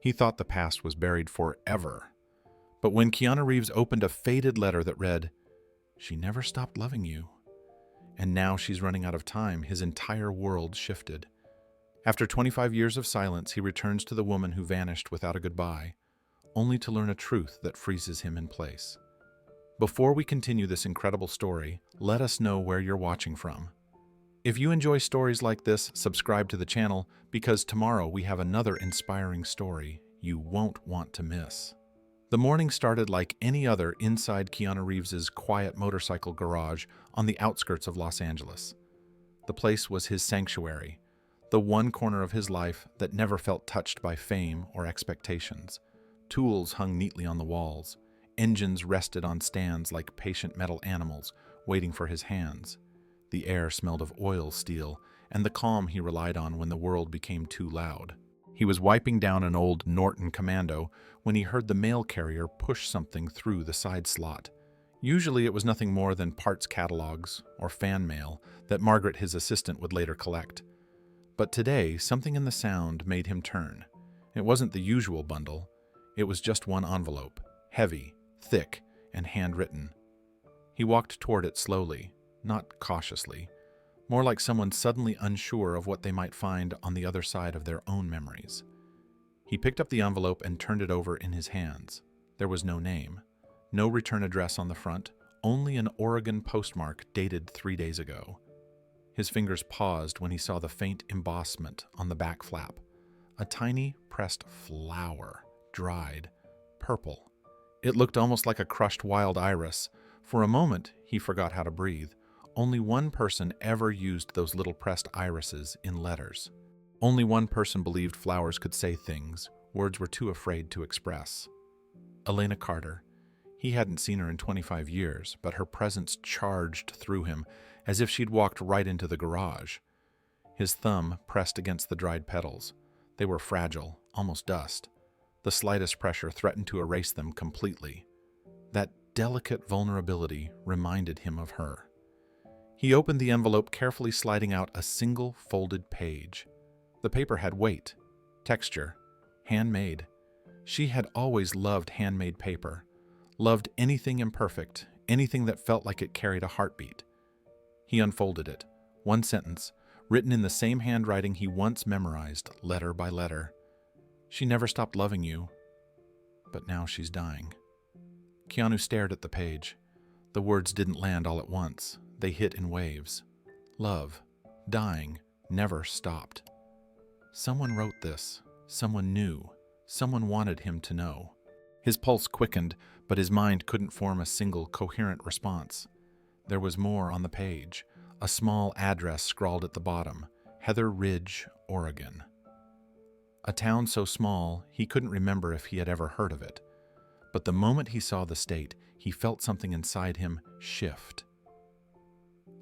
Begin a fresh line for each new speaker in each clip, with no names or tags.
He thought the past was buried forever. But when Keanu Reeves opened a faded letter that read, "She never stopped loving you, and now she's running out of time," his entire world shifted. After 25 years of silence, he returns to the woman who vanished without a goodbye, only to learn a truth that freezes him in place. Before we continue this incredible story, let us know where you're watching from. If you enjoy stories like this, subscribe to the channel, because tomorrow we have another inspiring story you won't want to miss. The morning started like any other inside Keanu Reeves's quiet motorcycle garage on the outskirts of Los Angeles. The place was his sanctuary, the one corner of his life that never felt touched by fame or expectations. Tools hung neatly on the walls. Engines rested on stands like patient metal animals waiting for his hands. The air smelled of oil steel and the calm he relied on when the world became too loud. He was wiping down an old Norton Commando when he heard the mail carrier push something through the side slot. Usually it was nothing more than parts catalogs or fan mail that Margaret, his assistant, would later collect. But today, something in the sound made him turn. It wasn't the usual bundle. It was just one envelope, heavy, thick, and handwritten. He walked toward it slowly, not cautiously, more like someone suddenly unsure of what they might find on the other side of their own memories. He picked up the envelope and turned it over in his hands. There was no name, no return address on the front, only an Oregon postmark dated 3 days ago. His fingers paused when he saw the faint embossment on the back flap, a tiny pressed flower, dried, purple. It looked almost like a crushed wild iris. For a moment, he forgot how to breathe. Only one person ever used those little pressed irises in letters. Only one person believed flowers could say things words were too afraid to express. Elena Carter. He hadn't seen her in 25 years, but her presence charged through him as if she'd walked right into the garage. His thumb pressed against the dried petals. They were fragile, almost dust. The slightest pressure threatened to erase them completely. That delicate vulnerability reminded him of her. He opened the envelope, carefully sliding out a single folded page. The paper had weight, texture, handmade. She had always loved handmade paper, loved anything imperfect, anything that felt like it carried a heartbeat. He unfolded it, one sentence, written in the same handwriting he once memorized, letter by letter. "She never stopped loving you, but now she's dying." Keanu stared at the page. The words didn't land all at once. They hit in waves. Love, dying, never stopped. Someone wrote this. Someone knew. Someone wanted him to know. His pulse quickened, but his mind couldn't form a single coherent response. There was more on the page. A small address scrawled at the bottom. Heather Ridge, Oregon. A town so small, he couldn't remember if he had ever heard of it. But the moment he saw the state, he felt something inside him shift.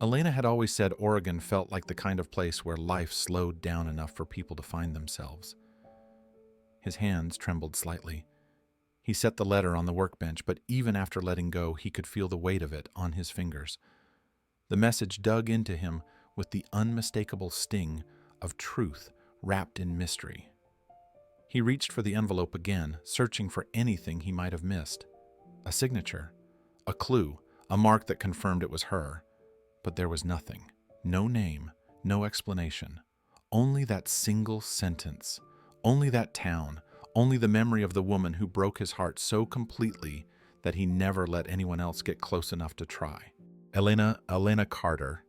Elena had always said Oregon felt like the kind of place where life slowed down enough for people to find themselves. His hands trembled slightly. He set the letter on the workbench, but even after letting go, he could feel the weight of it on his fingers. The message dug into him with the unmistakable sting of truth wrapped in mystery. He reached for the envelope again, searching for anything he might have missed. A signature, a clue, a mark that confirmed it was her. But there was nothing. No name, no explanation. Only that single sentence. Only that town. Only the memory of the woman who broke his heart so completely that he never let anyone else get close enough to try. Elena Carter.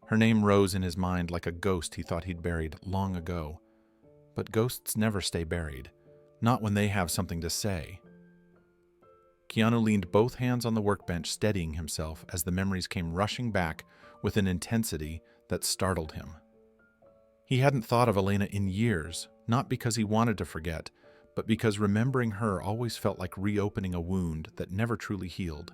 Her name rose in his mind like a ghost he thought he'd buried long ago. But ghosts never stay buried. Not when they have something to say. Keanu leaned both hands on the workbench, steadying himself as the memories came rushing back with an intensity that startled him. He hadn't thought of Elena in years, not because he wanted to forget, but because remembering her always felt like reopening a wound that never truly healed.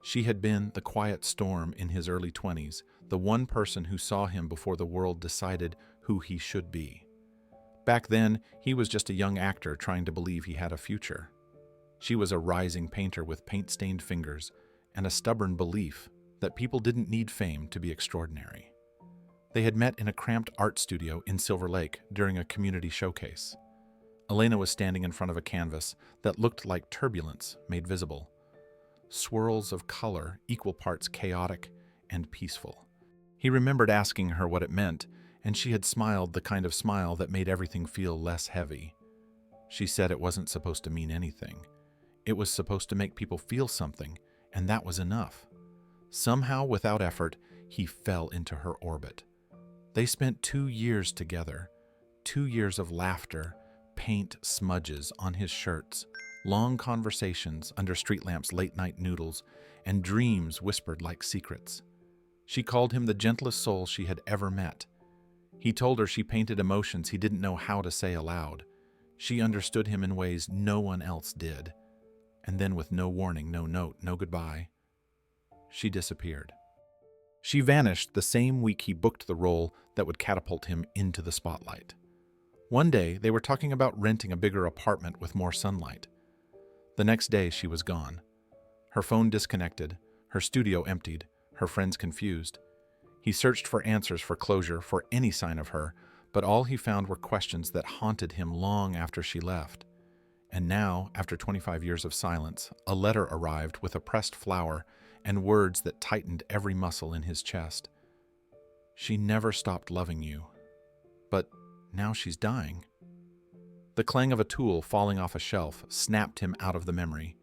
She had been the quiet storm in his early 20s, the one person who saw him before the world decided who he should be. Back then, he was just a young actor trying to believe he had a future. She was a rising painter with paint-stained fingers and a stubborn belief that people didn't need fame to be extraordinary. They had met in a cramped art studio in Silver Lake during a community showcase. Elena was standing in front of a canvas that looked like turbulence made visible. Swirls of color, equal parts chaotic and peaceful. He remembered asking her what it meant, and she had smiled the kind of smile that made everything feel less heavy. She said it wasn't supposed to mean anything. It was supposed to make people feel something, and that was enough. Somehow, without effort, he fell into her orbit. They spent 2 years together, 2 years of laughter, paint smudges on his shirts, long conversations under street lamps, late-night noodles, and dreams whispered like secrets. She called him the gentlest soul she had ever met. He told her she painted emotions he didn't know how to say aloud. She understood him in ways no one else did. And then, with no warning, no note, no goodbye, she disappeared. She vanished the same week he booked the role that would catapult him into the spotlight. One day, they were talking about renting a bigger apartment with more sunlight. The next day, she was gone. Her phone disconnected, her studio emptied, her friends confused. He searched for answers, for closure, for any sign of her, but all he found were questions that haunted him long after she left. And now, after 25 years of silence, a letter arrived with a pressed flower and words that tightened every muscle in his chest. She never stopped loving you, but now she's dying. The clang of a tool falling off a shelf snapped him out of the memory.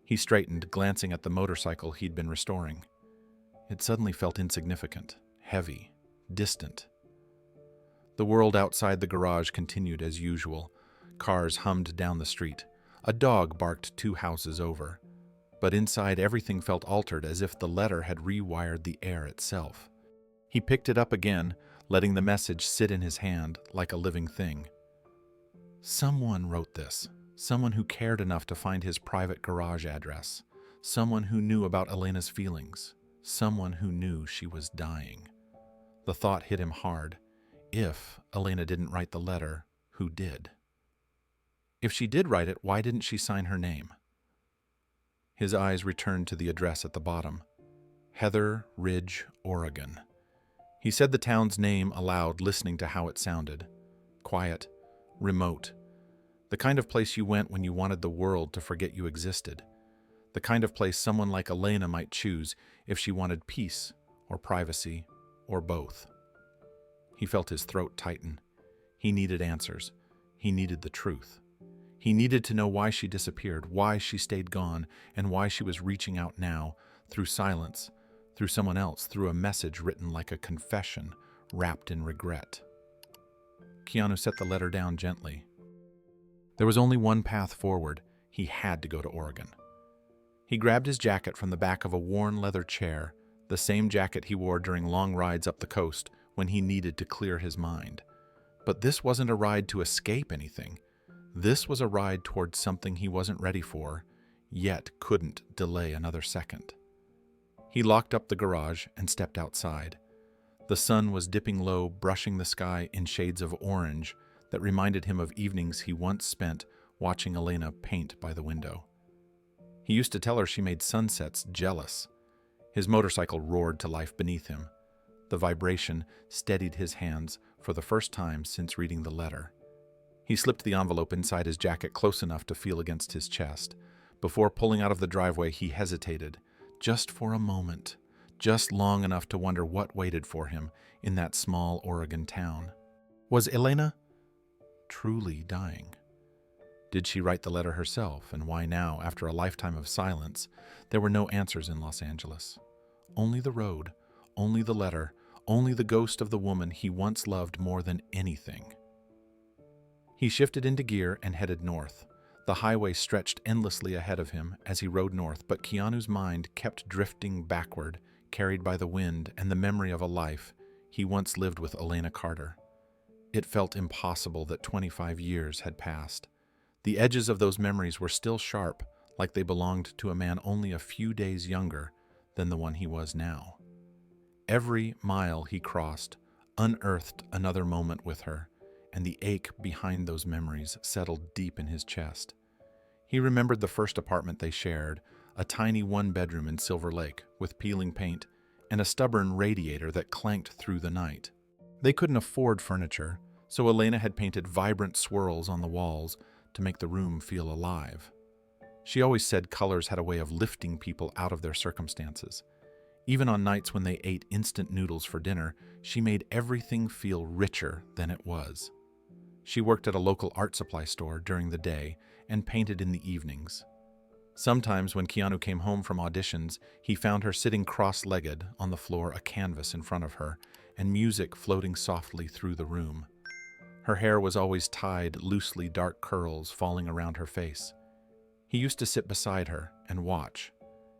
He straightened, glancing at the motorcycle he'd been restoring. It suddenly felt insignificant, heavy, distant. The world outside the garage continued as usual. Cars hummed down the street. A dog barked 2 houses over. But inside, everything felt altered, as if the letter had rewired the air itself. He picked it up again, letting the message sit in his hand like a living thing. Someone wrote this. Someone who cared enough to find his private garage address. Someone who knew about Elena's feelings. Someone who knew she was dying. The thought hit him hard. If Elena didn't write the letter, who did? If she did write it, why didn't she sign her name? His eyes returned to the address at the bottom. Heather Ridge, Oregon. He said the town's name aloud, listening to how it sounded. Quiet, remote. The kind of place you went when you wanted the world to forget you existed. The kind of place someone like Elena might choose if she wanted peace or privacy or both. He felt his throat tighten. He needed answers. He needed the truth. He needed to know why she disappeared, why she stayed gone, and why she was reaching out now, through silence, through someone else, through a message written like a confession, wrapped in regret. Keanu set the letter down gently. There was only one path forward. He had to go to Oregon. He grabbed his jacket from the back of a worn leather chair, the same jacket he wore during long rides up the coast when he needed to clear his mind. But this wasn't a ride to escape anything. This was a ride towards something he wasn't ready for, yet couldn't delay another second. He locked up the garage and stepped outside. The sun was dipping low, brushing the sky in shades of orange that reminded him of evenings he once spent watching Elena paint by the window. He used to tell her she made sunsets jealous. His motorcycle roared to life beneath him. The vibration steadied his hands for the first time since reading the letter. He slipped the envelope inside his jacket close enough to feel against his chest. Before pulling out of the driveway, he hesitated, just for a moment, just long enough to wonder what waited for him in that small Oregon town. Was Elena truly dying? Did she write the letter herself, and why now, after a lifetime of silence, there were no answers in Los Angeles? Only the road, only the letter, only the ghost of the woman he once loved more than anything. He shifted into gear and headed north. The highway stretched endlessly ahead of him as he rode north, but Keanu's mind kept drifting backward, carried by the wind and the memory of a life he once lived with Elena Carter. It felt impossible that 25 years had passed. The edges of those memories were still sharp, like they belonged to a man only a few days younger than the one he was now. Every mile he crossed unearthed another moment with her, and the ache behind those memories settled deep in his chest. He remembered the first apartment they shared, a tiny one-bedroom in Silver Lake with peeling paint and a stubborn radiator that clanked through the night. They couldn't afford furniture, so Elena had painted vibrant swirls on the walls to make the room feel alive. She always said colors had a way of lifting people out of their circumstances. Even on nights when they ate instant noodles for dinner, she made everything feel richer than it was. She worked at a local art supply store during the day and painted in the evenings. Sometimes when Keanu came home from auditions, he found her sitting cross-legged on the floor, a canvas in front of her, and music floating softly through the room. Her hair was always tied loosely, dark curls falling around her face. He used to sit beside her and watch.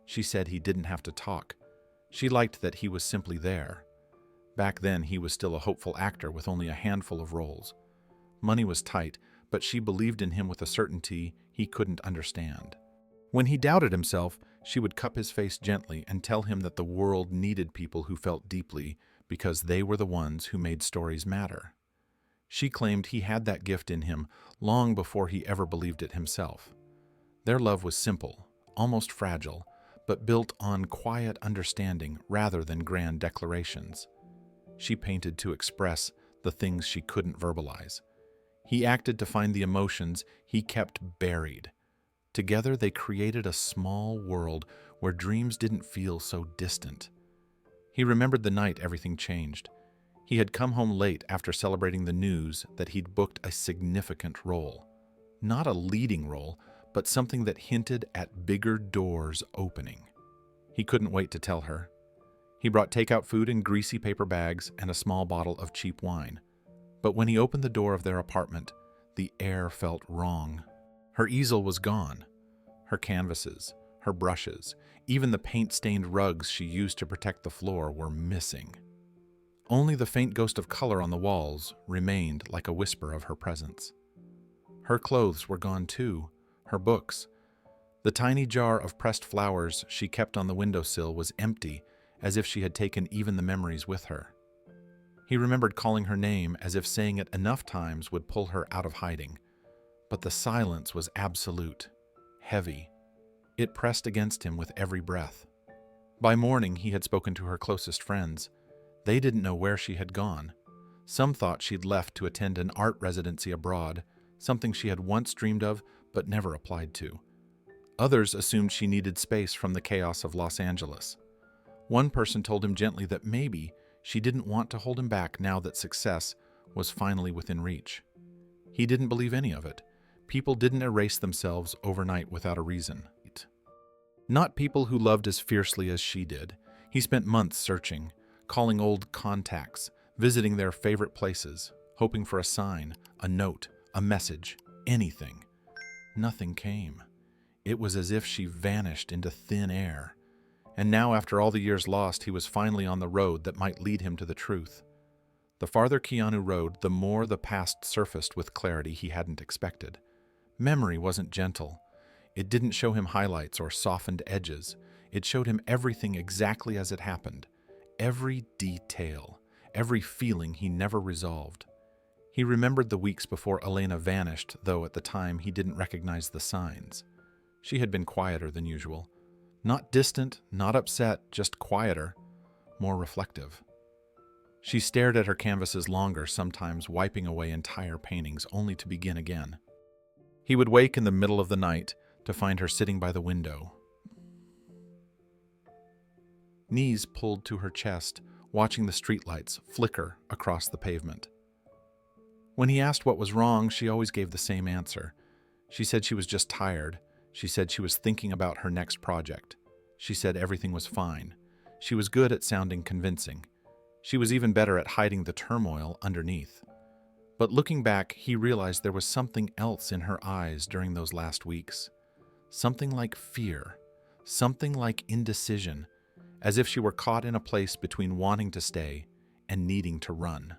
She said he didn't have to talk. She liked that he was simply there. Back then, he was still a hopeful actor with only a handful of roles. Money was tight, but she believed in him with a certainty he couldn't understand. When he doubted himself, she would cup his face gently and tell him that the world needed people who felt deeply because they were the ones who made stories matter. She claimed he had that gift in him long before he ever believed it himself. Their love was simple, almost fragile, but built on quiet understanding rather than grand declarations. She painted to express the things she couldn't verbalize. He acted to find the emotions he kept buried. Together they created a small world where dreams didn't feel so distant. He remembered the night everything changed. He had come home late after celebrating the news that he'd booked a significant role. Not a leading role, but something that hinted at bigger doors opening. He couldn't wait to tell her. He brought takeout food in greasy paper bags and a small bottle of cheap wine. But when he opened the door of their apartment, the air felt wrong. Her easel was gone. Her canvases, her brushes, even the paint-stained rugs she used to protect the floor were missing. Only the faint ghost of color on the walls remained like a whisper of her presence. Her clothes were gone too, her books. The tiny jar of pressed flowers she kept on the windowsill was empty, as if she had taken even the memories with her. He remembered calling her name as if saying it enough times would pull her out of hiding. But the silence was absolute, heavy. It pressed against him with every breath. By morning, he had spoken to her closest friends. They didn't know where she had gone. Some thought she'd left to attend an art residency abroad, something she had once dreamed of but never applied to. Others assumed she needed space from the chaos of Los Angeles. One person told him gently that maybe she didn't want to hold him back now that success was finally within reach. He didn't believe any of it. People didn't erase themselves overnight without a reason. Not people who loved as fiercely as she did. He spent months searching, calling old contacts, visiting their favorite places, hoping for a sign, a note, a message, anything. Nothing came. It was as if she vanished into thin air. And now, after all the years lost, he was finally on the road that might lead him to the truth. The farther Keanu rode, the more the past surfaced with clarity he hadn't expected. Memory wasn't gentle. It didn't show him highlights or softened edges. It showed him everything exactly as it happened. Every detail, every feeling he never resolved. He remembered the weeks before Elena vanished, though at the time he didn't recognize the signs. She had been quieter than usual. Not distant, not upset, just quieter, more reflective. She stared at her canvases longer, sometimes wiping away entire paintings, only to begin again. He would wake in the middle of the night to find her sitting by the window, knees pulled to her chest, watching the streetlights flicker across the pavement. When he asked what was wrong, she always gave the same answer. She said she was just tired. She said she was thinking about her next project. She said everything was fine. She was good at sounding convincing. She was even better at hiding the turmoil underneath. But looking back, he realized there was something else in her eyes during those last weeks. Something like fear. Something like indecision, as if she were caught in a place between wanting to stay and needing to run.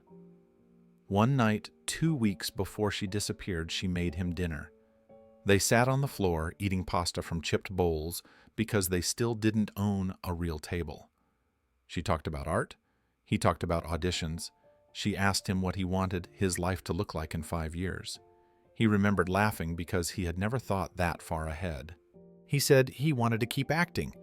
One night, 2 weeks before she disappeared, she made him dinner. They sat on the floor eating pasta from chipped bowls because they still didn't own a real table. She talked about art. He talked about auditions. She asked him what he wanted his life to look like in 5 years. He remembered laughing because he had never thought that far ahead. He said he wanted to keep acting,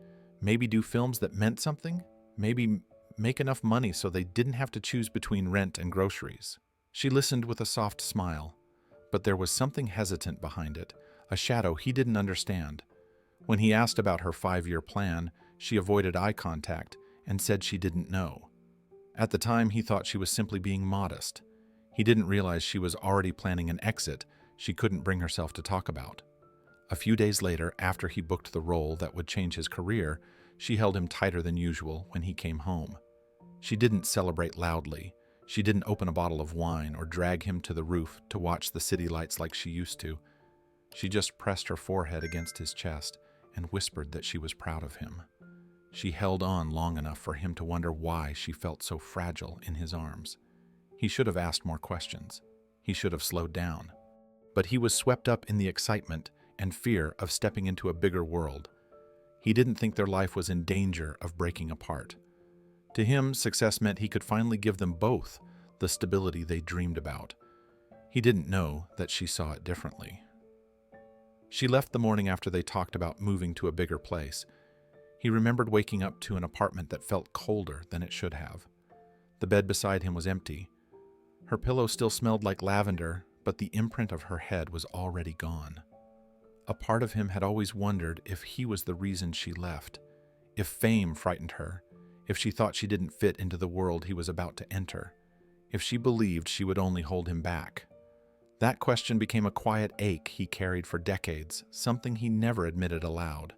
maybe do films that meant something, maybe make enough money so they didn't have to choose between rent and groceries. She listened with a soft smile, but there was something hesitant behind it, a shadow he didn't understand. When he asked about her 5-year plan, she avoided eye contact and said she didn't know. At the time, he thought she was simply being modest. He didn't realize she was already planning an exit she couldn't bring herself to talk about. A few days later, after he booked the role that would change his career, she held him tighter than usual when he came home. She didn't celebrate loudly. She didn't open a bottle of wine or drag him to the roof to watch the city lights like she used to. She just pressed her forehead against his chest and whispered that she was proud of him. She held on long enough for him to wonder why she felt so fragile in his arms. He should have asked more questions. He should have slowed down. But he was swept up in the excitement and fear of stepping into a bigger world. He didn't think their life was in danger of breaking apart. To him, success meant he could finally give them both the stability they dreamed about. He didn't know that she saw it differently. She left the morning after they talked about moving to a bigger place. He remembered waking up to an apartment that felt colder than it should have. The bed beside him was empty. Her pillow still smelled like lavender, but the imprint of her head was already gone. A part of him had always wondered if he was the reason she left, if fame frightened her, if she thought she didn't fit into the world he was about to enter, if she believed she would only hold him back. That question became a quiet ache he carried for decades, something he never admitted aloud.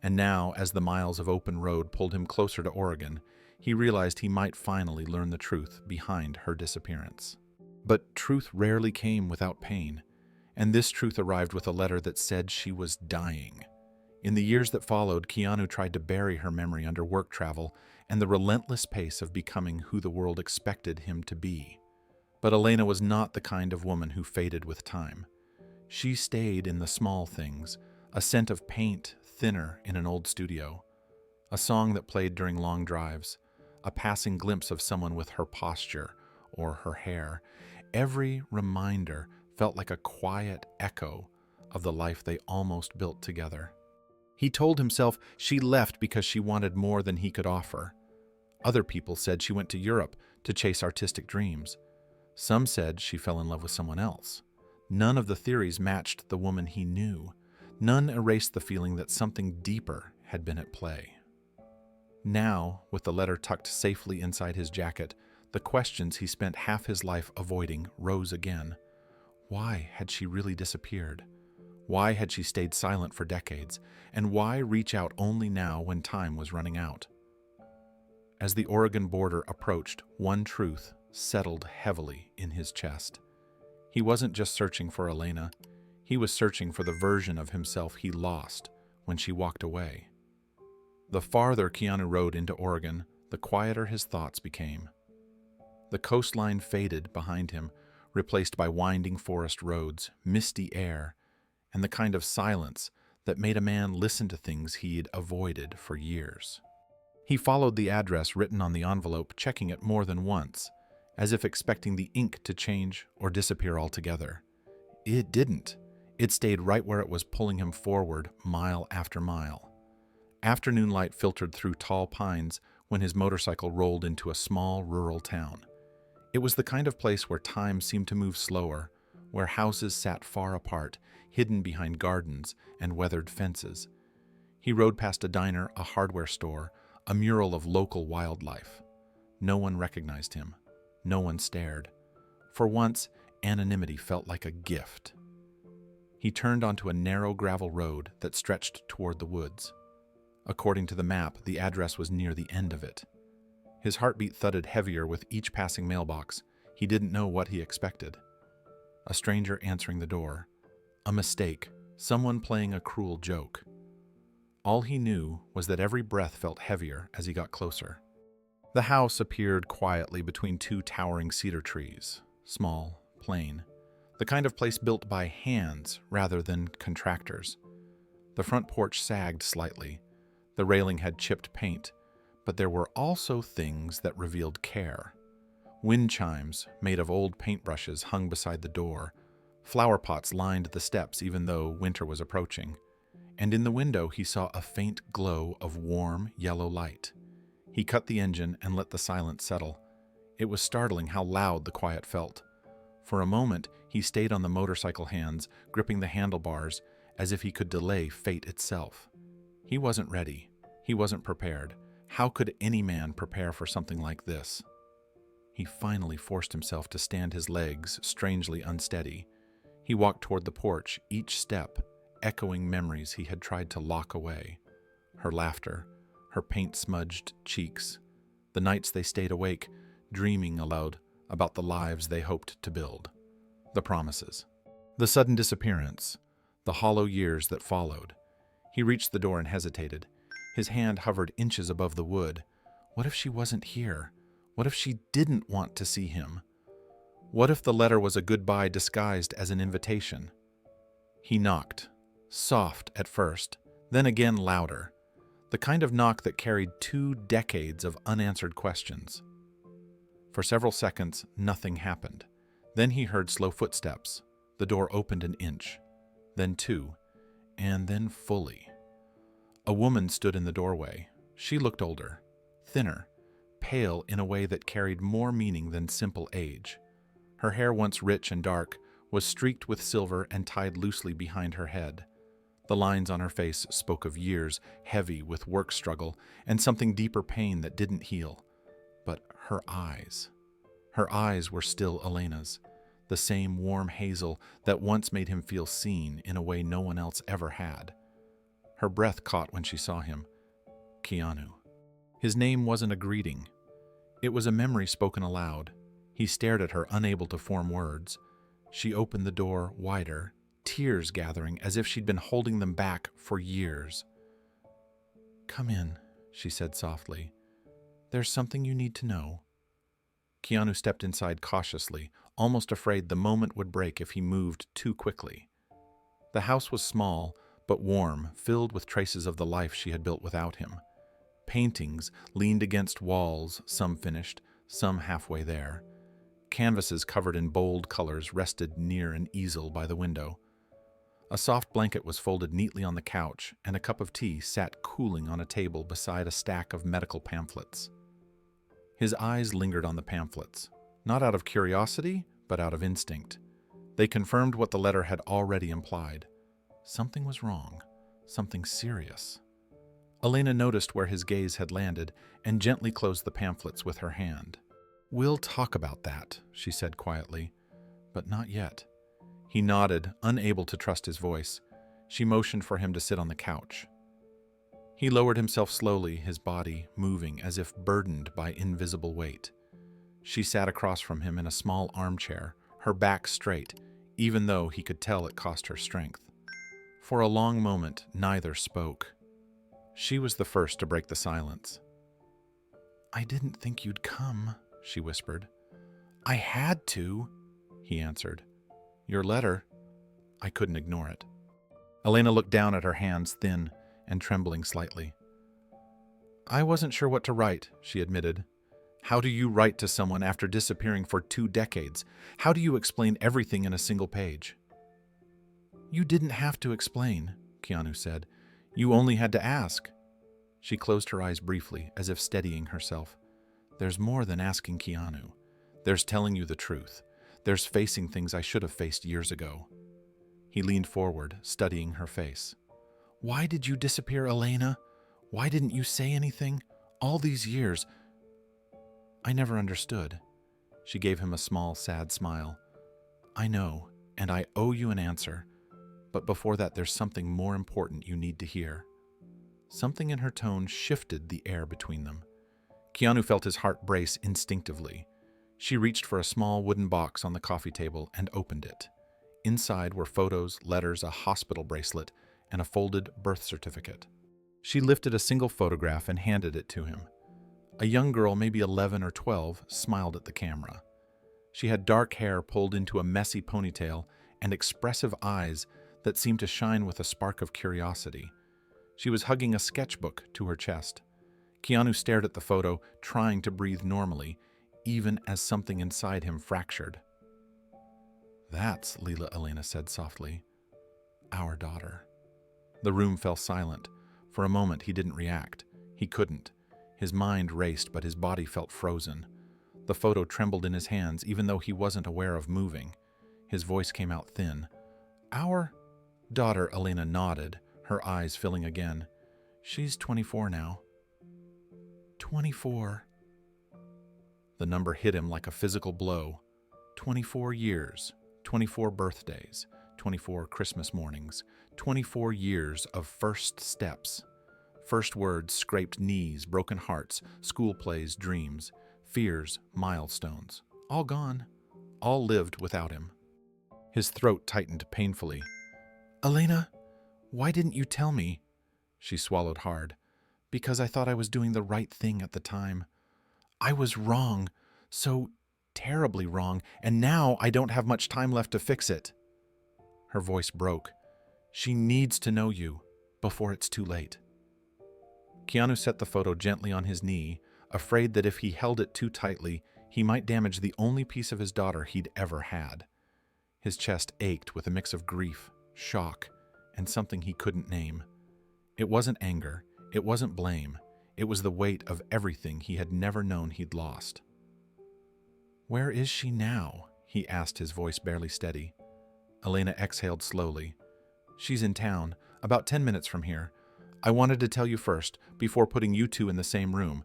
And now, as the miles of open road pulled him closer to Oregon, he realized he might finally learn the truth behind her disappearance. But truth rarely came without pain, and this truth arrived with a letter that said she was dying. In the years that followed, Keanu tried to bury her memory under work travel and the relentless pace of becoming who the world expected him to be. But Elena was not the kind of woman who faded with time. She stayed in the small things, a scent of paint thinner in an old studio, a song that played during long drives, a passing glimpse of someone with her posture or her hair. Every reminder felt like a quiet echo of the life they almost built together. He told himself she left because she wanted more than he could offer. Other people said she went to Europe to chase artistic dreams. Some said she fell in love with someone else. None of the theories matched the woman he knew. None erased the feeling that something deeper had been at play. Now, with the letter tucked safely inside his jacket, the questions he spent half his life avoiding rose again. Why had she really disappeared? Why had she stayed silent for decades? And why reach out only now when time was running out? As the Oregon border approached, one truth settled heavily in his chest. He wasn't just searching for Elena. He was searching for the version of himself he lost when she walked away. The farther Keanu rode into Oregon, the quieter his thoughts became. The coastline faded behind him, replaced by winding forest roads, misty air, and the kind of silence that made a man listen to things he'd avoided for years. He followed the address written on the envelope, checking it more than once, as if expecting the ink to change or disappear altogether. It didn't. It stayed right where it was, pulling him forward mile after mile. Afternoon light filtered through tall pines when his motorcycle rolled into a small rural town. It was the kind of place where time seemed to move slower, where houses sat far apart, hidden behind gardens and weathered fences. He rode past a diner, a hardware store, a mural of local wildlife. No one recognized him. No one stared. For once, anonymity felt like a gift. He turned onto a narrow gravel road that stretched toward the woods. According to the map, the address was near the end of it. His heartbeat thudded heavier with each passing mailbox. He didn't know what he expected. A stranger answering the door. A mistake. Someone playing a cruel joke. All he knew was that every breath felt heavier as he got closer. The house appeared quietly between two towering cedar trees. Small, plain. The kind of place built by hands rather than contractors. The front porch sagged slightly. The railing had chipped paint, but there were also things that revealed care. Wind chimes made of old paintbrushes hung beside the door. Flower pots lined the steps even though winter was approaching. And in the window he saw a faint glow of warm yellow light. He cut the engine and let the silence settle. It was startling how loud the quiet felt. For a moment, he stayed on the motorcycle hands, gripping the handlebars as if he could delay fate itself. He wasn't ready. He wasn't prepared. How could any man prepare for something like this? He finally forced himself to stand, his legs strangely unsteady. He walked toward the porch, each step echoing memories he had tried to lock away. Her laughter, her paint-smudged cheeks, the nights they stayed awake, dreaming aloud about the lives they hoped to build. The promises. The sudden disappearance. The hollow years that followed. He reached the door and hesitated. His hand hovered inches above the wood. What if she wasn't here? What if she didn't want to see him? What if the letter was a goodbye disguised as an invitation? He knocked, soft at first, then again louder. The kind of knock that carried 2 decades of unanswered questions. For several seconds, nothing happened. Then he heard slow footsteps. The door opened an inch, then 2, and then fully. A woman stood in the doorway. She looked older, thinner, pale in a way that carried more meaning than simple age. Her hair, once rich and dark, was streaked with silver and tied loosely behind her head. The lines on her face spoke of years, heavy with work struggle and something deeper pain that didn't heal. But her eyes were still Elena's, the same warm hazel that once made him feel seen in a way no one else ever had. Her breath caught when she saw him. Keanu. His name wasn't a greeting. It was a memory spoken aloud. He stared at her, unable to form words. She opened the door wider, tears gathering as if she'd been holding them back for years. "Come in," she said softly. "There's something you need to know." Keanu stepped inside cautiously, almost afraid the moment would break if he moved too quickly. The house was small, but warm, filled with traces of the life she had built without him. Paintings leaned against walls, some finished, some halfway there. Canvases covered in bold colors rested near an easel by the window. A soft blanket was folded neatly on the couch, and a cup of tea sat cooling on a table beside a stack of medical pamphlets. His eyes lingered on the pamphlets, not out of curiosity, but out of instinct. They confirmed what the letter had already implied. Something was wrong, something serious. Elena noticed where his gaze had landed and gently closed the pamphlets with her hand. "We'll talk about that," she said quietly, "but not yet." He nodded, unable to trust his voice. She motioned for him to sit on the couch. He lowered himself slowly, his body moving as if burdened by invisible weight. She sat across from him in a small armchair, her back straight, even though he could tell it cost her strength. For a long moment, neither spoke. She was the first to break the silence. "I didn't think you'd come," she whispered. "I had to," he answered. "Your letter." I couldn't ignore it. Elena looked down at her hands, thin and trembling slightly. "I wasn't sure what to write," she admitted. "How do you write to someone after disappearing for 2 decades? How do you explain everything in a single page?" "You didn't have to explain," Keanu said. "You only had to ask." She closed her eyes briefly, as if steadying herself. "There's more than asking, Keanu. There's telling you the truth. There's facing things I should have faced years ago." He leaned forward, studying her face. "Why did you disappear, Elena? Why didn't you say anything? All these years." "I never understood." She gave him a small, sad smile. "I know, and I owe you an answer. But before that, there's something more important you need to hear." Something in her tone shifted the air between them. Keanu felt his heart brace instinctively. She reached for a small wooden box on the coffee table and opened it. Inside were photos, letters, a hospital bracelet, and a folded birth certificate. She lifted a single photograph and handed it to him. A young girl, maybe 11 or 12, smiled at the camera. She had dark hair pulled into a messy ponytail and expressive eyes that seemed to shine with a spark of curiosity. She was hugging a sketchbook to her chest. Keanu stared at the photo, trying to breathe normally, even as something inside him fractured. "That's Lila," Elena said softly. "Our daughter." The room fell silent. For a moment he didn't react. He couldn't. His mind raced, but his body felt frozen. The photo trembled in his hands, even though he wasn't aware of moving. His voice came out thin. Our daughter, Elena nodded, her eyes filling again. She's 24 now. 24. The number hit him like a physical blow. 24 years, 24 birthdays, 24 Christmas mornings, 24 years of first steps. First words scraped knees, broken hearts, school plays, dreams, fears, milestones. All gone. All lived without him. His throat tightened painfully. Elena, why didn't you tell me? She swallowed hard. Because I thought I was doing the right thing at the time. I was wrong, so terribly wrong, and now I don't have much time left to fix it. Her voice broke. She needs to know you before it's too late. Keanu set the photo gently on his knee, afraid that if he held it too tightly, he might damage the only piece of his daughter he'd ever had. His chest ached with a mix of grief, shock, and something he couldn't name. It wasn't anger, it wasn't blame, it was the weight of everything he had never known he'd lost. Where is she now? He asked, his voice barely steady. Elena exhaled slowly. She's in town, about 10 minutes from here. I wanted to tell you first, before putting you two in the same room.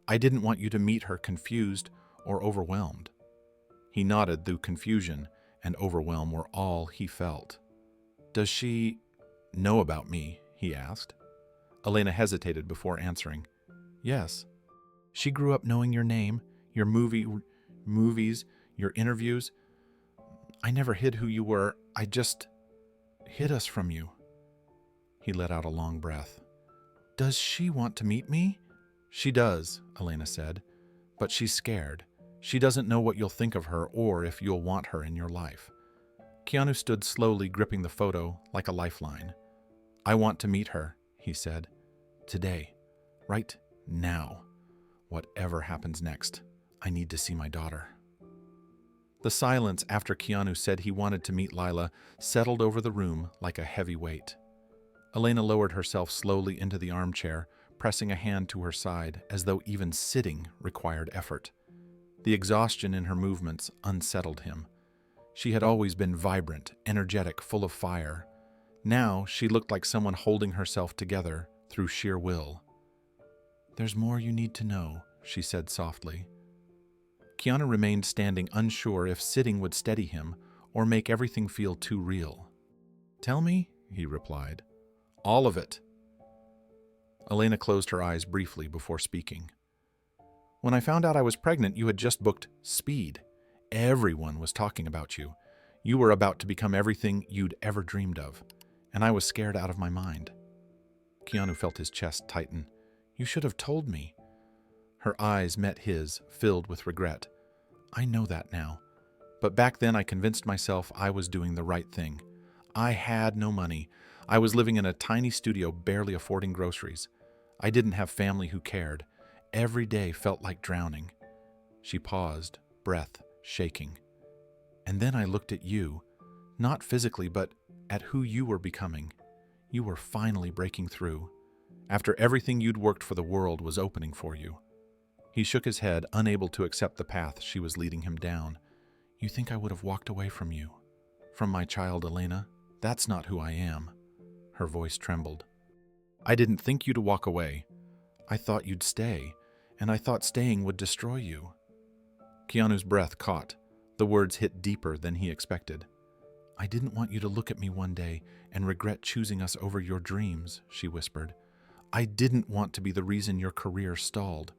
I didn't want you to meet her confused or overwhelmed. He nodded, though confusion and overwhelm were all he felt. Does she know about me? He asked. Elena hesitated before answering. Yes. She grew up knowing your name, your movies, your interviews. I never hid who you were. I just hid us from you. He let out a long breath. Does she want to meet me? She does, Elena said, but she's scared. She doesn't know what you'll think of her or if you'll want her in your life. Keanu stood slowly, gripping the photo like a lifeline. I want to meet her, he said. Today. Right now. Whatever happens next, I need to see my daughter. The silence after Keanu said he wanted to meet Lila settled over the room like a heavy weight. Elena lowered herself slowly into the armchair, pressing a hand to her side as though even sitting required effort. The exhaustion in her movements unsettled him. She had always been vibrant, energetic, full of fire. Now she looked like someone holding herself together through sheer will. There's more you need to know, she said softly. Keanu remained standing, unsure if sitting would steady him or make everything feel too real. Tell me, he replied. All of it. Elena closed her eyes briefly before speaking. When I found out I was pregnant, you had just booked Speed. Everyone was talking about you. You were about to become everything you'd ever dreamed of, and I was scared out of my mind. Keanu felt his chest tighten. You should have told me. Her eyes met his, filled with regret. I know that now. But back then I convinced myself I was doing the right thing. I had no money. I was living in a tiny studio, barely affording groceries. I didn't have family who cared. Every day felt like drowning. She paused, breath shaking. And then I looked at you, not physically, but at who you were becoming. You were finally breaking through. After everything you'd worked for, the world was opening for you. He shook his head, unable to accept the path she was leading him down. You think I would have walked away from you? From my child, Elena? That's not who I am. Her voice trembled. I didn't think you to walk away. I thought you'd stay, and I thought staying would destroy you. Keanu's breath caught. The words hit deeper than he expected. I didn't want you to look at me one day and regret choosing us over your dreams, she whispered. I didn't want to be the reason your career stalled.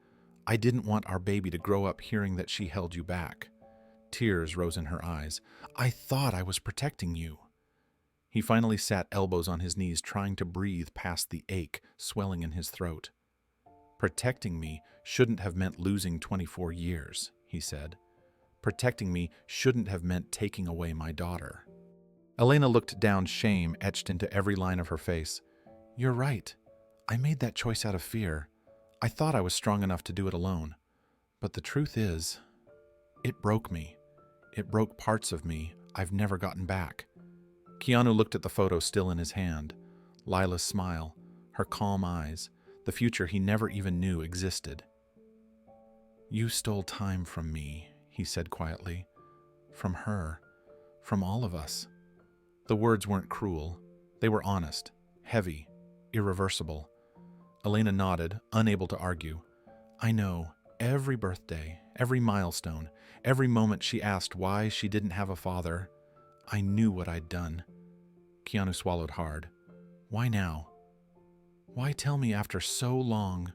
I didn't want our baby to grow up hearing that she held you back. Tears rose in her eyes. I thought I was protecting you. He finally sat, elbows on his knees, trying to breathe past the ache swelling in his throat. Protecting me shouldn't have meant losing 24 years, he said. Protecting me shouldn't have meant taking away my daughter. Elena looked down, shame etched into every line of her face. You're right. I made that choice out of fear. I thought I was strong enough to do it alone. But the truth is, it broke me. It broke parts of me I've never gotten back. Keanu looked at the photo still in his hand. Lila's smile, her calm eyes, the future he never even knew existed. You stole time from me, he said quietly. From her. From all of us. The words weren't cruel. They were honest, heavy, irreversible. Elena nodded, unable to argue. I know. Every birthday, every milestone, every moment she asked why she didn't have a father, I knew what I'd done. Keanu swallowed hard. Why now? Why tell me after so long?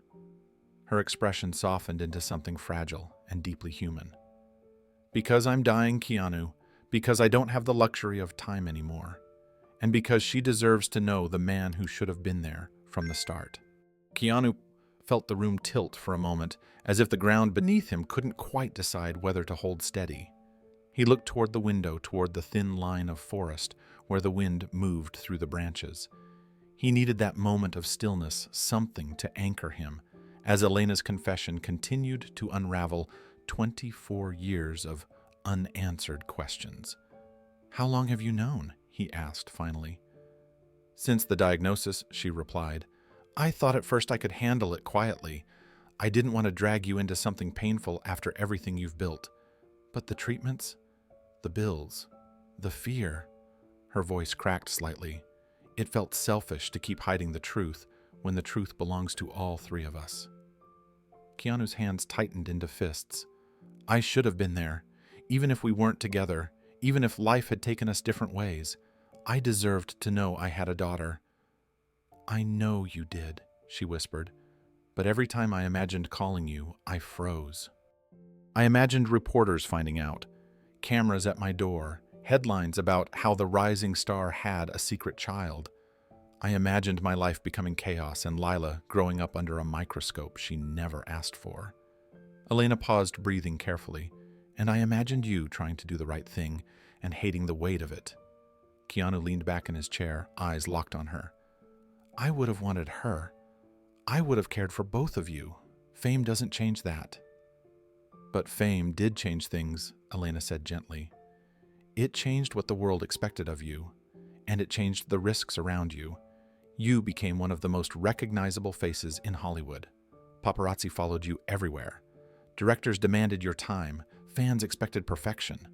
Her expression softened into something fragile and deeply human. Because I'm dying, Keanu. Because I don't have the luxury of time anymore. And because she deserves to know the man who should have been there from the start. Keanu felt the room tilt for a moment, as if the ground beneath him couldn't quite decide whether to hold steady. He looked toward the window, toward the thin line of forest where the wind moved through the branches. He needed that moment of stillness, something to anchor him, as Elena's confession continued to unravel 24 years of unanswered questions. How long have you known? He asked finally. Since the diagnosis, she replied. I thought at first I could handle it quietly. I didn't want to drag you into something painful after everything you've built. But the treatments, the bills, the fear. Her voice cracked slightly. It felt selfish to keep hiding the truth when the truth belongs to all three of us. Keanu's hands tightened into fists. I should have been there. Even if we weren't together, even if life had taken us different ways, I deserved to know I had a daughter. I know you did, she whispered, but every time I imagined calling you, I froze. I imagined reporters finding out, cameras at my door, headlines about how the rising star had a secret child. I imagined my life becoming chaos and Lila growing up under a microscope she never asked for. Elena paused, breathing carefully, and I imagined you trying to do the right thing and hating the weight of it. Keanu leaned back in his chair, eyes locked on her. I would have wanted her. I would have cared for both of you. Fame doesn't change that. But fame did change things, Elena said gently. It changed what the world expected of you, and it changed the risks around you. You became one of the most recognizable faces in Hollywood. Paparazzi followed you everywhere. Directors demanded your time. Fans expected perfection.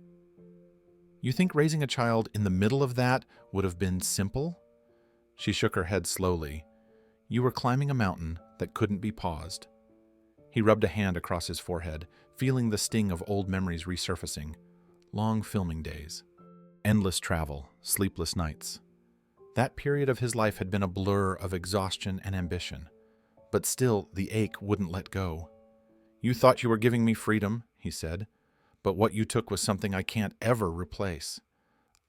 You think raising a child in the middle of that would have been simple? She shook her head slowly. You were climbing a mountain that couldn't be paused. He rubbed a hand across his forehead, feeling the sting of old memories resurfacing. Long filming days. Endless travel, sleepless nights. That period of his life had been a blur of exhaustion and ambition. But still, the ache wouldn't let go. You thought you were giving me freedom, he said, but what you took was something I can't ever replace.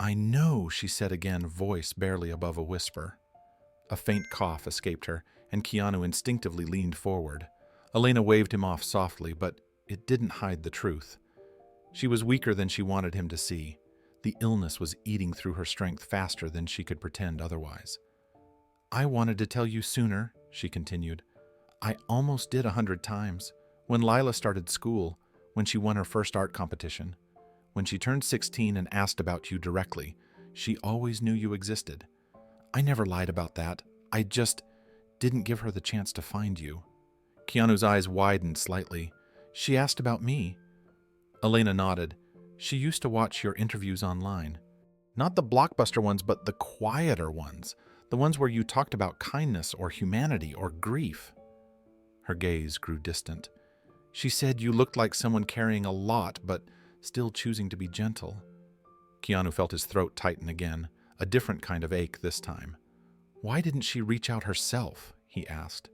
I know, she said again, voice barely above a whisper. A faint cough escaped her, and Keanu instinctively leaned forward. Elena waved him off softly, but it didn't hide the truth. She was weaker than she wanted him to see. The illness was eating through her strength faster than she could pretend otherwise. I wanted to tell you sooner, she continued. I almost did 100 times. When Lila started school, when she won her first art competition, when she turned 16 and asked about you directly, she always knew you existed. I never lied about that. I just didn't give her the chance to find you. Keanu's eyes widened slightly. She asked about me. Elena nodded. She used to watch your interviews online. Not the blockbuster ones, but the quieter ones. The ones where you talked about kindness or humanity or grief. Her gaze grew distant. She said you looked like someone carrying a lot, but still choosing to be gentle. Keanu felt his throat tighten again, a different kind of ache this time. Why didn't she reach out herself? He asked.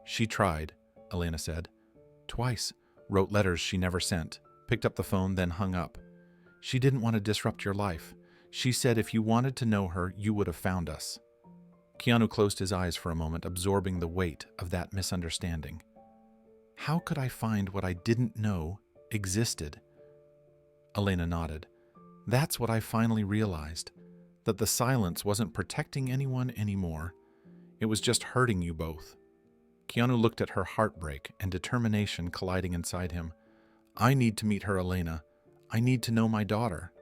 She tried, Elena said. Twice, wrote letters she never sent, picked up the phone, then hung up. She didn't want to disrupt your life. She said if you wanted to know her, you would have found us. Keanu closed his eyes for a moment, absorbing the weight of that misunderstanding. How could I find what I didn't know existed? Elena nodded. That's what I finally realized, that the silence wasn't protecting anyone anymore. It was just hurting you both. Keanu looked at her heartbreak and determination colliding inside him. I need to meet her, Elena. I need to know my daughter.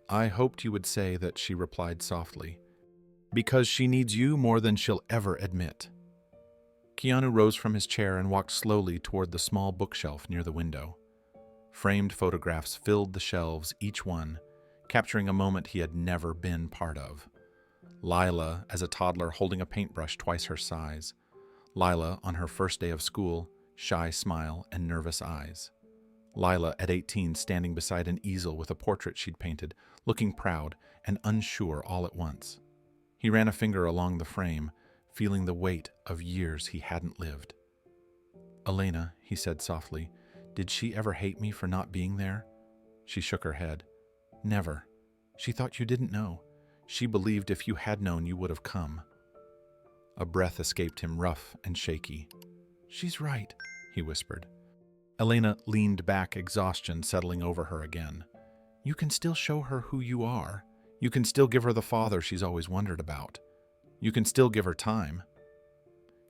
I hoped you would say that, she replied softly. Because she needs you more than she'll ever admit. Keanu rose from his chair and walked slowly toward the small bookshelf near the window. Framed photographs filled the shelves, each one capturing a moment he had never been part of. Lila, as a toddler, holding a paintbrush twice her size. Lila, on her first day of school, shy smile and nervous eyes. Lila, at 18, standing beside an easel with a portrait she'd painted, looking proud and unsure all at once. He ran a finger along the frame, feeling the weight of years he hadn't lived. "Elena," he said softly, "did she ever hate me for not being there?" She shook her head. "Never. She thought you didn't know. She believed if you had known you would have come." A breath escaped him, rough and shaky. "She's right," he whispered. Elena leaned back, exhaustion settling over her again. "You can still show her who you are. You can still give her the father she's always wondered about. You can still give her time."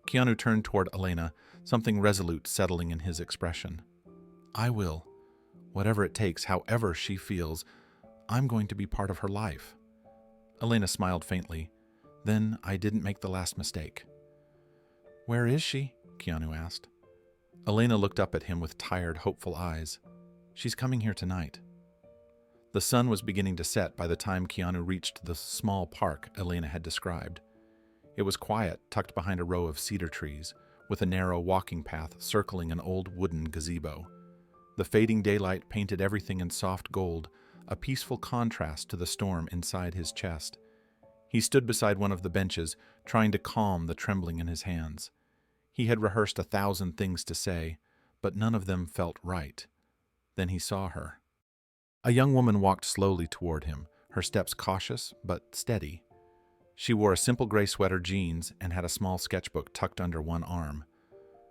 Keanu turned toward Elena, something resolute settling in his expression. "I will. Whatever it takes, however she feels, I'm going to be part of her life." Elena smiled faintly. "Then I didn't make the last mistake." "Where is she?" Keanu asked. Elena looked up at him with tired, hopeful eyes. "She's coming here tonight." The sun was beginning to set by the time Keanu reached the small park Elena had described. It was quiet, tucked behind a row of cedar trees, with a narrow walking path circling an old wooden gazebo. The fading daylight painted everything in soft gold, a peaceful contrast to the storm inside his chest. He stood beside one of the benches, trying to calm the trembling in his hands. He had rehearsed 1,000 things to say, but none of them felt right. Then he saw her. A young woman walked slowly toward him, her steps cautious but steady. She wore a simple gray sweater, jeans, and had a small sketchbook tucked under one arm.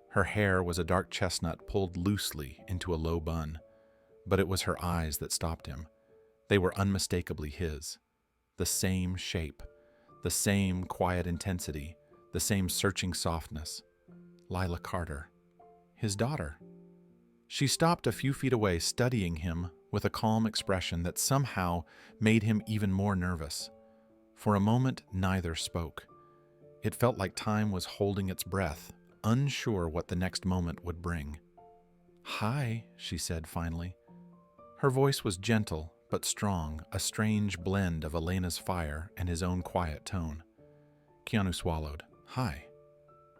Her hair was a dark chestnut pulled loosely into a low bun, but it was her eyes that stopped him. They were unmistakably his. The same shape, the same quiet intensity, the same searching softness. Lila Carter, his daughter. She stopped a few feet away, studying him with a calm expression that somehow made him even more nervous. For a moment, neither spoke. It felt like time was holding its breath, unsure what the next moment would bring. "Hi," she said finally. Her voice was gentle but strong, a strange blend of Elena's fire and his own quiet tone. Keanu swallowed. "Hi."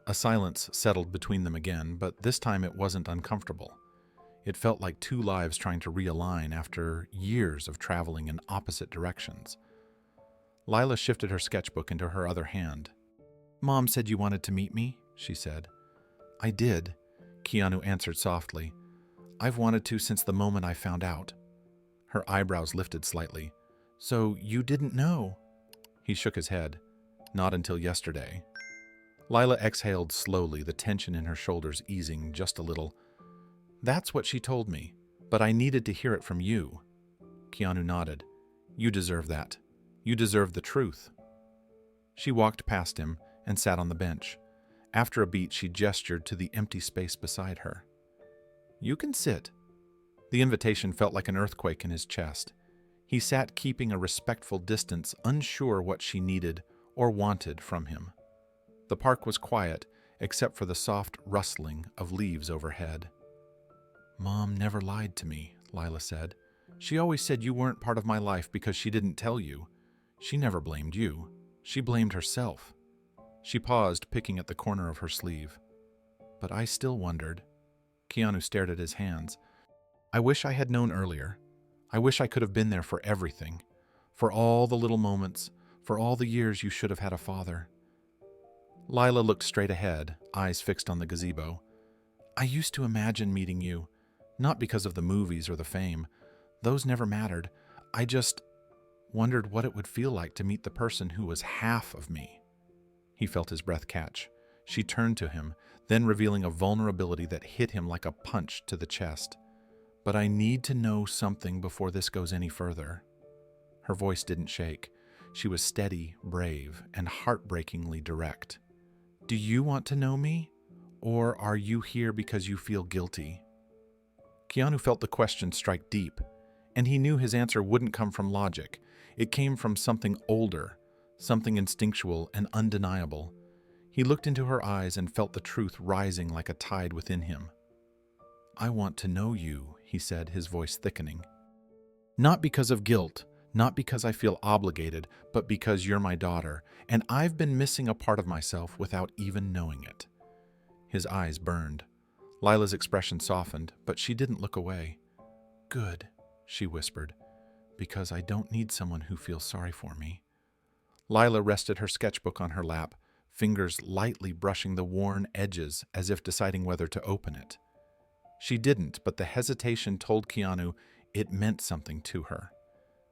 A silence settled between them again, but this time it wasn't uncomfortable. It felt like two lives trying to realign after years of traveling in opposite directions. Lila shifted her sketchbook into her other hand. "Mom said you wanted to meet me," she said. "I did," Keanu answered softly. "I've wanted to since the moment I found out." Her eyebrows lifted slightly. "So you didn't know?" He shook his head. "Not until yesterday." Lila exhaled slowly, the tension in her shoulders easing just a little. "That's what she told me, but I needed to hear it from you." Keanu nodded. "You deserve that. You deserve the truth." She walked past him and sat on the bench. After a beat, she gestured to the empty space beside her. "You can sit." The invitation felt like an earthquake in his chest. He sat keeping a respectful distance, unsure what she needed or wanted from him. The park was quiet, except for the soft rustling of leaves overhead. "Mom never lied to me," Lila said. "She always said you weren't part of my life because she didn't tell you. She never blamed you. She blamed herself." She paused, picking at the corner of her sleeve. "But I still wondered." Keanu stared at his hands. "I wish I had known earlier. I wish I could have been there for everything. For all the little moments, for all the years you should have had a father." Lila looked straight ahead, eyes fixed on the gazebo. "I used to imagine meeting you, not because of the movies or the fame. Those never mattered. I just wondered what it would feel like to meet the person who was half of me." He felt his breath catch. She turned to him, then revealing a vulnerability that hit him like a punch to the chest. "But I need to know something before this goes any further." Her voice didn't shake. She was steady, brave, and heartbreakingly direct. "Do you want to know me? Or are you here because you feel guilty?" Keanu felt the question strike deep, and he knew his answer wouldn't come from logic. It came from something older, something instinctual and undeniable. He looked into her eyes and felt the truth rising like a tide within him. "I want to know you," he said, his voice thickening. "Not because of guilt, not because I feel obligated, but because you're my daughter, and I've been missing a part of myself without even knowing it." His eyes burned. Lila's expression softened, but she didn't look away. "Good," she whispered, "because I don't need someone who feels sorry for me." Lila rested her sketchbook on her lap, fingers lightly brushing the worn edges as if deciding whether to open it. She didn't, but the hesitation told Keanu it meant something to her.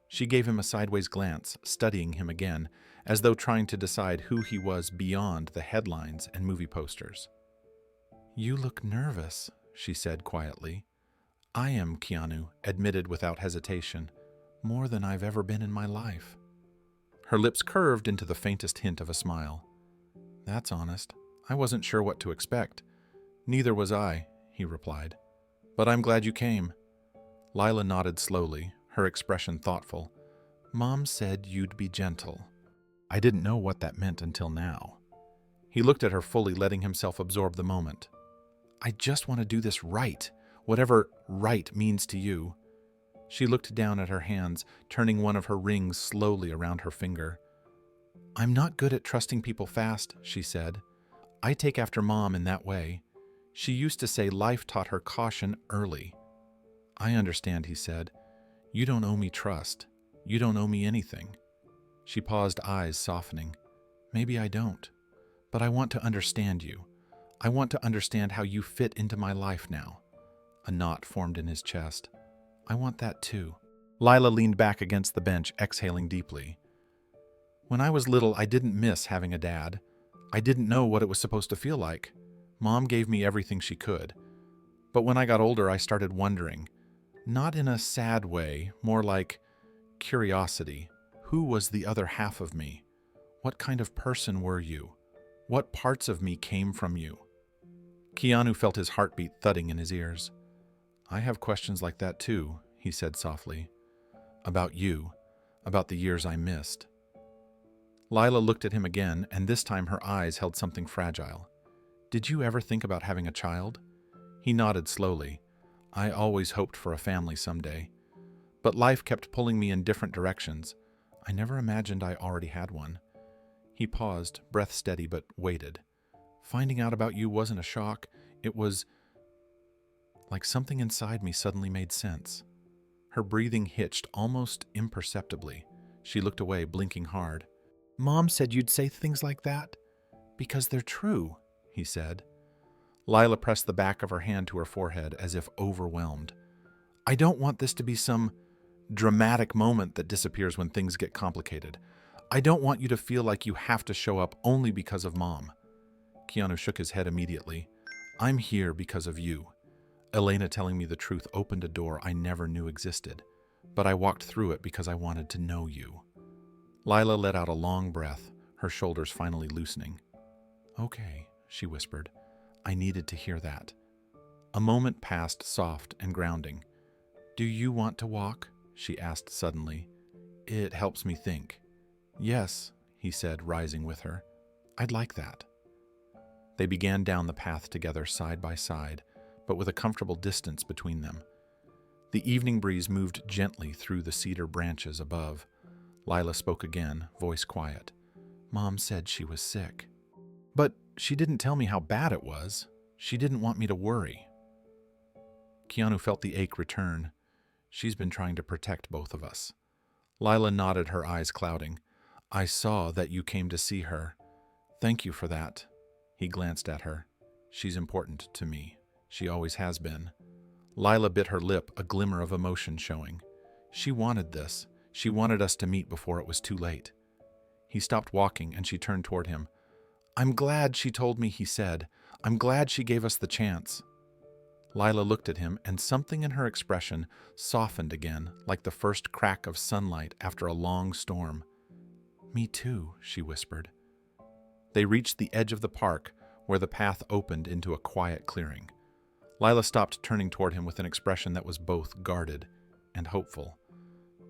She gave him a sideways glance, studying him again, as though trying to decide who he was beyond the headlines and movie posters. "You look nervous," she said quietly. "I am," Keanu admitted without hesitation, "more than I've ever been in my life." Her lips curved into the faintest hint of a smile. "That's honest. I wasn't sure what to expect." "Neither was I," he replied. "But I'm glad you came." Lila nodded slowly, her expression thoughtful. "Mom said you'd be gentle." I didn't know what that meant until now. He looked at her fully, letting himself absorb the moment. "I just want to do this right, whatever right means to you." She looked down at her hands, turning one of her rings slowly around her finger. "I'm not good at trusting people fast," she said. "I take after Mom in that way. She used to say life taught her caution early." "I understand," he said. "You don't owe me trust. You don't owe me anything." She paused, eyes softening. "Maybe I don't. But I want to understand you. I want to understand how you fit into my life now." A knot formed in his chest. "I want that too." Lila leaned back against the bench, exhaling deeply. "When I was little, I didn't miss having a dad. I didn't know what it was supposed to feel like. Mom gave me everything she could. But when I got older, I started wondering. Not in a sad way, more like curiosity. Who was the other half of me? What kind of person were you? What parts of me came from you?" Keanu felt his heartbeat thudding in his ears. "I have questions like that too," he said softly. "About you, about the years I missed." Lila looked at him again, and this time her eyes held something fragile. "Did you ever think about having a child?" He nodded slowly. "I always hoped for a family someday. But life kept pulling me in different directions. I never imagined I already had one." He paused, breath steady, but waited. "Finding out about you wasn't a shock. It was like something inside me suddenly made sense." Her breathing hitched almost imperceptibly. She looked away, blinking hard. "Mom said you'd say things like that? Because they're true," he said. Lila pressed the back of her hand to her forehead as if overwhelmed. "I don't want this to be some dramatic moment that disappears when things get complicated. I don't want you to feel like you have to show up only because of Mom." Keanu shook his head immediately. "I'm here because of you. Elena telling me the truth opened a door I never knew existed, but I walked through it because I wanted to know you." Lila let out a long breath, her shoulders finally loosening. "Okay," she whispered. "I needed to hear that." A moment passed, soft and grounding. "Do you want to walk?" she asked suddenly. "It helps me think." "Yes," he said, rising with her. "I'd like that." They began down the path together, side by side, but with a comfortable distance between them. The evening breeze moved gently through the cedar branches above. Lila spoke again, voice quiet. "Mom said she was sick. But she didn't tell me how bad it was. She didn't want me to worry." Keanu felt the ache return. "She's been trying to protect both of us." Lila nodded, her eyes clouding. "I saw that you came to see her. Thank you for that." He glanced at her. "She's important to me. She always has been." Lila bit her lip, a glimmer of emotion showing. She wanted this. She wanted us to meet before it was too late. He stopped walking, and she turned toward him. "I'm glad she told me," he said. "I'm glad she gave us the chance." Lila looked at him, and something in her expression softened again, like the first crack of sunlight after a long storm. "Me too," she whispered. They reached the edge of the park, where the path opened into a quiet clearing. Lila stopped, turning toward him with an expression that was both guarded and hopeful.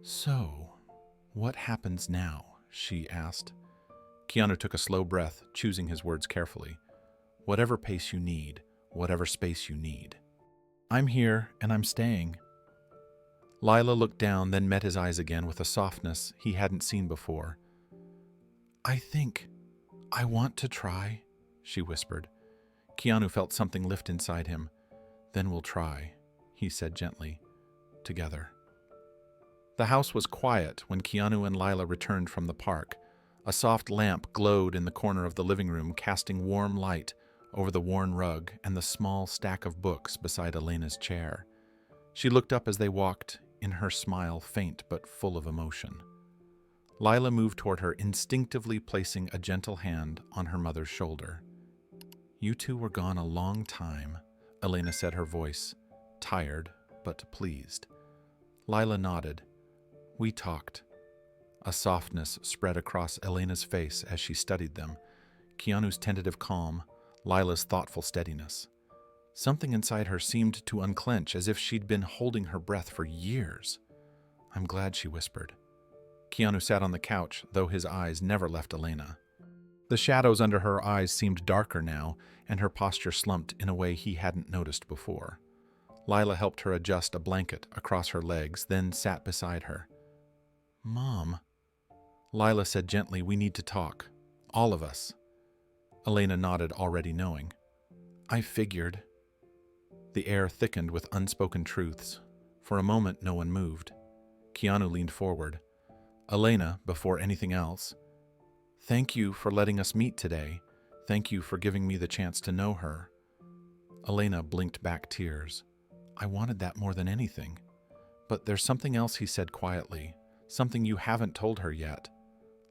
"So, what happens now?" she asked. Keanu took a slow breath, choosing his words carefully. Whatever pace you need, whatever space you need. I'm here, and I'm staying. Lila looked down, then met his eyes again with a softness he hadn't seen before. I want to try, she whispered. Keanu felt something lift inside him. Then we'll try, he said gently. Together. The house was quiet when Keanu and Lila returned from the park. A soft lamp glowed in the corner of the living room, casting warm light over the worn rug and the small stack of books beside Elena's chair. She looked up as they walked, in her smile faint but full of emotion. Lila moved toward her, instinctively placing a gentle hand on her mother's shoulder. You two were gone a long time, Elena said, her voice tired but pleased. Lila nodded. We talked. A softness spread across Elena's face as she studied them. Keanu's tentative calm, Lila's thoughtful steadiness. Something inside her seemed to unclench, as if she'd been holding her breath for years. I'm glad, she whispered. Keanu sat on the couch, though his eyes never left Elena. The shadows under her eyes seemed darker now, and her posture slumped in a way he hadn't noticed before. Lila helped her adjust a blanket across her legs, then sat beside her. Mom, Lila said gently, we need to talk. All of us. Elena nodded, already knowing. I figured. The air thickened with unspoken truths. For a moment, no one moved. Keanu leaned forward. Elena, before anything else, thank you for letting us meet today. Thank you for giving me the chance to know her. Elena blinked back tears. I wanted that more than anything. But there's something else, he said quietly. Something you haven't told her yet.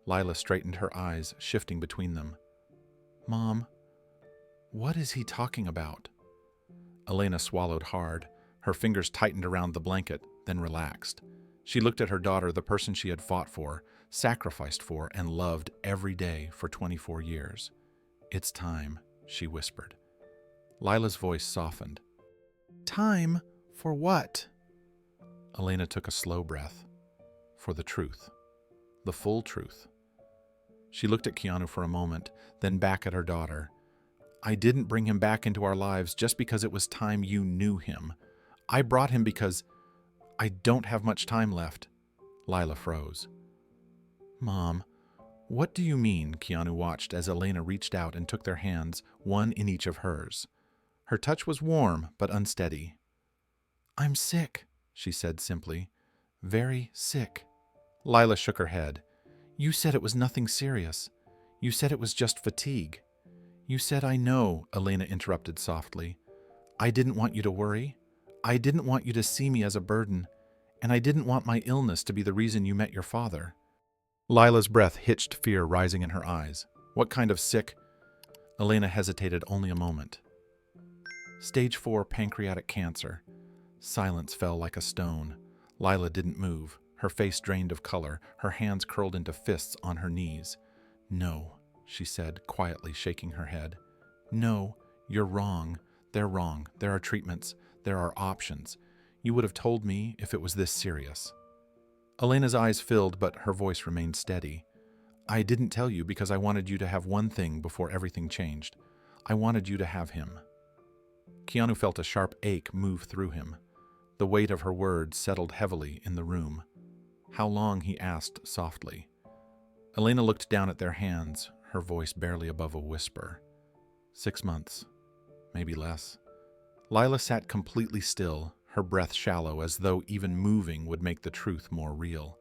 Lila straightened her eyes, shifting between them. Mom, what is he talking about? Elena swallowed hard. Her fingers tightened around the blanket, then relaxed. She looked at her daughter, the person she had fought for, sacrificed for, and loved every day for 24 years. It's time, she whispered. Lila's voice softened. Time for what? Elena took a slow breath. For the truth. The full truth. She looked at Keanu for a moment, then back at her daughter. I didn't bring him back into our lives just because it was time you knew him. I brought him because I don't have much time left. Lila froze. Mom, what do you mean? Keanu watched as Elena reached out and took their hands, one in each of hers. Her touch was warm but unsteady. I'm sick, she said simply. Very sick. Lila shook her head. You said it was nothing serious. You said it was just fatigue. You said I know, Elena interrupted softly. I didn't want you to worry. I didn't want you to see me as a burden, and I didn't want my illness to be the reason you met your father. Lila's breath hitched, fear rising in her eyes. What kind of sick? Elena hesitated only a moment. Stage 4 pancreatic cancer. Silence fell like a stone. Lila didn't move, her face drained of color, her hands curled into fists on her knees. No, she said, quietly shaking her head. No, you're wrong. They're wrong. There are treatments. There are options. You would have told me if it was this serious. Elena's eyes filled, but her voice remained steady. I didn't tell you because I wanted you to have one thing before everything changed. I wanted you to have him. Keanu felt a sharp ache move through him. The weight of her words settled heavily in the room. How long? He asked softly. Elena looked down at their hands, her voice barely above a whisper. 6 months. Maybe less. Lila sat completely still, her breath shallow, as though even moving would make the truth more real.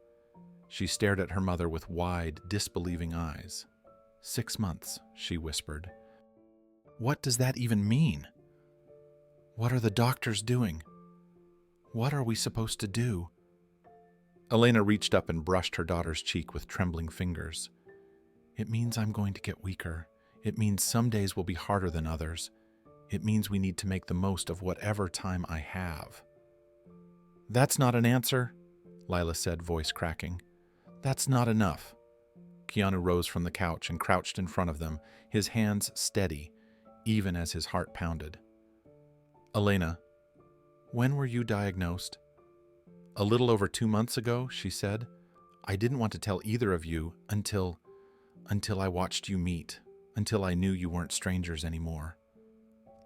She stared at her mother with wide, disbelieving eyes. 6 months, she whispered. What does that even mean? What are the doctors doing? What are we supposed to do? Elena reached up and brushed her daughter's cheek with trembling fingers. It means I'm going to get weaker. It means some days will be harder than others. It means we need to make the most of whatever time I have. That's not an answer, Lila said, voice cracking. That's not enough. Keanu rose from the couch and crouched in front of them, his hands steady, even as his heart pounded. Elena, when were you diagnosed? A little over 2 months ago, she said. I didn't want to tell either of you until until I watched you meet, until I knew you weren't strangers anymore.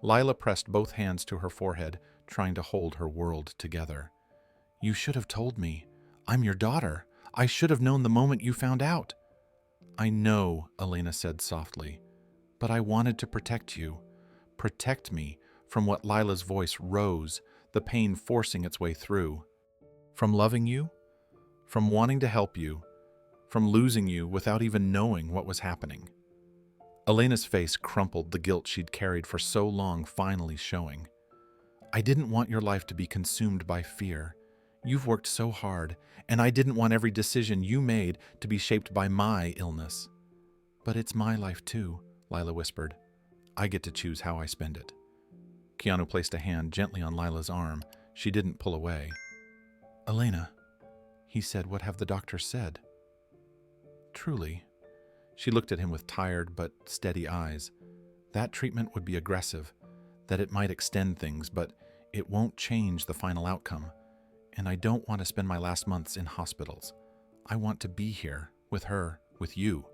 Lila pressed both hands to her forehead, trying to hold her world together. You should have told me. I'm your daughter. I should have known the moment you found out. I know, Elena said softly, but I wanted to protect you. Protect me from what Lila's voice rose, the pain forcing its way through. From loving you, from wanting to help you, from losing you without even knowing what was happening. Elena's face crumpled, the guilt she'd carried for so long finally showing. I didn't want your life to be consumed by fear. You've worked so hard, and I didn't want every decision you made to be shaped by my illness. But it's my life too, Lila whispered. I get to choose how I spend it. Keanu placed a hand gently on Lila's arm. She didn't pull away. Elena, he said, what have the doctors said? Truly. She looked at him with tired but steady eyes. That treatment would be aggressive, that it might extend things, but it won't change the final outcome. And I don't want to spend my last months in hospitals. I want to be here, with her, with you.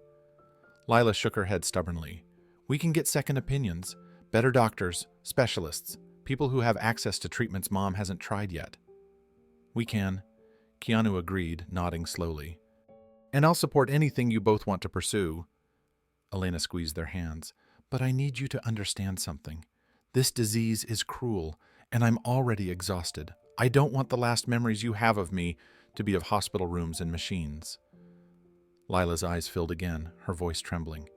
Lila shook her head stubbornly. We can get second opinions, better doctors, specialists, people who have access to treatments Mom hasn't tried yet. We can, Keanu agreed, nodding slowly. And I'll support anything you both want to pursue. Elena squeezed their hands. But I need you to understand something. This disease is cruel, and I'm already exhausted. I don't want the last memories you have of me to be of hospital rooms and machines. Lila's eyes filled again, her voice trembling.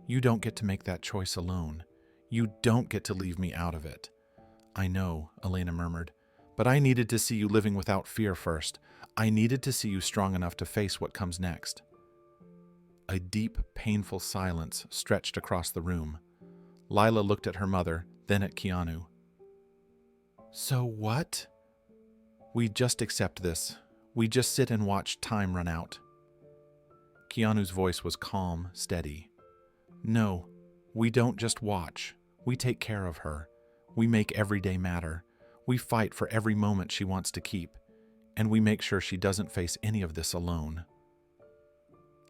You don't get to make that choice alone. You don't get to leave me out of it. I know, Elena murmured, but I needed to see you living without fear first. I needed to see you strong enough to face what comes next. A deep, painful silence stretched across the room. Lila looked at her mother, then at Keanu. So what? We just accept this. We just sit and watch time run out. Keanu's voice was calm, steady. No, we don't just watch. We take care of her. We make every day matter. We fight for every moment she wants to keep. And we make sure she doesn't face any of this alone.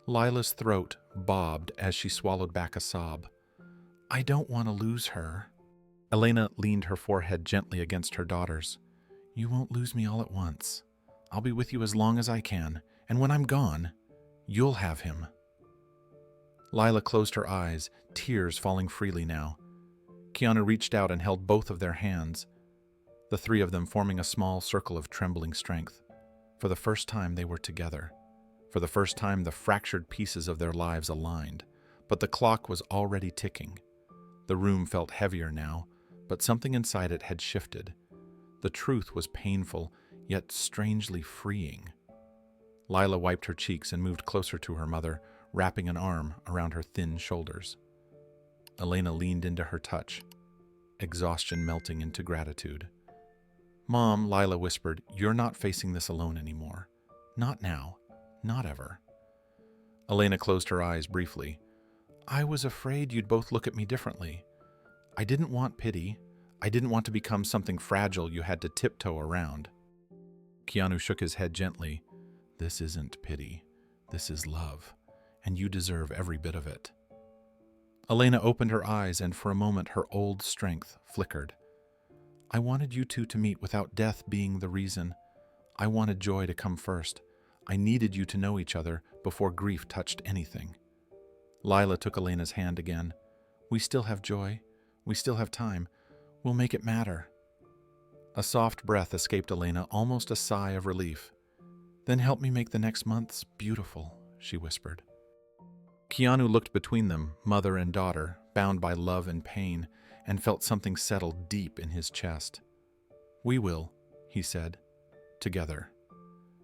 Lila's throat bobbed as she swallowed back a sob. I don't want to lose her. Elena leaned her forehead gently against her daughter's. You won't lose me all at once. I'll be with you as long as I can, and when I'm gone, you'll have him. Lila closed her eyes, tears falling freely now. Keanu reached out and held both of their hands, the three of them forming a small circle of trembling strength. For the first time they were together. For the first time the fractured pieces of their lives aligned, but the clock was already ticking. The room felt heavier now, but something inside it had shifted. The truth was painful, yet strangely freeing. Lila wiped her cheeks and moved closer to her mother, wrapping an arm around her thin shoulders. Elena leaned into her touch, exhaustion melting into gratitude. Mom, Lila whispered, you're not facing this alone anymore. Not now. Not ever. Elena closed her eyes briefly. I was afraid you'd both look at me differently. I didn't want pity. I didn't want to become something fragile you had to tiptoe around. Keanu shook his head gently. This isn't pity. This is love, and you deserve every bit of it. Elena opened her eyes, and for a moment her old strength flickered. I wanted you two to meet without death being the reason. I wanted joy to come first. I needed you to know each other before grief touched anything. Lila took Elena's hand again. We still have joy. We still have time. We'll make it matter. A soft breath escaped Elena, almost a sigh of relief. Then help me make the next months beautiful, she whispered. Keanu looked between them, mother and daughter, bound by love and pain, and felt something settle deep in his chest. We will, he said, together.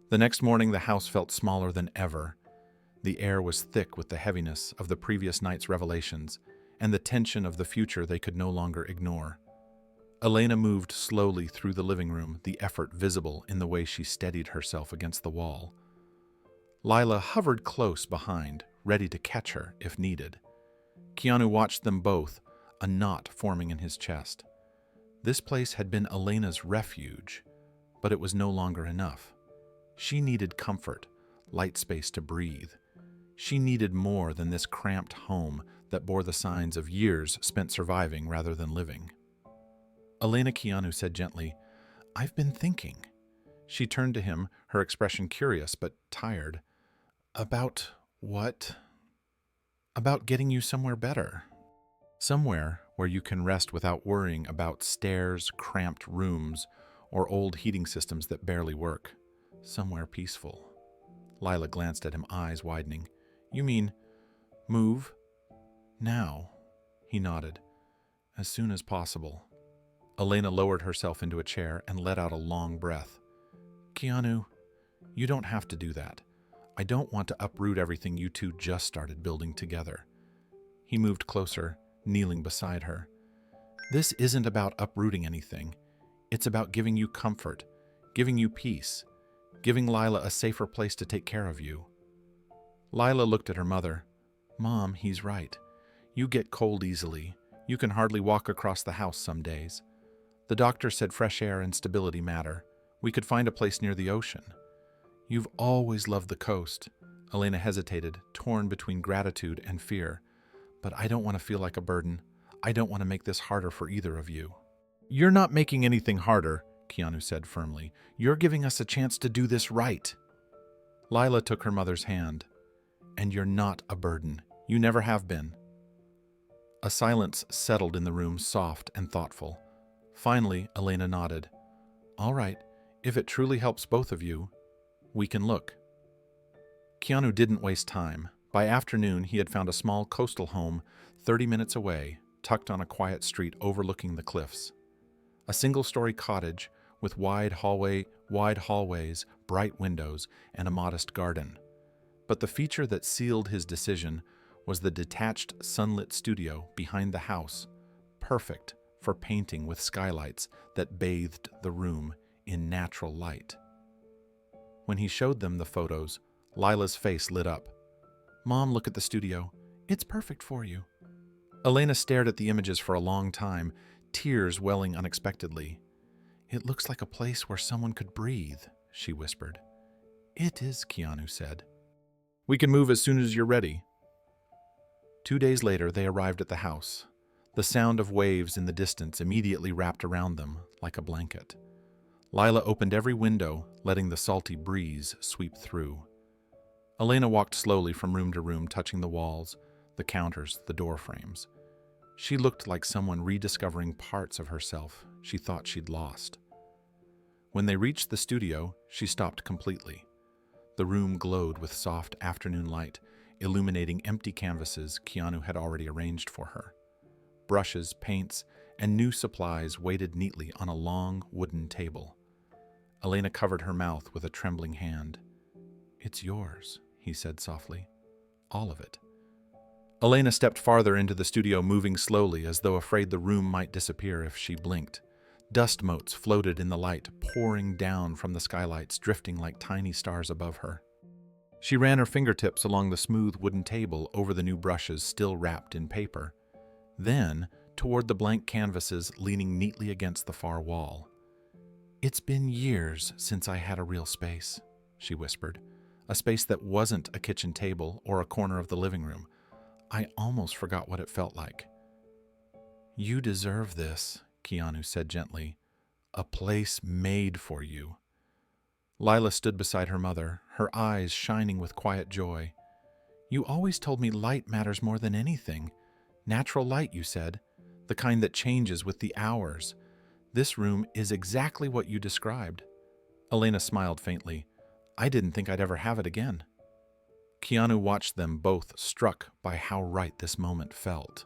The next morning the house felt smaller than ever. The air was thick with the heaviness of the previous night's revelations and the tension of the future they could no longer ignore. Elena moved slowly through the living room, the effort visible in the way she steadied herself against the wall. Lila hovered close behind, ready to catch her if needed. Keanu watched them both, a knot forming in his chest. This place had been Elena's refuge, but it was no longer enough. She needed comfort, light space to breathe. She needed more than this cramped home that bore the signs of years spent surviving rather than living. Elena, Keanu said gently, "I've been thinking." She turned to him, her expression curious but tired. "About what?" "About getting you somewhere better. Somewhere where you can rest without worrying about stairs, cramped rooms, or old heating systems that barely work. Somewhere peaceful." Lila glanced at him, eyes widening. "You mean move? Now?" He nodded. "As soon as possible." Elena lowered herself into a chair and let out a long breath. "Keanu, you don't have to do that. I don't want to uproot everything you two just started building together." He moved closer, kneeling beside her. "This isn't about uprooting anything. It's about giving you comfort, giving you peace, giving Lila a safer place to take care of you." Lila looked at her mother. "Mom, he's right. You get cold easily. You can hardly walk across the house some days. The doctor said fresh air and stability matter. We could find a place near the ocean. You've always loved the coast." Elena hesitated, torn between gratitude and fear. "But I don't want to feel like a burden. I don't want to make this harder for either of you." "You're not making anything harder," Keanu said firmly. "You're giving us a chance to do this right." Lila took her mother's hand. "And you're not a burden. You never have been." A silence settled in the room, soft and thoughtful. Finally, Elena nodded. "All right, if it truly helps both of you, we can look." Keanu didn't waste time. By afternoon, he had found a small coastal home 30 minutes away, tucked on a quiet street overlooking the cliffs. A single-story cottage with wide hallways, bright windows, and a modest garden. But the feature that sealed his decision was the detached, sunlit studio behind the house, perfect for painting with skylights that bathed the room in natural light. When he showed them the photos, Lila's face lit up. "Mom, look at the studio. It's perfect for you." Elena stared at the images for a long time, tears welling unexpectedly. "It looks like a place where someone could breathe," she whispered. "It is," Keanu said. "We can move as soon as you're ready." 2 days later, they arrived at the house. The sound of waves in the distance immediately wrapped around them like a blanket. Lila opened every window, letting the salty breeze sweep through. Elena walked slowly from room to room, touching the walls, the counters, the door frames. She looked like someone rediscovering parts of herself she thought she'd lost. When they reached the studio, she stopped completely. The room glowed with soft afternoon light, illuminating empty canvases Keanu had already arranged for her. Brushes, paints, and new supplies waited neatly on a long wooden table. Elena covered her mouth with a trembling hand. "It's yours," he said softly. "All of it." Elena stepped farther into the studio, moving slowly as though afraid the room might disappear if she blinked. Dust motes floated in the light, pouring down from the skylights, drifting like tiny stars above her. She ran her fingertips along the smooth wooden table over the new brushes still wrapped in paper. Then, toward the blank canvases leaning neatly against the far wall. "It's been years since I had a real space," she whispered. "A space that wasn't a kitchen table or a corner of the living room. I almost forgot what it felt like." "You deserve this," Keanu said gently. "A place made for you." Lila stood beside her mother, her eyes shining with quiet joy. "You always told me light matters more than anything. Natural light, you said, the kind that changes with the hours. This room is exactly what you described." Elena smiled faintly. "I didn't think I'd ever have it again." Keanu watched them, both struck by how right this moment felt.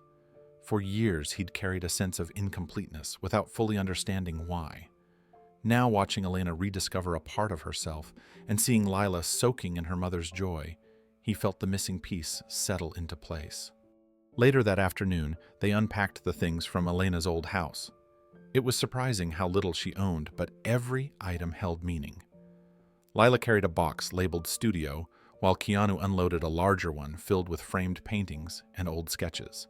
For years, he'd carried a sense of incompleteness without fully understanding why. Now, watching Elena rediscover a part of herself and seeing Lila soaking in her mother's joy, he felt the missing piece settle into place. Later that afternoon, they unpacked the things from Elena's old house. It was surprising how little she owned, but every item held meaning. Lila carried a box labeled Studio, while Keanu unloaded a larger one filled with framed paintings and old sketches.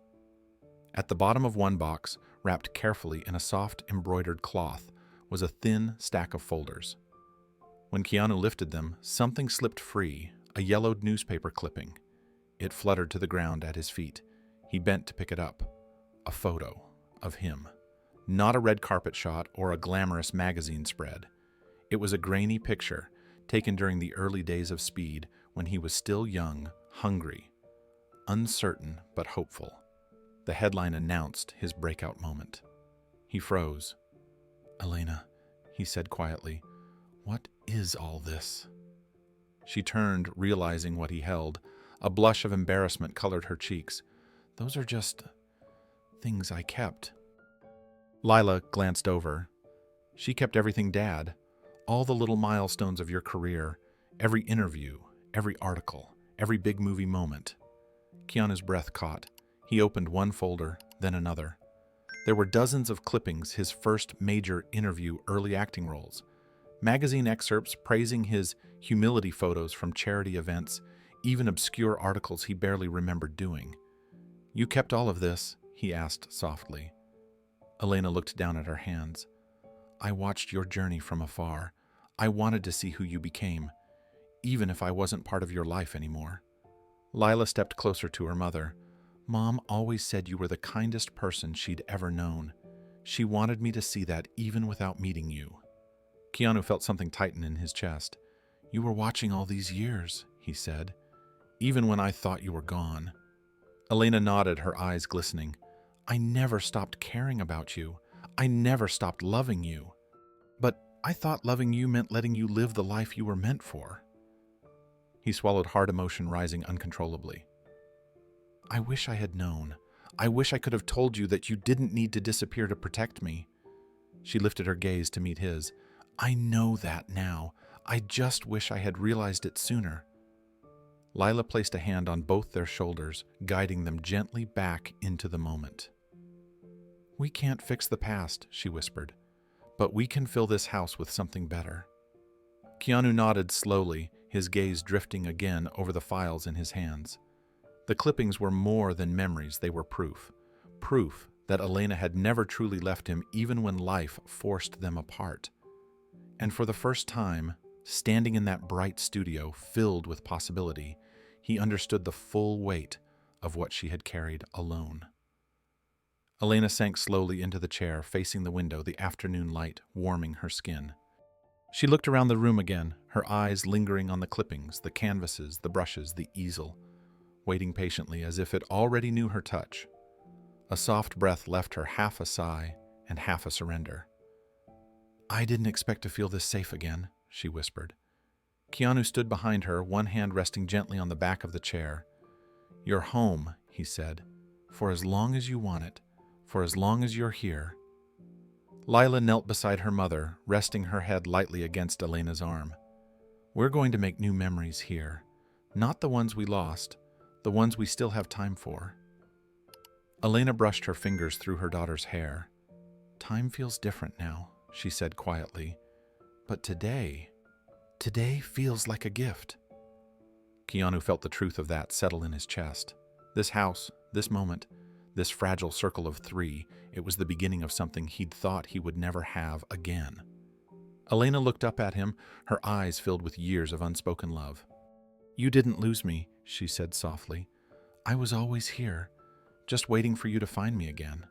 At the bottom of one box, wrapped carefully in a soft embroidered cloth, was a thin stack of folders. When Keanu lifted them, something slipped free, a yellowed newspaper clipping. It fluttered to the ground at his feet. He bent to pick it up. A photo of him. Not a red carpet shot or a glamorous magazine spread. It was a grainy picture taken during the early days of Speed when he was still young, hungry, uncertain but hopeful. The headline announced his breakout moment. He froze. "Elena," he said quietly, "what is all this?" She turned, realizing what he held. A blush of embarrassment colored her cheeks. "Those are just things I kept." Lila glanced over. "She kept everything, Dad. All the little milestones of your career, every interview, every article, every big movie moment." Keanu's breath caught. He opened one folder, then another. There were dozens of clippings, his first major interview early acting roles. Magazine excerpts praising his humility photos from charity events, even obscure articles he barely remembered doing. "You kept all of this?" he asked softly. Elena looked down at her hands. "I watched your journey from afar. I wanted to see who you became, even if I wasn't part of your life anymore." Lila stepped closer to her mother. "Mom always said you were the kindest person she'd ever known. She wanted me to see that even without meeting you." Keanu felt something tighten in his chest. "You were watching all these years," he said, "even when I thought you were gone." Elena nodded, her eyes glistening. "I never stopped caring about you. I never stopped loving you. But I thought loving you meant letting you live the life you were meant for." He swallowed, hard emotion rising uncontrollably. "I wish I had known. I wish I could have told you that you didn't need to disappear to protect me." She lifted her gaze to meet his. "I know that now. I just wish I had realized it sooner." Lila placed a hand on both their shoulders, guiding them gently back into the moment. "We can't fix the past," she whispered, "but we can fill this house with something better." Keanu nodded slowly, his gaze drifting again over the files in his hands. The clippings were more than memories, they were proof. Proof that Elena had never truly left him even when life forced them apart. And for the first time, standing in that bright studio filled with possibility, he understood the full weight of what she had carried alone. Elena sank slowly into the chair, facing the window, the afternoon light warming her skin. She looked around the room again, her eyes lingering on the clippings, the canvases, the brushes, the easel, waiting patiently as if it already knew her touch. A soft breath left her, half a sigh and half a surrender. "I didn't expect to feel this safe again," she whispered. Keanu stood behind her, one hand resting gently on the back of the chair. "You're home," he said, "for as long as you want it, for as long as you're here." Lila knelt beside her mother, resting her head lightly against Elena's arm. "We're going to make new memories here. Not the ones we lost, the ones we still have time for." Elena brushed her fingers through her daughter's hair. "Time feels different now," she said quietly. "But today feels like a gift." Keanu felt the truth of that settle in his chest. This house, this moment, this fragile circle of three, it was the beginning of something he'd thought he would never have again. Elena looked up at him, her eyes filled with years of unspoken love. "You didn't lose me," she said softly. "I was always here, just waiting for you to find me again."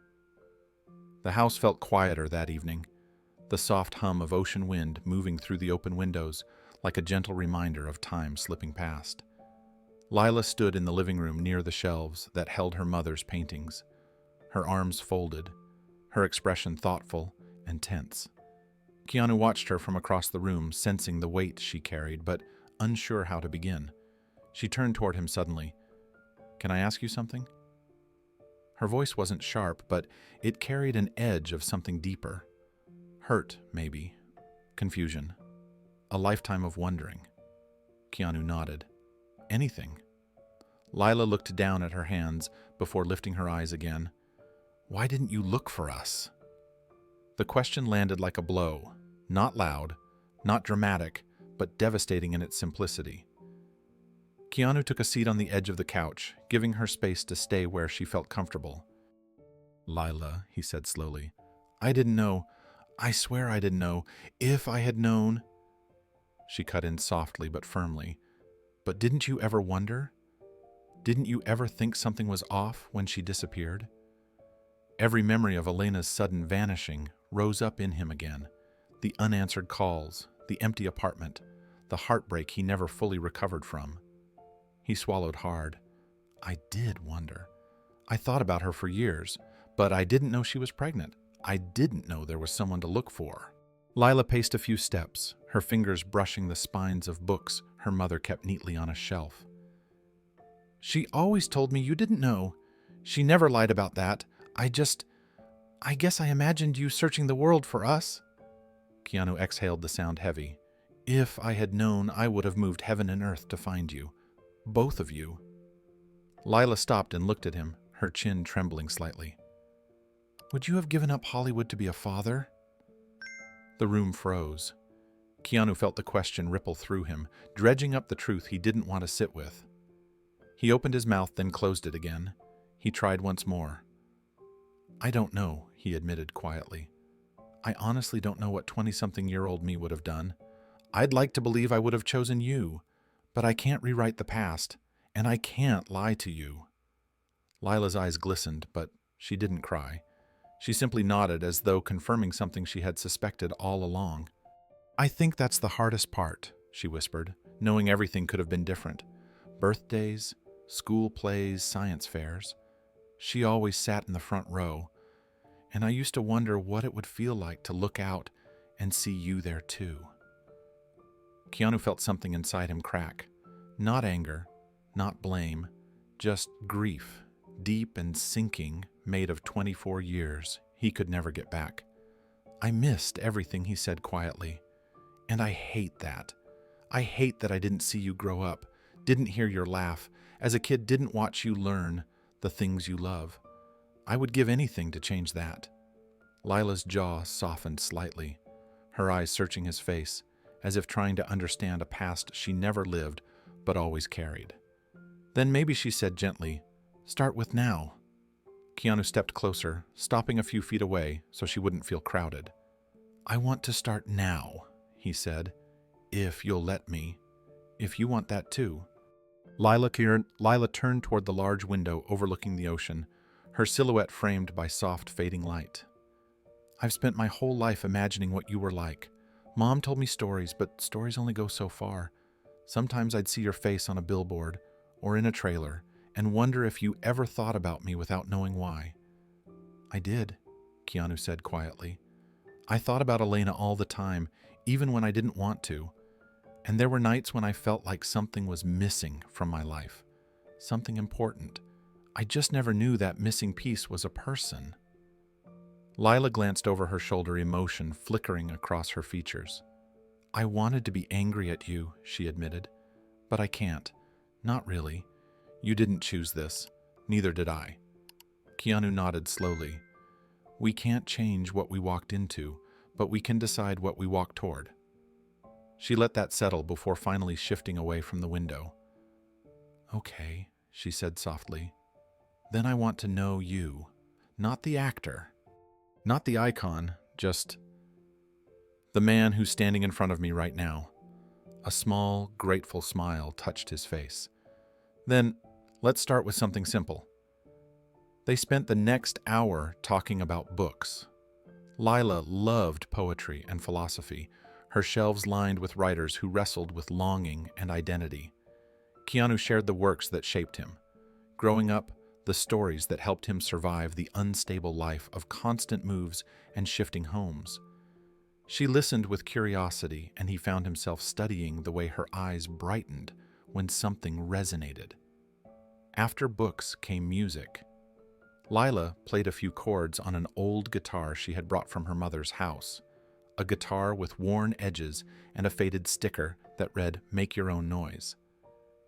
The house felt quieter that evening, the soft hum of ocean wind moving through the open windows like a gentle reminder of time slipping past. Lila stood in the living room near the shelves that held her mother's paintings, her arms folded, her expression thoughtful and tense. Keanu watched her from across the room, sensing the weight she carried, but unsure how to begin. She turned toward him suddenly. "Can I ask you something?" Her voice wasn't sharp, but it carried an edge of something deeper. Hurt, maybe. Confusion. A lifetime of wondering. Keanu nodded. "Anything." Lila looked down at her hands before lifting her eyes again. "Why didn't you look for us?" The question landed like a blow, not loud, not dramatic, but devastating in its simplicity. Keanu took a seat on the edge of the couch, giving her space to stay where she felt comfortable. "Lila," he said slowly, "I didn't know. I swear I didn't know. If I had known—" She cut in softly but firmly. "But didn't you ever wonder? Didn't you ever think something was off when she disappeared? Every memory of Elena's sudden vanishing rose up in him again. The unanswered calls, the empty apartment, the heartbreak he never fully recovered from. He swallowed hard. I did wonder. I thought about her for years, but I didn't know she was pregnant. I didn't know there was someone to look for. Lila paced a few steps, her fingers brushing the spines of books her mother kept neatly on a shelf. She always told me you didn't know. She never lied about that. I guess I imagined you searching the world for us. Keanu exhaled the sound heavy. If I had known, I would have moved heaven and earth to find you. Both of you. Lila stopped and looked at him, her chin trembling slightly. Would you have given up Hollywood to be a father? The room froze. Keanu felt the question ripple through him, dredging up the truth he didn't want to sit with. He opened his mouth, then closed it again. He tried once more. I don't know, he admitted quietly. I honestly don't know what 20-something-year-old me would have done. I'd like to believe I would have chosen you, but I can't rewrite the past, and I can't lie to you. Lila's eyes glistened, but she didn't cry. She simply nodded as though confirming something she had suspected all along. I think that's the hardest part, she whispered, knowing everything could have been different. Birthdays, school plays, science fairs. She always sat in the front row, and I used to wonder what it would feel like to look out and see you there too. Keanu felt something inside him crack. Not anger, not blame, just grief, deep and sinking, made of 24 years he could never get back. I missed everything, he said quietly, and I hate that. I hate that I didn't see you grow up, didn't hear your laugh, as a kid didn't watch you learn the things you love. I would give anything to change that. Lila's jaw softened slightly, her eyes searching his face, as if trying to understand a past she never lived but always carried. Then maybe she said gently, "Start with now." Keanu stepped closer, stopping a few feet away so she wouldn't feel crowded. "I want to start now," he said, "if you'll let me. If you want that too." Lila turned toward the large window overlooking the ocean, her silhouette framed by soft fading light. I've spent my whole life imagining what you were like. Mom told me stories, but stories only go so far. Sometimes I'd see your face on a billboard or in a trailer and wonder if you ever thought about me without knowing why. I did, Keanu said quietly. I thought about Elena all the time, even when I didn't want to. And there were nights when I felt like something was missing from my life. Something important. I just never knew that missing piece was a person. Lila glanced over her shoulder, emotion flickering across her features. I wanted to be angry at you, she admitted. But I can't. Not really. You didn't choose this. Neither did I. Keanu nodded slowly. We can't change what we walked into, but we can decide what we walk toward. She let that settle before finally shifting away from the window. Okay, she said softly. Then I want to know you, not the actor, not the icon, just the man who's standing in front of me right now. A small, grateful smile touched his face. Then, let's start with something simple. They spent the next hour talking about books. Lila loved poetry and philosophy, her shelves lined with writers who wrestled with longing and identity. Keanu shared the works that shaped him. Growing up, the stories that helped him survive the unstable life of constant moves and shifting homes. She listened with curiosity, and he found himself studying the way her eyes brightened when something resonated. After books came music. Lila played a few chords on an old guitar she had brought from her mother's house, a guitar with worn edges and a faded sticker that read, "Make your own noise."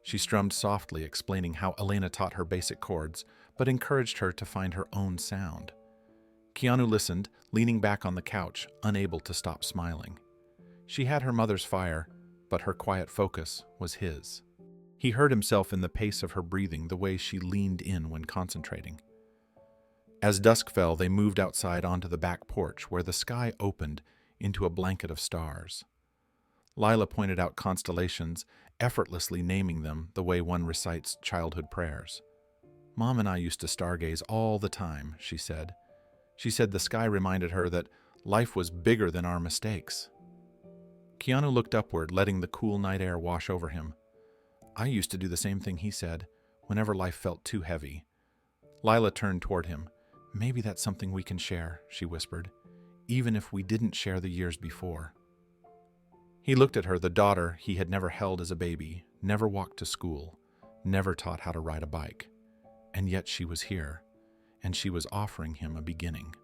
She strummed softly, explaining how Elena taught her basic chords, but encouraged her to find her own sound. Keanu listened, leaning back on the couch, unable to stop smiling. She had her mother's fire, but her quiet focus was his. He heard himself in the pace of her breathing, the way she leaned in when concentrating. As dusk fell, they moved outside onto the back porch, where the sky opened into a blanket of stars. Lila pointed out constellations, effortlessly naming them the way one recites childhood prayers. "Mom and I used to stargaze all the time," she said. She said the sky reminded her that life was bigger than our mistakes. Keanu looked upward, letting the cool night air wash over him. "I used to do the same thing," he said, "whenever life felt too heavy." Lila turned toward him. "Maybe that's something we can share," she whispered, "even if we didn't share the years before." He looked at her, the daughter he had never held as a baby, never walked to school, never taught how to ride a bike. And yet she was here, and she was offering him a beginning.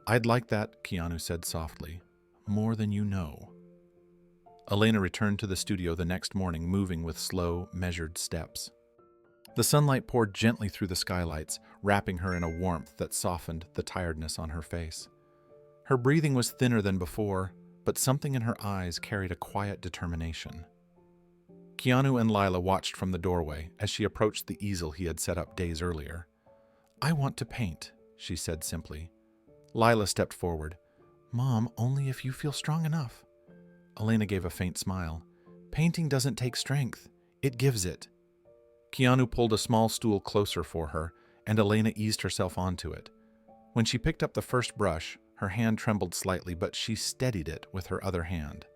"I'd like that," Keanu said softly, "more than you know." Elena returned to the studio the next morning, moving with slow, measured steps. The sunlight poured gently through the skylights, wrapping her in a warmth that softened the tiredness on her face. Her breathing was thinner than before, but something in her eyes carried a quiet determination. Keanu and Lila watched from the doorway as she approached the easel he had set up days earlier. "I want to paint," she said simply. Lila stepped forward. "Mom, only if you feel strong enough." Elena gave a faint smile. "Painting doesn't take strength. It gives it." Keanu pulled a small stool closer for her, and Elena eased herself onto it. When she picked up the first brush, her hand trembled slightly, but she steadied it with her other hand.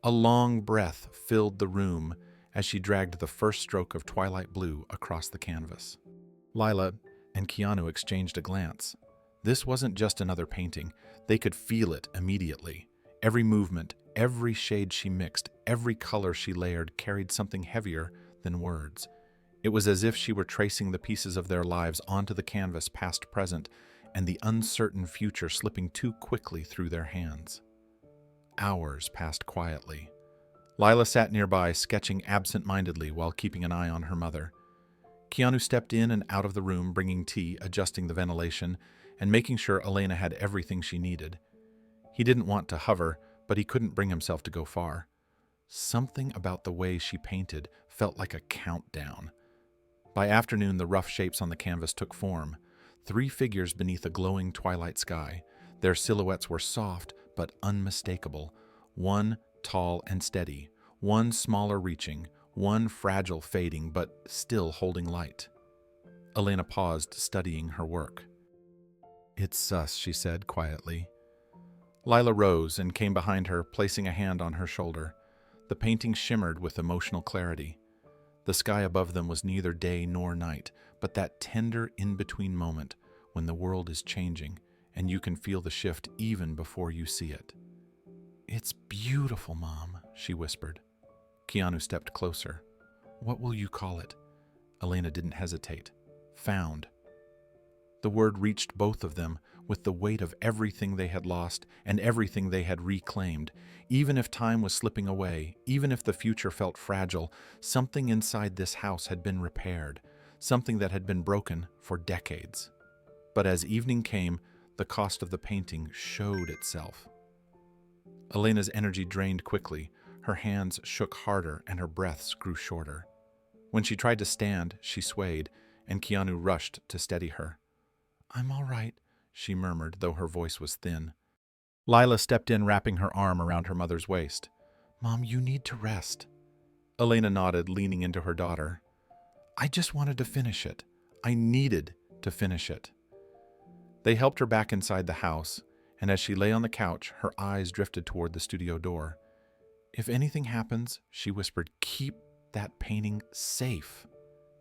A long breath filled the room as she dragged the first stroke of twilight blue across the canvas. Lila and Keanu exchanged a glance. This wasn't just another painting. They could feel it immediately. Every movement, every shade she mixed, every color she layered carried something heavier than words. It was as if she were tracing the pieces of their lives onto the canvas, past, present, and the uncertain future slipping too quickly through their hands. Hours passed quietly. Lila sat nearby, sketching absent-mindedly while keeping an eye on her mother. Keanu stepped in and out of the room, bringing tea, adjusting the ventilation, and making sure Elena had everything she needed. He didn't want to hover, but he couldn't bring himself to go far. Something about the way she painted felt like a countdown. By afternoon, the rough shapes on the canvas took form. 3 figures beneath a glowing twilight sky. Their silhouettes were soft but unmistakable. One tall and steady, one smaller reaching, one fragile fading but still holding light. Elena paused, studying her work. "It's sus," she said quietly. Lila rose and came behind her, placing a hand on her shoulder. The painting shimmered with emotional clarity. The sky above them was neither day nor night, but that tender in-between moment when the world is changing and you can feel the shift even before you see it. "It's beautiful, Mom," she whispered. Keanu stepped closer. "What will you call it?" Elena didn't hesitate. "Found." The word reached both of them with the weight of everything they had lost and everything they had reclaimed. Even if time was slipping away, even if the future felt fragile, something inside this house had been repaired, something that had been broken for decades. But as evening came, the cost of the painting showed itself. Elena's energy drained quickly, her hands shook harder and her breaths grew shorter. When she tried to stand, she swayed, and Keanu rushed to steady her. "I'm all right," she murmured, though her voice was thin. Lila stepped in, wrapping her arm around her mother's waist. "Mom, you need to rest." Elena nodded, leaning into her daughter. "I just wanted to finish it. I needed to finish it." They helped her back inside the house, and as she lay on the couch, her eyes drifted toward the studio door. "If anything happens," she whispered, "keep that painting safe."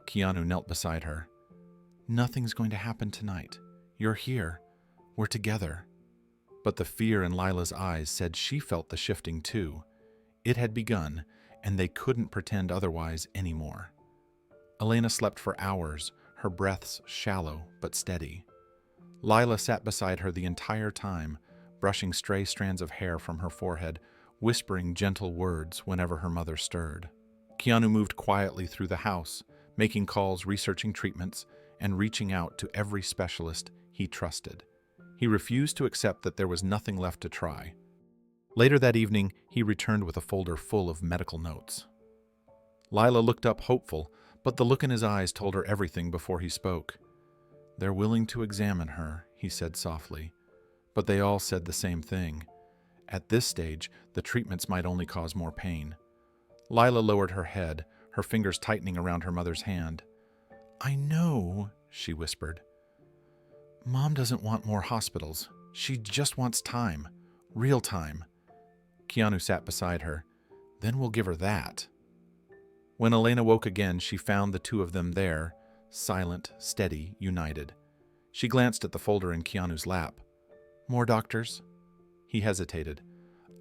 Keanu knelt beside her. "Nothing's going to happen tonight. You're here. We're together." But the fear in Lila's eyes said she felt the shifting too. It had begun, and they couldn't pretend otherwise anymore. Elena slept for hours, her breaths shallow but steady. Lila sat beside her the entire time, brushing stray strands of hair from her forehead, whispering gentle words whenever her mother stirred. Keanu moved quietly through the house, making calls, researching treatments, and reaching out to every specialist he trusted. He refused to accept that there was nothing left to try. Later that evening, he returned with a folder full of medical notes. Lila looked up hopeful, but the look in his eyes told her everything before he spoke. "They're willing to examine her," he said softly, but they all said the same thing. At this stage, the treatments might only cause more pain. Lila lowered her head, her fingers tightening around her mother's hand. "I know," she whispered. "Mom doesn't want more hospitals. She just wants time. Real time." Keanu sat beside her. "Then we'll give her that." When Elena woke again, she found the two of them there, silent, steady, united. She glanced at the folder in Keanu's lap. "More doctors?" He hesitated.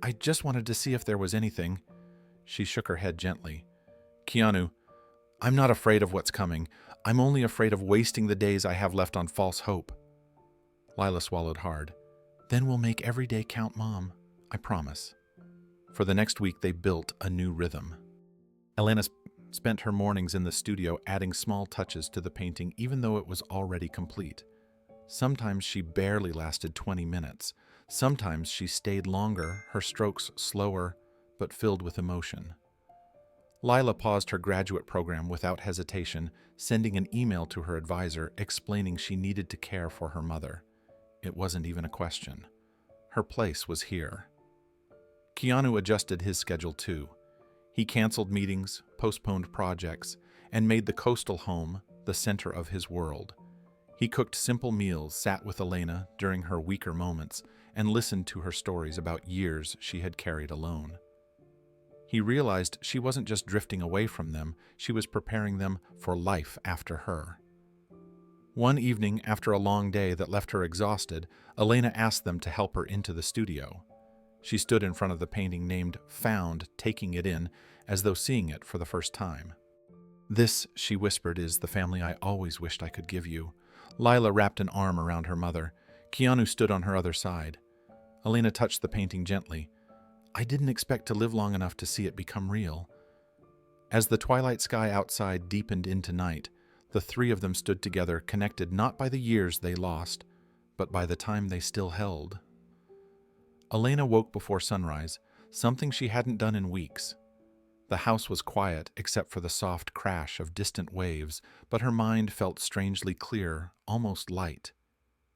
"I just wanted to see if there was anything." She shook her head gently. "Keanu, I'm not afraid of what's coming. I'm only afraid of wasting the days I have left on false hope." Lila swallowed hard. "Then we'll make every day count, Mom. I promise." For the next week, they built a new rhythm. Elena spent her mornings in the studio adding small touches to the painting even though it was already complete. Sometimes she barely lasted 20 minutes. Sometimes she stayed longer, her strokes slower, but filled with emotion. Lila paused her graduate program without hesitation, sending an email to her advisor explaining she needed to care for her mother. It wasn't even a question. Her place was here. Keanu adjusted his schedule too. He canceled meetings, postponed projects, and made the coastal home the center of his world. He cooked simple meals, sat with Elena during her weaker moments, and listened to her stories about years she had carried alone. He realized she wasn't just drifting away from them, she was preparing them for life after her. One evening, after a long day that left her exhausted, Elena asked them to help her into the studio. She stood in front of the painting named Found, taking it in, as though seeing it for the first time. "This," she whispered, "is the family I always wished I could give you." Lila wrapped an arm around her mother. Keanu stood on her other side. Elena touched the painting gently. "I didn't expect to live long enough to see it become real." As the twilight sky outside deepened into night, the three of them stood together, connected not by the years they lost, but by the time they still held. Elena woke before sunrise, something she hadn't done in weeks. The house was quiet except for the soft crash of distant waves, but her mind felt strangely clear, almost light.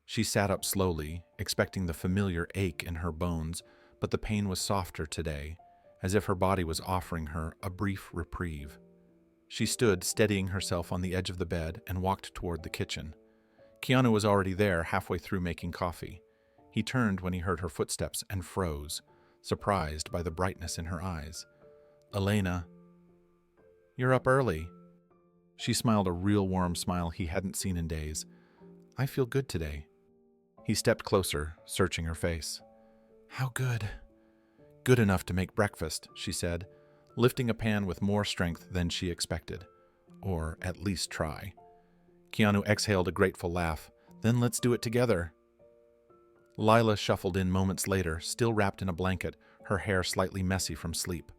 She sat up slowly, expecting the familiar ache in her bones, but the pain was softer today, as if her body was offering her a brief reprieve. She stood, steadying herself on the edge of the bed, and walked toward the kitchen. Keanu was already there, halfway through making coffee. He turned when he heard her footsteps and froze, surprised by the brightness in her eyes. "Elena, you're up early." She smiled a real warm smile he hadn't seen in days. "I feel good today." He stepped closer, searching her face. "How good?" "Good enough to make breakfast," she said, lifting a pan with more strength than she expected. "Or at least try." Keanu exhaled a grateful laugh. "Then let's do it together." Lila shuffled in moments later, still wrapped in a blanket, her hair slightly messy from sleep.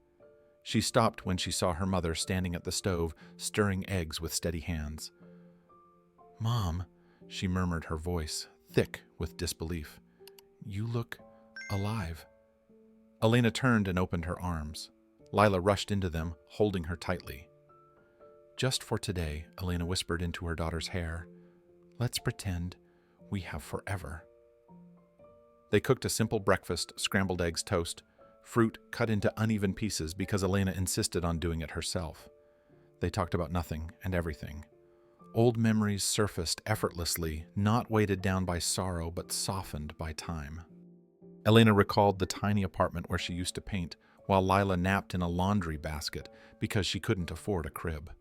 She stopped when she saw her mother standing at the stove, stirring eggs with steady hands. "Mom," she murmured, her voice thick with disbelief. "You look alive." Elena turned and opened her arms. Lila rushed into them, holding her tightly. "Just for today," Elena whispered into her daughter's hair. "Let's pretend we have forever." They cooked a simple breakfast, scrambled eggs, toast, fruit cut into uneven pieces because Elena insisted on doing it herself. They talked about nothing and everything. Old memories surfaced effortlessly, not weighted down by sorrow but softened by time. Elena recalled the tiny apartment where she used to paint, while Lila napped in a laundry basket because she couldn't afford a crib.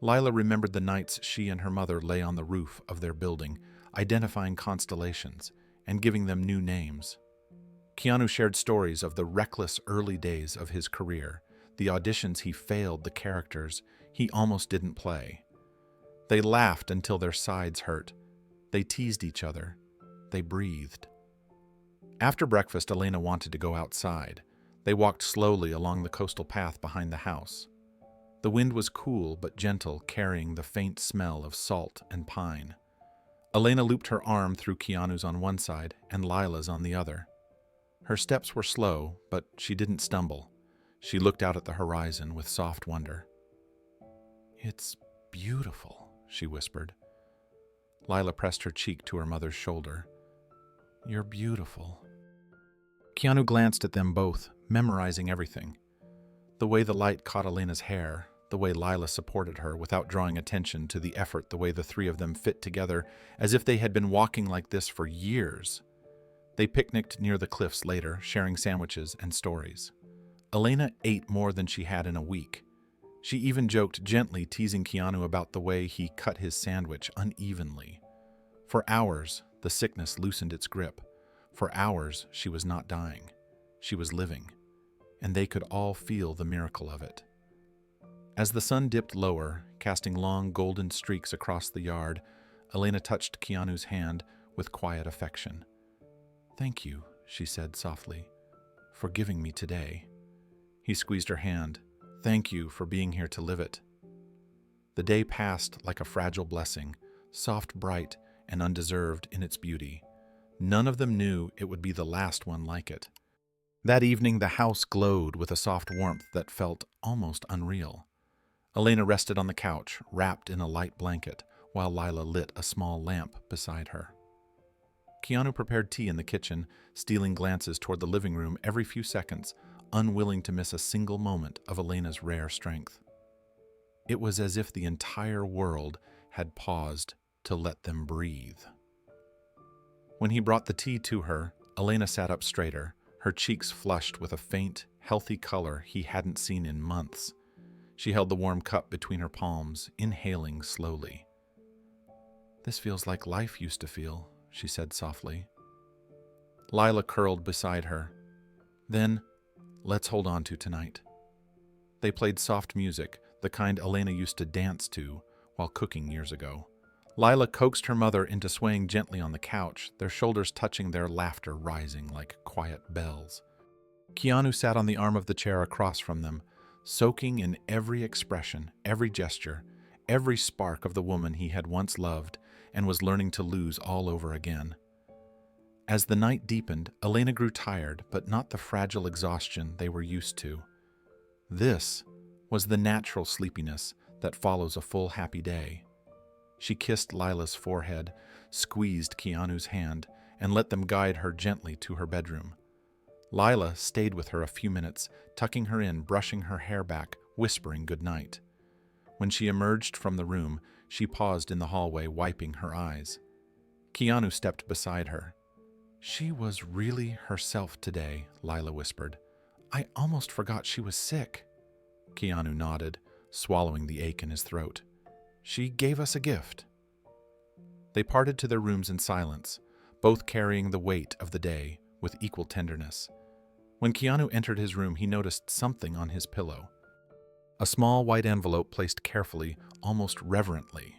Lila remembered the nights she and her mother lay on the roof of their building, identifying constellations and giving them new names. Keanu shared stories of the reckless early days of his career, the auditions he failed, the characters he almost didn't play. They laughed until their sides hurt. They teased each other. They breathed. After breakfast, Elena wanted to go outside. They walked slowly along the coastal path behind the house. The wind was cool but gentle, carrying the faint smell of salt and pine. Elena looped her arm through Keanu's on one side and Lila's on the other. Her steps were slow, but she didn't stumble. She looked out at the horizon with soft wonder. "It's beautiful," she whispered. Lila pressed her cheek to her mother's shoulder. "You're beautiful." Keanu glanced at them both, memorizing everything. The way the light caught Elena's hair, the way Lila supported her without drawing attention to the effort, the way the three of them fit together as if they had been walking like this for years. They picnicked near the cliffs later, sharing sandwiches and stories. Elena ate more than she had in a week. She even joked gently, teasing Keanu about the way he cut his sandwich unevenly. For hours, the sickness loosened its grip. For hours, she was not dying. She was living. And they could all feel the miracle of it. As the sun dipped lower, casting long golden streaks across the yard, Elena touched Keanu's hand with quiet affection. "Thank you," she said softly, "for giving me today." He squeezed her hand. "Thank you for being here to live it." The day passed like a fragile blessing, soft, bright, and undeserved in its beauty. None of them knew it would be the last one like it. That evening, the house glowed with a soft warmth that felt almost unreal. Elena rested on the couch, wrapped in a light blanket, while Lila lit a small lamp beside her. Keanu prepared tea in the kitchen, stealing glances toward the living room every few seconds, unwilling to miss a single moment of Elena's rare strength. It was as if the entire world had paused to let them breathe. When he brought the tea to her, Elena sat up straighter, her cheeks flushed with a faint, healthy color he hadn't seen in months. She held the warm cup between her palms, inhaling slowly. "This feels like life used to feel," she said softly. Lila curled beside her. "Then, let's hold on to tonight." They played soft music, the kind Elena used to dance to while cooking years ago. Lila coaxed her mother into swaying gently on the couch, their shoulders touching, their laughter rising like quiet bells. Keanu sat on the arm of the chair across from them, soaking in every expression, every gesture, every spark of the woman he had once loved and was learning to lose all over again. As the night deepened, Elena grew tired, but not the fragile exhaustion they were used to. This was the natural sleepiness that follows a full, happy day. She kissed Lila's forehead, squeezed Keanu's hand, and let them guide her gently to her bedroom. Lila stayed with her a few minutes, tucking her in, brushing her hair back, whispering goodnight. When she emerged from the room, she paused in the hallway, wiping her eyes. Keanu stepped beside her. "She was really herself today," Lila whispered. "I almost forgot she was sick." Keanu nodded, swallowing the ache in his throat. "She gave us a gift." They parted to their rooms in silence, both carrying the weight of the day with equal tenderness. When Keanu entered his room, he noticed something on his pillow. A small white envelope placed carefully, almost reverently.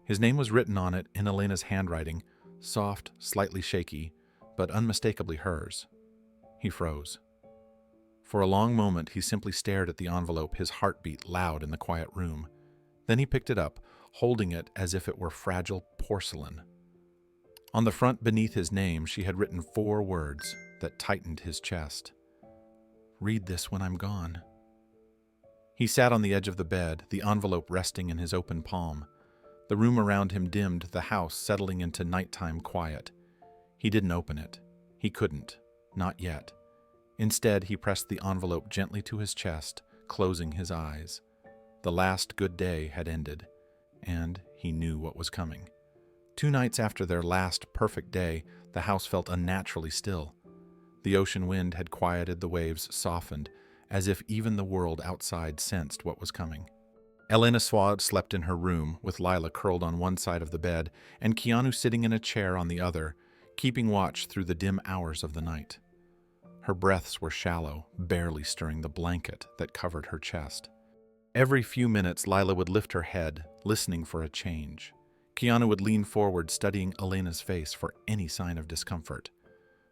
His name was written on it in Elena's handwriting, soft, slightly shaky, but unmistakably hers. He froze. For a long moment, he simply stared at the envelope, his heartbeat loud in the quiet room. Then he picked it up, holding it as if it were fragile porcelain. On the front beneath his name, she had written 4 words that tightened his chest. "Read this when I'm gone." He sat on the edge of the bed, the envelope resting in his open palm. The room around him dimmed, the house settling into nighttime quiet. He didn't open it. He couldn't. Not yet. Instead, he pressed the envelope gently to his chest, closing his eyes. The last good day had ended, and he knew what was coming. 2 nights after their last perfect day, the house felt unnaturally still. The ocean wind had quieted, the waves softened, as if even the world outside sensed what was coming. Elena Swad slept in her room, with Lila curled on one side of the bed, and Keanu sitting in a chair on the other, keeping watch through the dim hours of the night. Her breaths were shallow, barely stirring the blanket that covered her chest. Every few minutes, Lila would lift her head, listening for a change. Keanu would lean forward, studying Elena's face for any sign of discomfort.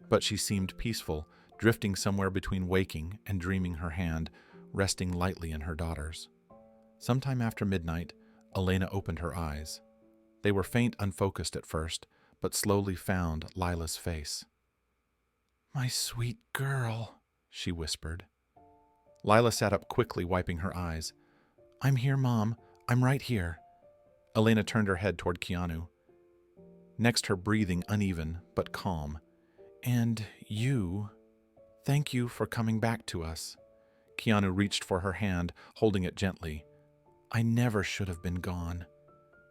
But she seemed peaceful, drifting somewhere between waking and dreaming, her hand resting lightly in her daughter's. Sometime after midnight, Elena opened her eyes. They were faint, unfocused at first, but slowly found Lila's face. "My sweet girl," she whispered. Lila sat up quickly, wiping her eyes. "I'm here, Mom. I'm right here." Elena turned her head toward Keanu. Next, her breathing uneven but calm. "And you, thank you for coming back to us." Keanu reached for her hand, holding it gently. I never should have been gone.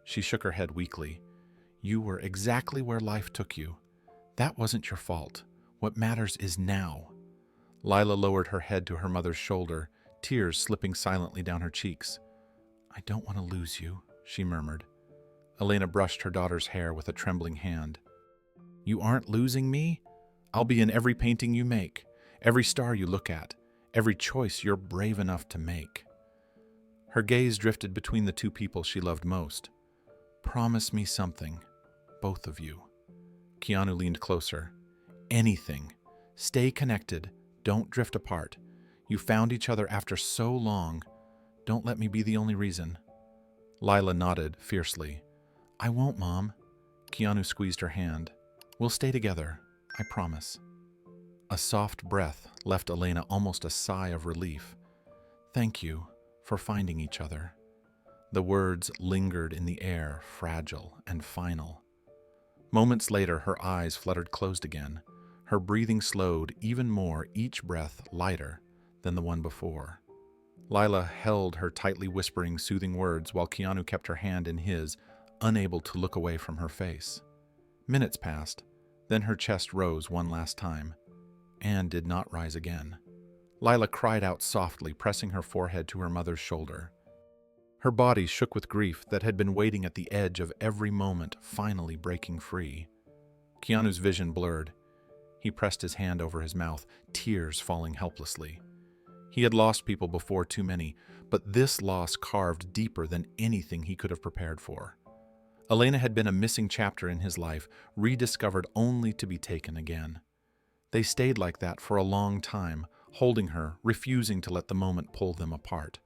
She shook her head weakly. You were exactly where life took you. That wasn't your fault. What matters is now. Lila lowered her head to her mother's shoulder, tears slipping silently down her cheeks. I don't want to lose you, she murmured. Elena brushed her daughter's hair with a trembling hand. You aren't losing me? I'll be in every painting you make, every star you look at, every choice you're brave enough to make. Her gaze drifted between the two people she loved most. Promise me something, both of you. Keanu leaned closer. Anything. Stay connected. Don't drift apart. You found each other after so long. Don't let me be the only reason. Lila nodded fiercely. I won't, Mom. Keanu squeezed her hand. We'll stay together. I promise. A soft breath left Elena almost a sigh of relief. Thank you for finding each other. The words lingered in the air, fragile and final. Moments later, her eyes fluttered closed again. Her breathing slowed even more, each breath lighter than the one before. Lila held her tightly, whispering soothing words while Keanu kept her hand in his, unable to look away from her face. Minutes passed, then her chest rose one last time, and did not rise again. Lila cried out softly, pressing her forehead to her mother's shoulder. Her body shook with grief that had been waiting at the edge of every moment, finally breaking free. Keanu's vision blurred. He pressed his hand over his mouth, tears falling helplessly. He had lost people before, too many, but this loss carved deeper than anything he could have prepared for. Elena had been a missing chapter in his life, rediscovered only to be taken again. They stayed like that for a long time, holding her, refusing to let the moment pull them apart.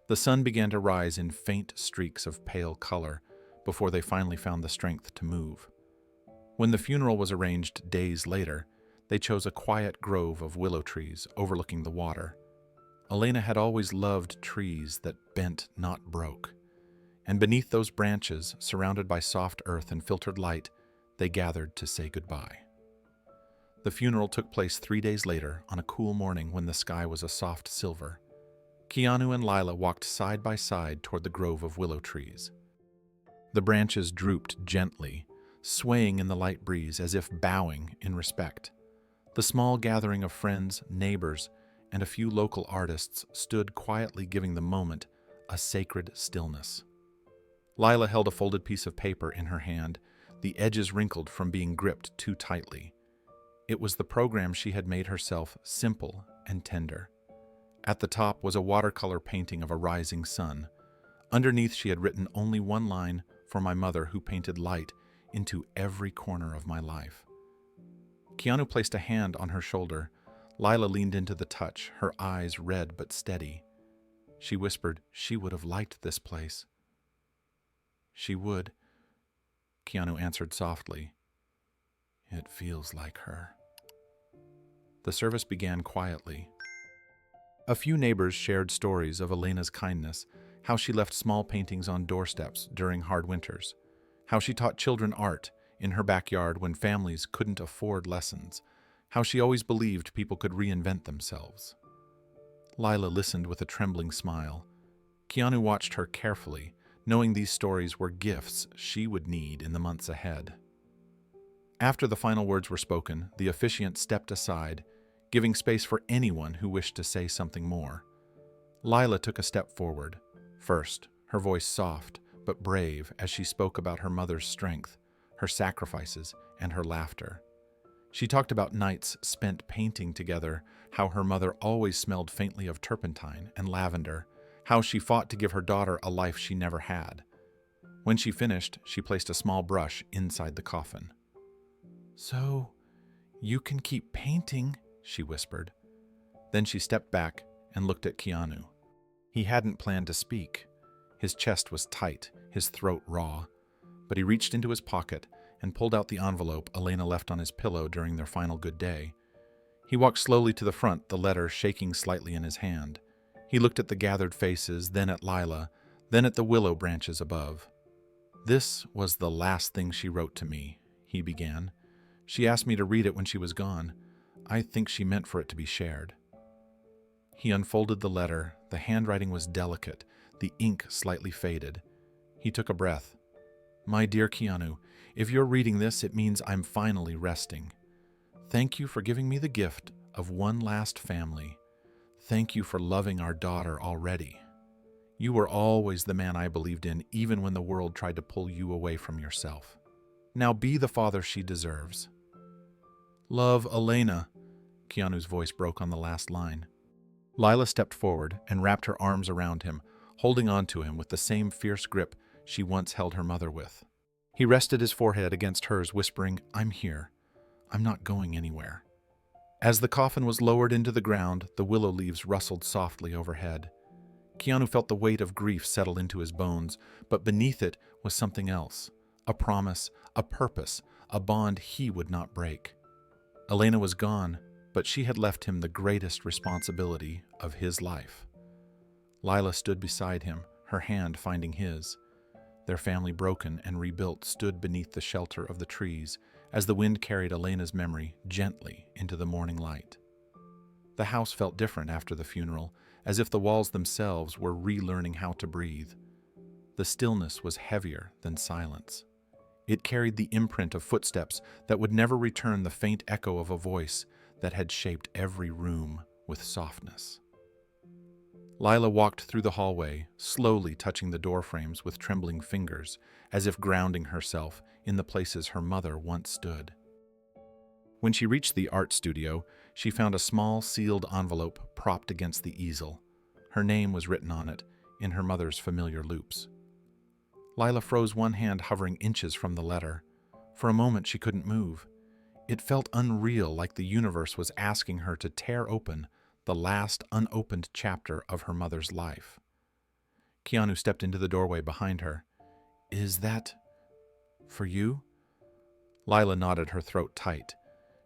The sun began to rise in faint streaks of pale color before they finally found the strength to move. When the funeral was arranged days later, they chose a quiet grove of willow trees overlooking the water. Elena had always loved trees that bent, not broke. And beneath those branches, surrounded by soft earth and filtered light, they gathered to say goodbye. The funeral took place 3 days later on a cool morning when the sky was a soft silver. Keanu and Lila walked side by side toward the grove of willow trees. The branches drooped gently, swaying in the light breeze as if bowing in respect. The small gathering of friends, neighbors, and a few local artists stood quietly, giving the moment a sacred stillness. Lila held a folded piece of paper in her hand, the edges wrinkled from being gripped too tightly. It was the program she had made herself, simple and tender. At the top was a watercolor painting of a rising sun. Underneath she had written only one line, for my mother who painted light into every corner of my life. Keanu placed a hand on her shoulder. Lila leaned into the touch, her eyes red but steady. She whispered she would have liked this place. She would, Keanu answered softly. It feels like her. The service began quietly. A few neighbors shared stories of Elena's kindness, how she left small paintings on doorsteps during hard winters, how she taught children art in her backyard when families couldn't afford lessons, how she always believed people could reinvent themselves. Lila listened with a trembling smile. Keanu watched her carefully, knowing these stories were gifts she would need in the months ahead. After the final words were spoken, the officiant stepped aside, giving space for anyone who wished to say something more. Lila took a step forward. First, her voice soft but brave as she spoke about her mother's strength, her sacrifices, and her laughter. She talked about nights spent painting together, how her mother always smelled faintly of turpentine and lavender, how she fought to give her daughter a life she never had. When she finished, she placed a small brush inside the coffin. So, you can keep painting, she whispered. Then she stepped back and looked at Keanu. He hadn't planned to speak. His chest was tight, his throat raw, but he reached into his pocket and pulled out the envelope Elena left on his pillow during their final good day. He walked slowly to the front, the letter shaking slightly in his hand. He looked at the gathered faces, then at Lila, then at the willow branches above. This was the last thing she wrote to me, he began. She asked me to read it when she was gone. I think she meant for it to be shared. He unfolded the letter. The handwriting was delicate, the ink slightly faded. He took a breath. My dear Keanu, if you're reading this, it means I'm finally resting. Thank you for giving me the gift of one last family. Thank you for loving our daughter already. You were always the man I believed in, even when the world tried to pull you away from yourself. Now be the father she deserves. Love, Elena. Keanu's voice broke on the last line. Lila stepped forward and wrapped her arms around him, holding on to him with the same fierce grip she once held her mother with. He rested his forehead against hers, whispering, I'm here. I'm not going anywhere. As the coffin was lowered into the ground, the willow leaves rustled softly overhead. Keanu felt the weight of grief settle into his bones, but beneath it was something else. A promise, a purpose, a bond he would not break. Elena was gone, but she had left him the greatest responsibility of his life. Lila stood beside him, her hand finding his. Their family, broken and rebuilt, stood beneath the shelter of the trees as the wind carried Elena's memory gently into the morning light. The house felt different after the funeral, as if the walls themselves were relearning how to breathe. The stillness was heavier than silence. It carried the imprint of footsteps that would never return, the faint echo of a voice that had shaped every room with softness. Lila walked through the hallway, slowly touching the door frames with trembling fingers, as if grounding herself in the places her mother once stood. When she reached the art studio, she found a small sealed envelope propped against the easel. Her name was written on it, in her mother's familiar loops. Lila froze, one hand hovering inches from the letter. For a moment she couldn't move. It felt unreal, like the universe was asking her to tear open the last unopened chapter of her mother's life. Keanu stepped into the doorway behind her. Is that for you? Lila nodded, her throat tight.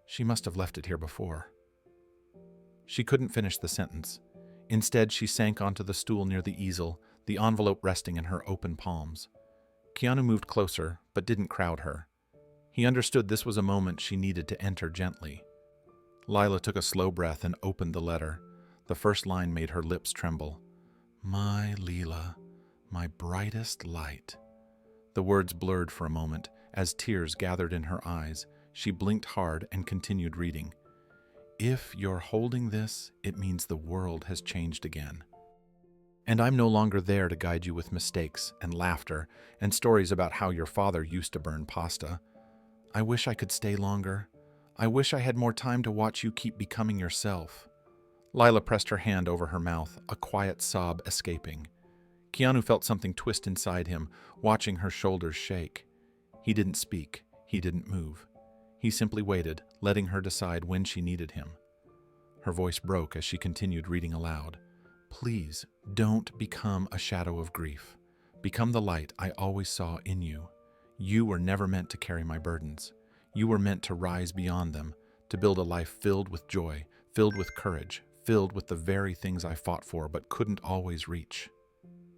She must have left it here before. She couldn't finish the sentence. Instead, she sank onto the stool near the easel, the envelope resting in her open palms. Keanu moved closer, but didn't crowd her. He understood this was a moment she needed to enter gently. Lila took a slow breath and opened the letter. The first line made her lips tremble. My Lila, my brightest light. The words blurred for a moment as tears gathered in her eyes. She blinked hard and continued reading. If you're holding this, it means the world has changed again. And I'm no longer there to guide you with mistakes and laughter and stories about how your father used to burn pasta. I wish I could stay longer. I wish I had more time to watch you keep becoming yourself. Lila pressed her hand over her mouth, a quiet sob escaping. Keanu felt something twist inside him, watching her shoulders shake. He didn't speak. He didn't move. He simply waited, letting her decide when she needed him. Her voice broke as she continued reading aloud. Please, don't become a shadow of grief. Become the light I always saw in you. You were never meant to carry my burdens. You were meant to rise beyond them, to build a life filled with joy, filled with courage, filled with the very things I fought for but couldn't always reach.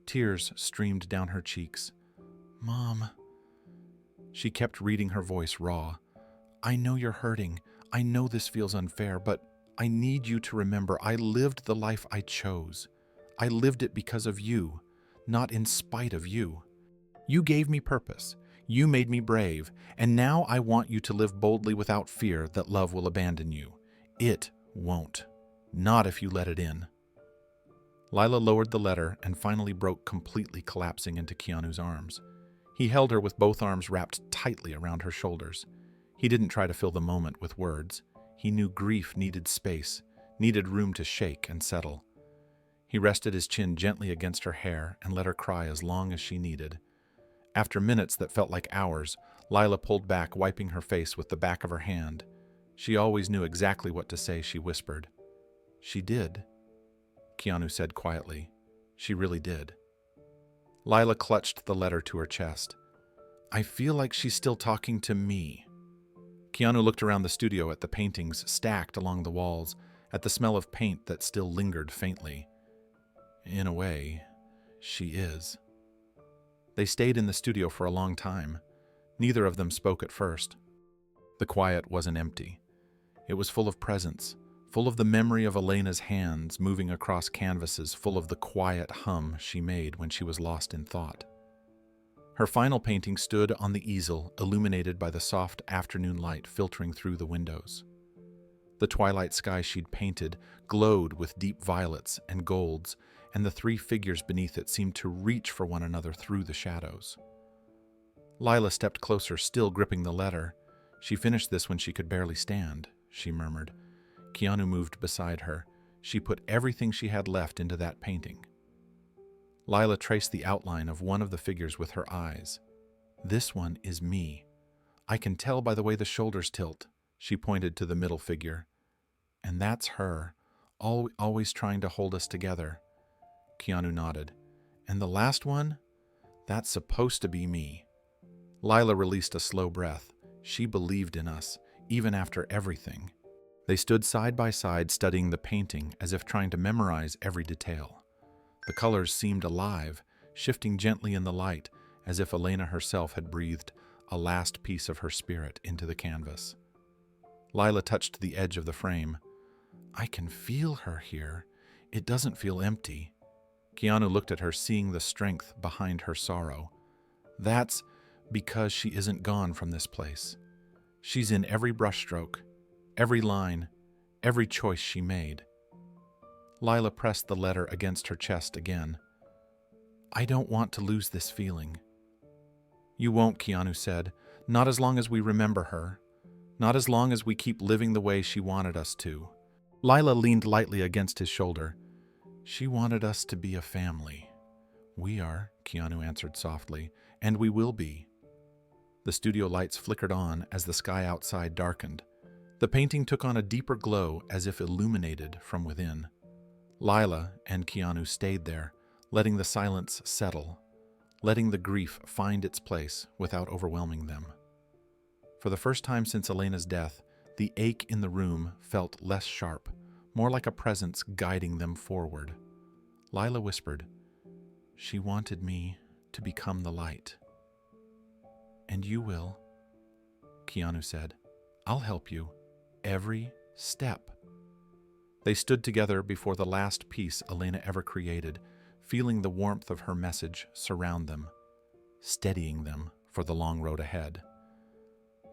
Tears streamed down her cheeks. Mom. She kept reading, her voice raw. I know you're hurting. I know this feels unfair, but I need you to remember I lived the life I chose. I lived it because of you, not in spite of you. You gave me purpose. You made me brave, and now I want you to live boldly without fear that love will abandon you. It won't. Not if you let it in. Lila lowered the letter and finally broke, completely collapsing into Keanu's arms. He held her with both arms wrapped tightly around her shoulders. He didn't try to fill the moment with words. He knew grief needed space, needed room to shake and settle. He rested his chin gently against her hair and let her cry as long as she needed. After minutes that felt like hours, Lila pulled back, wiping her face with the back of her hand. She always knew exactly what to say, she whispered. She did, Keanu said quietly. She really did. Lila clutched the letter to her chest. I feel like she's still talking to me. Keanu looked around the studio at the paintings stacked along the walls, at the smell of paint that still lingered faintly. In a way, she is. They stayed in the studio for a long time. Neither of them spoke at first. The quiet wasn't empty. It was full of presence, full of the memory of Elena's hands moving across canvases, full of the quiet hum she made when she was lost in thought. Her final painting stood on the easel, illuminated by the soft afternoon light filtering through the windows. The twilight sky she'd painted glowed with deep violets and golds, and the three figures beneath it seemed to reach for one another through the shadows. Lila stepped closer, still gripping the letter. "She finished this when she could barely stand," she murmured. Keanu moved beside her. She put everything she had left into that painting. Lila traced the outline of one of the figures with her eyes. "This one is me. I can tell by the way the shoulders tilt." She pointed to the middle figure. "And that's her, always trying to hold us together." Keanu nodded. "And the last one? That's supposed to be me." Lila released a slow breath. She believed in us, even after everything. They stood side by side, studying the painting as if trying to memorize every detail. The colors seemed alive, shifting gently in the light, as if Elena herself had breathed a last piece of her spirit into the canvas. Lila touched the edge of the frame. "I can feel her here. It doesn't feel empty." Keanu looked at her, seeing the strength behind her sorrow. "That's because she isn't gone from this place. She's in every brushstroke, every line, every choice she made." Lila pressed the letter against her chest again. "I don't want to lose this feeling." "You won't," Keanu said. "Not as long as we remember her. Not as long as we keep living the way she wanted us to." Lila leaned lightly against his shoulder. "She wanted us to be a family." "We are," Keanu answered softly, "and we will be." The studio lights flickered on as the sky outside darkened. The painting took on a deeper glow, as if illuminated from within. Lila and Keanu stayed there, letting the silence settle, letting the grief find its place without overwhelming them. For the first time since Elena's death, the ache in the room felt less sharp, more like a presence guiding them forward. Lila whispered, "She wanted me to become the light." "And you will," Keanu said. "I'll help you, every step." They stood together before the last piece Elena ever created, feeling the warmth of her message surround them, steadying them for the long road ahead.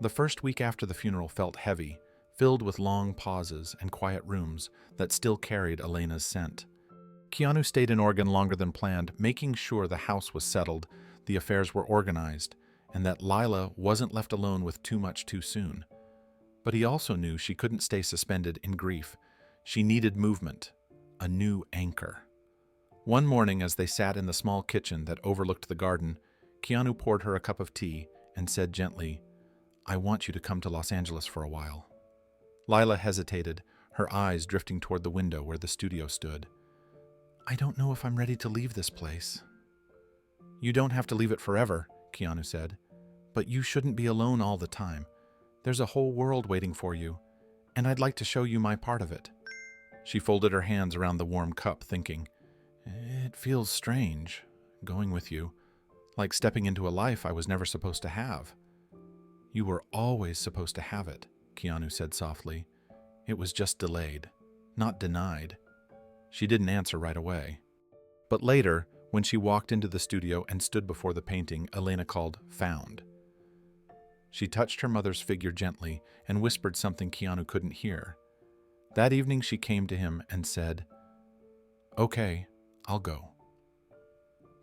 The first week after the funeral felt heavy, filled with long pauses and quiet rooms that still carried Elena's scent. Keanu stayed in Oregon longer than planned, making sure the house was settled, the affairs were organized, and that Lila wasn't left alone with too much too soon. But he also knew she couldn't stay suspended in grief. She needed movement, a new anchor. One morning, as they sat in the small kitchen that overlooked the garden, Keanu poured her a cup of tea and said gently, "I want you to come to Los Angeles for a while." Lila hesitated, her eyes drifting toward the window where the studio stood. "I don't know if I'm ready to leave this place." "You don't have to leave it forever," Keanu said. "But you shouldn't be alone all the time. There's a whole world waiting for you, and I'd like to show you my part of it." She folded her hands around the warm cup, thinking, "It feels strange, going with you, like stepping into a life I was never supposed to have." "You were always supposed to have it," Keanu said softly. "It was just delayed, not denied." She didn't answer right away. But later, when she walked into the studio and stood before the painting Elena called "found," she touched her mother's figure gently and whispered something Keanu couldn't hear. That evening she came to him and said, "Okay, I'll go."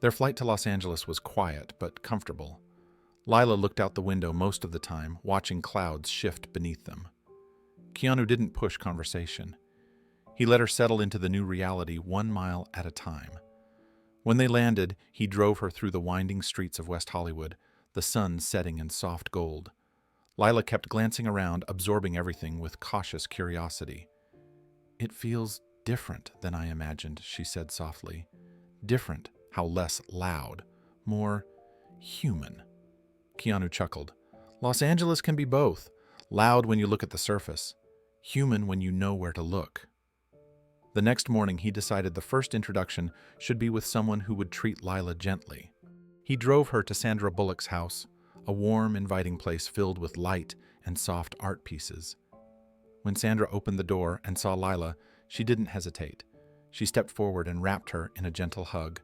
Their flight to Los Angeles was quiet but comfortable. Lila looked out the window most of the time, watching clouds shift beneath them. Keanu didn't push conversation. He let her settle into the new reality 1 mile at a time. When they landed, he drove her through the winding streets of West Hollywood, the sun setting in soft gold. Lila kept glancing around, absorbing everything with cautious curiosity. "It feels different than I imagined," she said softly. "Different, how less loud, more human." Keanu chuckled. "Los Angeles can be both. Loud when you look at the surface. Human when you know where to look." The next morning, he decided the first introduction should be with someone who would treat Lila gently. He drove her to Sandra Bullock's house, a warm, inviting place filled with light and soft art pieces. When Sandra opened the door and saw Lila, she didn't hesitate. She stepped forward and wrapped her in a gentle hug.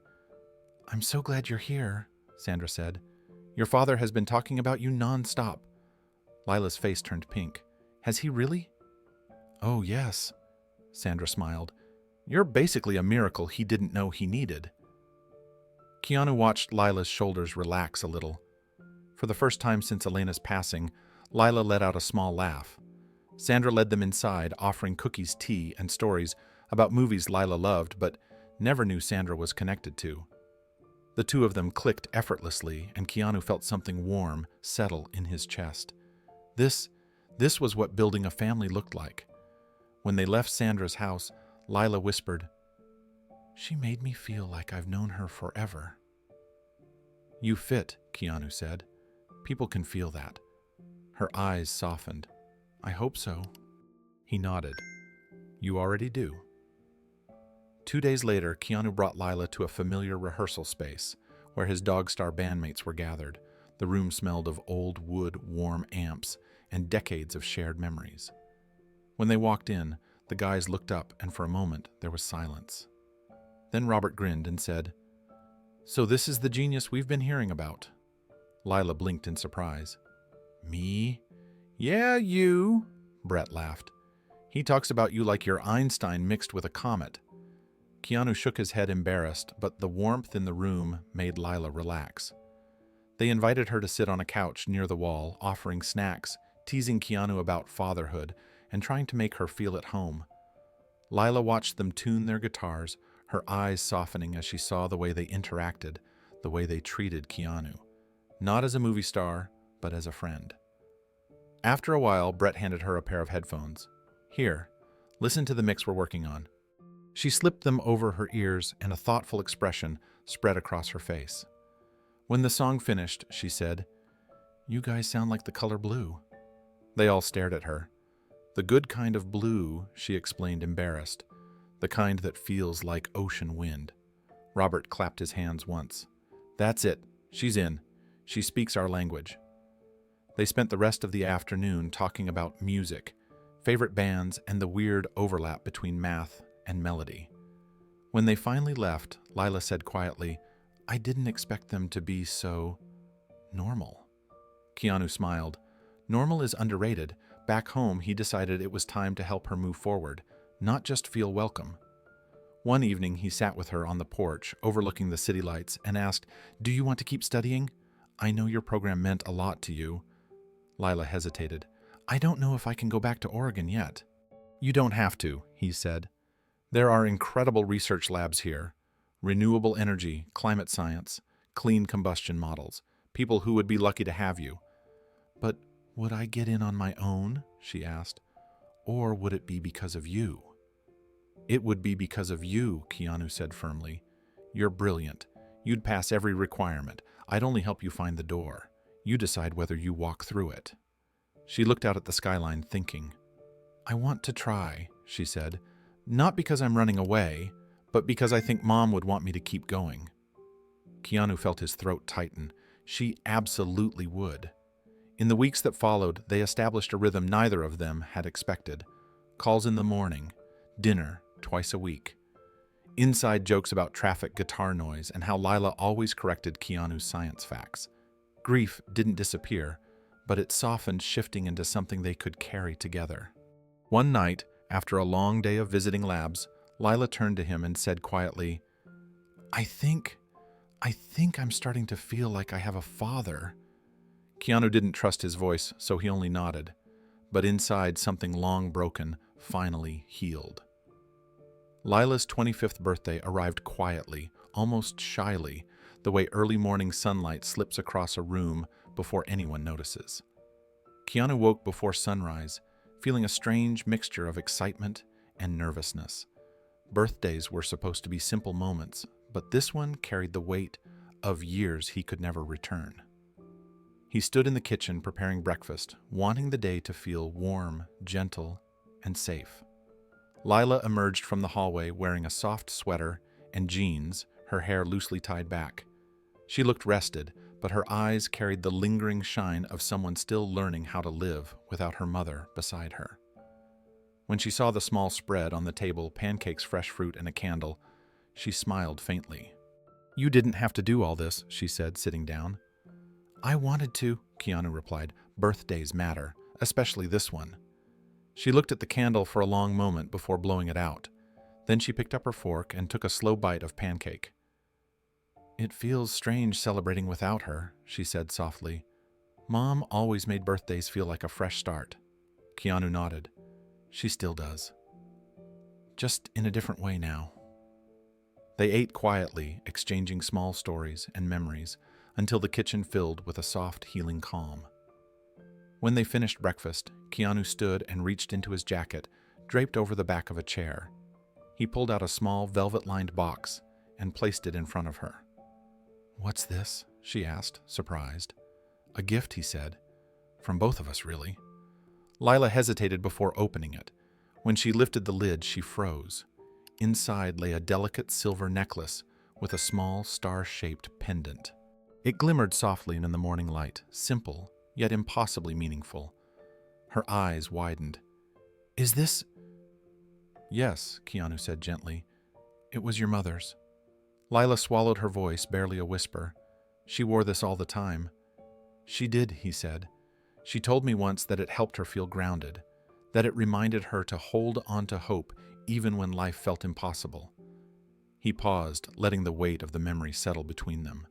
"I'm so glad you're here," Sandra said. "Your father has been talking about you nonstop." Lila's face turned pink. "Has he really?" "Oh, yes," Sandra smiled. "You're basically a miracle he didn't know he needed." Keanu watched Lila's shoulders relax a little. For the first time since Elena's passing, Lila let out a small laugh. Sandra led them inside, offering cookies, tea, and stories about movies Lila loved but never knew Sandra was connected to. The two of them clicked effortlessly, and Keanu felt something warm settle in his chest. This was what building a family looked like. When they left Sandra's house, Lila whispered, "She made me feel like I've known her forever." "You fit," Keanu said. "People can feel that." Her eyes softened. "I hope so." He nodded. "You already do." 2 days later, Keanu brought Lila to a familiar rehearsal space where his Dogstar bandmates were gathered. The room smelled of old wood, warm amps, and decades of shared memories. When they walked in, the guys looked up, and for a moment there was silence. Then Robert grinned and said, "So this is the genius we've been hearing about." Lila blinked in surprise. "Me?" "Yeah, you," Brett laughed. "He talks about you like you're Einstein mixed with a comet." Keanu shook his head embarrassed, but the warmth in the room made Lila relax. They invited her to sit on a couch near the wall, offering snacks, teasing Keanu about fatherhood, and trying to make her feel at home. Lila watched them tune their guitars, her eyes softening as she saw the way they interacted, the way they treated Keanu. Not as a movie star, but as a friend. After a while, Brett handed her a pair of headphones. "Here, listen to the mix we're working on." She slipped them over her ears, and a thoughtful expression spread across her face. When the song finished, she said, "You guys sound like the color blue." They all stared at her. "The good kind of blue," she explained, embarrassed. "The kind that feels like ocean wind." Robert clapped his hands once. "That's it. She's in. She speaks our language." They spent the rest of the afternoon talking about music, favorite bands, and the weird overlap between math and melody. When they finally left, Lila said quietly, "I didn't expect them to be so normal." Keanu smiled. Normal is underrated. Back home, he decided it was time to help her move forward, not just feel welcome. One evening, he sat with her on the porch, overlooking the city lights, and asked, "Do you want to keep studying? I know your program meant a lot to you." Lila hesitated. "I don't know if I can go back to Oregon yet." "You don't have to," he said. "There are incredible research labs here. Renewable energy, climate science, clean combustion models. People who would be lucky to have you." "But would I get in on my own?" she asked. "Or would it be because of you?" "It would be because of you," Keanu said firmly. "You're brilliant. You'd pass every requirement. I'd only help you find the door. You decide whether you walk through it." She looked out at the skyline, thinking. "I want to try," she said. "Not because I'm running away, but because I think Mom would want me to keep going." Keanu felt his throat tighten. She absolutely would. In the weeks that followed, they established a rhythm neither of them had expected. Calls in the morning, dinner twice a week. Inside jokes about traffic guitar noise and how Lila always corrected Keanu's science facts. Grief didn't disappear, but it softened, shifting into something they could carry together. One night, after a long day of visiting labs, Lila turned to him and said quietly, I think I'm starting to feel like I have a father." Keanu didn't trust his voice, so he only nodded. But inside, something long broken finally healed. Lila's 25th birthday arrived quietly, almost shyly, the way early morning sunlight slips across a room before anyone notices. Keanu woke before sunrise, feeling a strange mixture of excitement and nervousness. Birthdays were supposed to be simple moments, but this one carried the weight of years he could never return. He stood in the kitchen preparing breakfast, wanting the day to feel warm, gentle, and safe. Lila emerged from the hallway wearing a soft sweater and jeans, her hair loosely tied back. She looked rested, but her eyes carried the lingering shine of someone still learning how to live without her mother beside her. When she saw the small spread on the table, pancakes, fresh fruit, and a candle, she smiled faintly. "You didn't have to do all this," she said, sitting down. "I wanted to," Keanu replied. "Birthdays matter, especially this one." She looked at the candle for a long moment before blowing it out. Then she picked up her fork and took a slow bite of pancake. "It feels strange celebrating without her," she said softly. "Mom always made birthdays feel like a fresh start." Keanu nodded. "She still does. Just in a different way now." They ate quietly, exchanging small stories and memories, until the kitchen filled with a soft, healing calm. When they finished breakfast, Keanu stood and reached into his jacket, draped over the back of a chair. He pulled out a small, velvet-lined box and placed it in front of her. "What's this?" she asked, surprised. "A gift," he said. "From both of us, really." Lila hesitated before opening it. When she lifted the lid, she froze. Inside lay a delicate silver necklace with a small star-shaped pendant. It glimmered softly in the morning light, simple, yet impossibly meaningful. Her eyes widened. "Is this—" "Yes," Keanu said gently. "It was your mother's." Lila swallowed her voice, barely a whisper. "She wore this all the time." "She did," he said. "She told me once that it helped her feel grounded, that it reminded her to hold on to hope even when life felt impossible." He paused, letting the weight of the memory settle between them.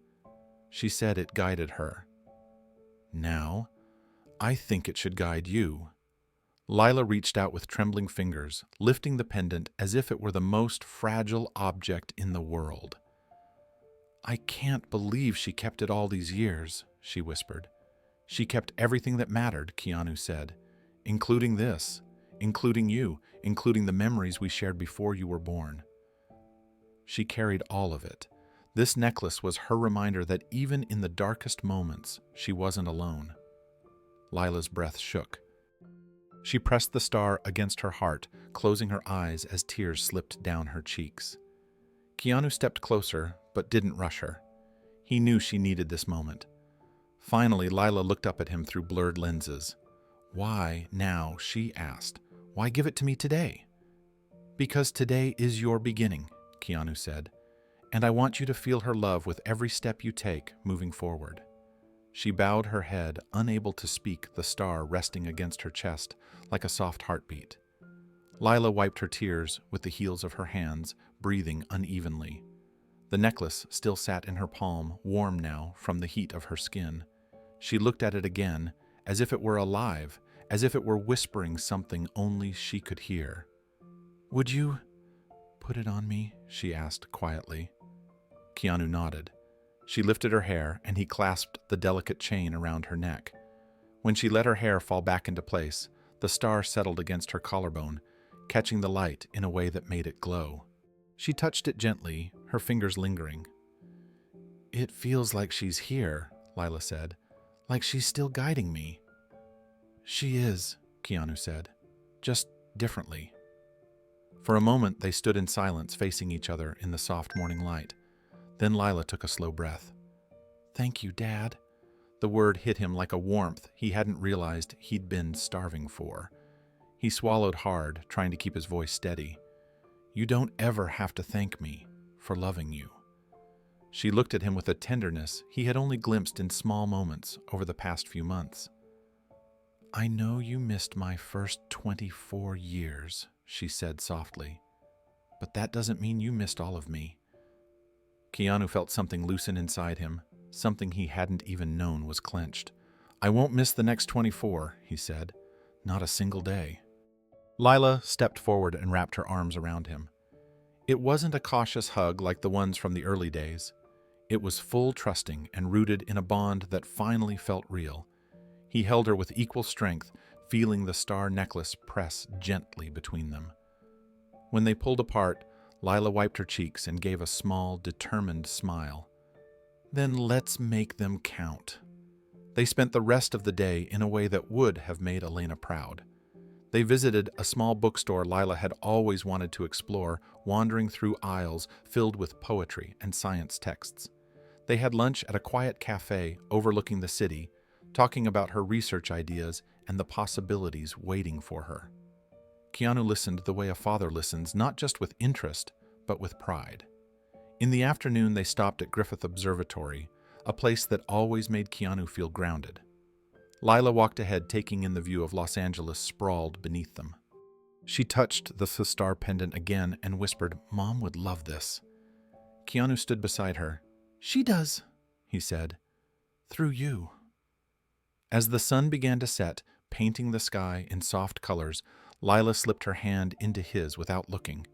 "She said it guided her. Now, I think it should guide you." Lila reached out with trembling fingers, lifting the pendant as if it were the most fragile object in the world. "I can't believe she kept it all these years," she whispered. "She kept everything that mattered," Keanu said, "including this, including you, including the memories we shared before you were born." She carried all of it. This necklace was her reminder that even in the darkest moments, she wasn't alone. Lila's breath shook. She pressed the star against her heart, closing her eyes as tears slipped down her cheeks. Keanu stepped closer, but didn't rush her. He knew she needed this moment. Finally, Lila looked up at him through blurred lenses. "Why now?" she asked. "Why give it to me today?" "Because today is your beginning," Keanu said, "and I want you to feel her love with every step you take moving forward." She bowed her head, unable to speak, the star resting against her chest like a soft heartbeat. Lila wiped her tears with the heels of her hands, breathing unevenly. The necklace still sat in her palm, warm now from the heat of her skin. She looked at it again, as if it were alive, as if it were whispering something only she could hear. "Would you put it on me?" she asked quietly. Keanu nodded. She lifted her hair, and he clasped the delicate chain around her neck. When she let her hair fall back into place, the star settled against her collarbone, catching the light in a way that made it glow. She touched it gently, her fingers lingering. "It feels like she's here," Lila said, "like she's still guiding me." "She is," Keanu said, "just differently." For a moment, they stood in silence, facing each other in the soft morning light. Then Lila took a slow breath. "Thank you, Dad." The word hit him like a warmth he hadn't realized he'd been starving for. He swallowed hard, trying to keep his voice steady. "You don't ever have to thank me for loving you." She looked at him with a tenderness he had only glimpsed in small moments over the past few months. "I know you missed my first 24 years, she said softly, "but that doesn't mean you missed all of me." Keanu felt something loosen inside him, something he hadn't even known was clenched. "I won't miss the next 24, he said. "Not a single day." Lila stepped forward and wrapped her arms around him. It wasn't a cautious hug like the ones from the early days. It was full trusting and rooted in a bond that finally felt real. He held her with equal strength, feeling the star necklace press gently between them. When they pulled apart, Lila wiped her cheeks and gave a small, determined smile. "Then let's make them count." They spent the rest of the day in a way that would have made Elena proud. They visited a small bookstore Lila had always wanted to explore, wandering through aisles filled with poetry and science texts. They had lunch at a quiet cafe overlooking the city, talking about her research ideas and the possibilities waiting for her. Keanu listened the way a father listens, not just with interest, but with pride. In the afternoon, they stopped at Griffith Observatory, a place that always made Keanu feel grounded. Lila walked ahead, taking in the view of Los Angeles sprawled beneath them. She touched the star pendant again and whispered, "Mom would love this." Keanu stood beside her. "She does," he said, "through you." As the sun began to set, painting the sky in soft colors, Lila slipped her hand into his without looking.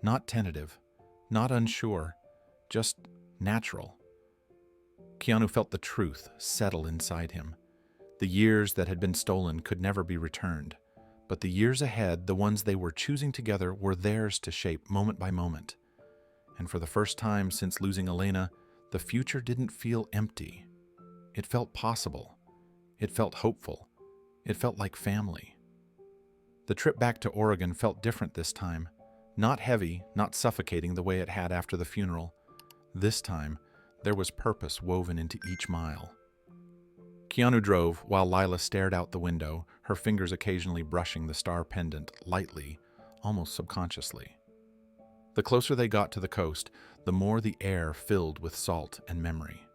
Not tentative, not unsure, just natural. Keanu felt the truth settle inside him. The years that had been stolen could never be returned, but the years ahead, the ones they were choosing together, were theirs to shape moment by moment. And for the first time since losing Elena, the future didn't feel empty. It felt possible. It felt hopeful. It felt like family. The trip back to Oregon felt different this time. Not heavy, not suffocating the way it had after the funeral. This time, there was purpose woven into each mile. Keanu drove while Lila stared out the window, her fingers occasionally brushing the star pendant lightly, almost subconsciously. The closer they got to the coast, the more the air filled with salt and memory.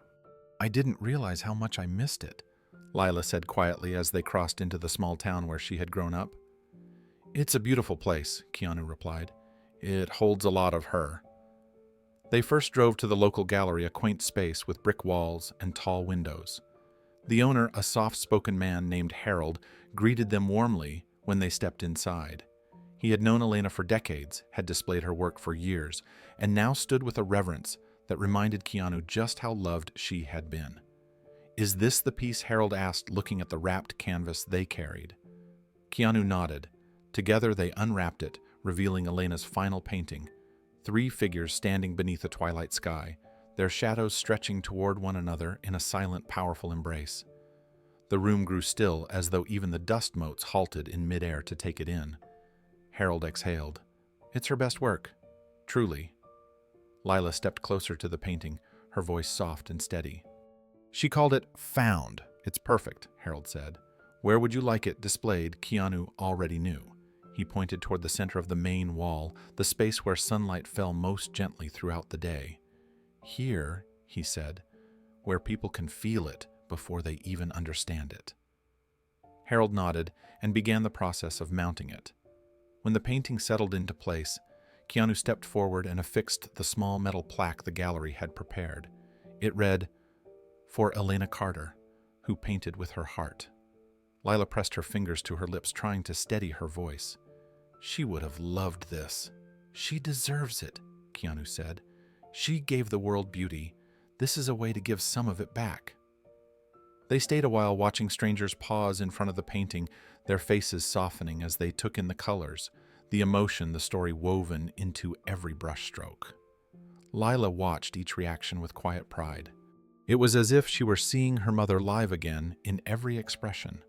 "I didn't realize how much I missed it," Lila said quietly as they crossed into the small town where she had grown up. "It's a beautiful place," Keanu replied. "It holds a lot of her." They first drove to the local gallery, a quaint space with brick walls and tall windows. The owner, a soft-spoken man named Harold, greeted them warmly when they stepped inside. He had known Elena for decades, had displayed her work for years, and now stood with a reverence that reminded Keanu just how loved she had been. "Is this the piece?" Harold asked, looking at the wrapped canvas they carried. Keanu nodded. Together they unwrapped it, revealing Elena's final painting. 3 figures standing beneath a twilight sky, their shadows stretching toward one another in a silent, powerful embrace. The room grew still, as though even the dust motes halted in midair to take it in. Harold exhaled. "It's her best work. Truly." Lila stepped closer to the painting, her voice soft and steady. "She called it found. It's perfect," Harold said. "Where would you like it displayed?" Keanu already knew. He pointed toward the center of the main wall, the space where sunlight fell most gently throughout the day. "Here," he said, "where people can feel it before they even understand it." Harold nodded and began the process of mounting it. When the painting settled into place, Keanu stepped forward and affixed the small metal plaque the gallery had prepared. It read, "For Elena Carter, who painted with her heart." Lila pressed her fingers to her lips, trying to steady her voice. "She would have loved this. She deserves it," Keanu said. "She gave the world beauty. This is a way to give some of it back." They stayed a while, watching strangers pause in front of the painting, their faces softening as they took in the colors, the emotion the story woven into every brushstroke. Lila watched each reaction with quiet pride. It was as if she were seeing her mother live again in every expression.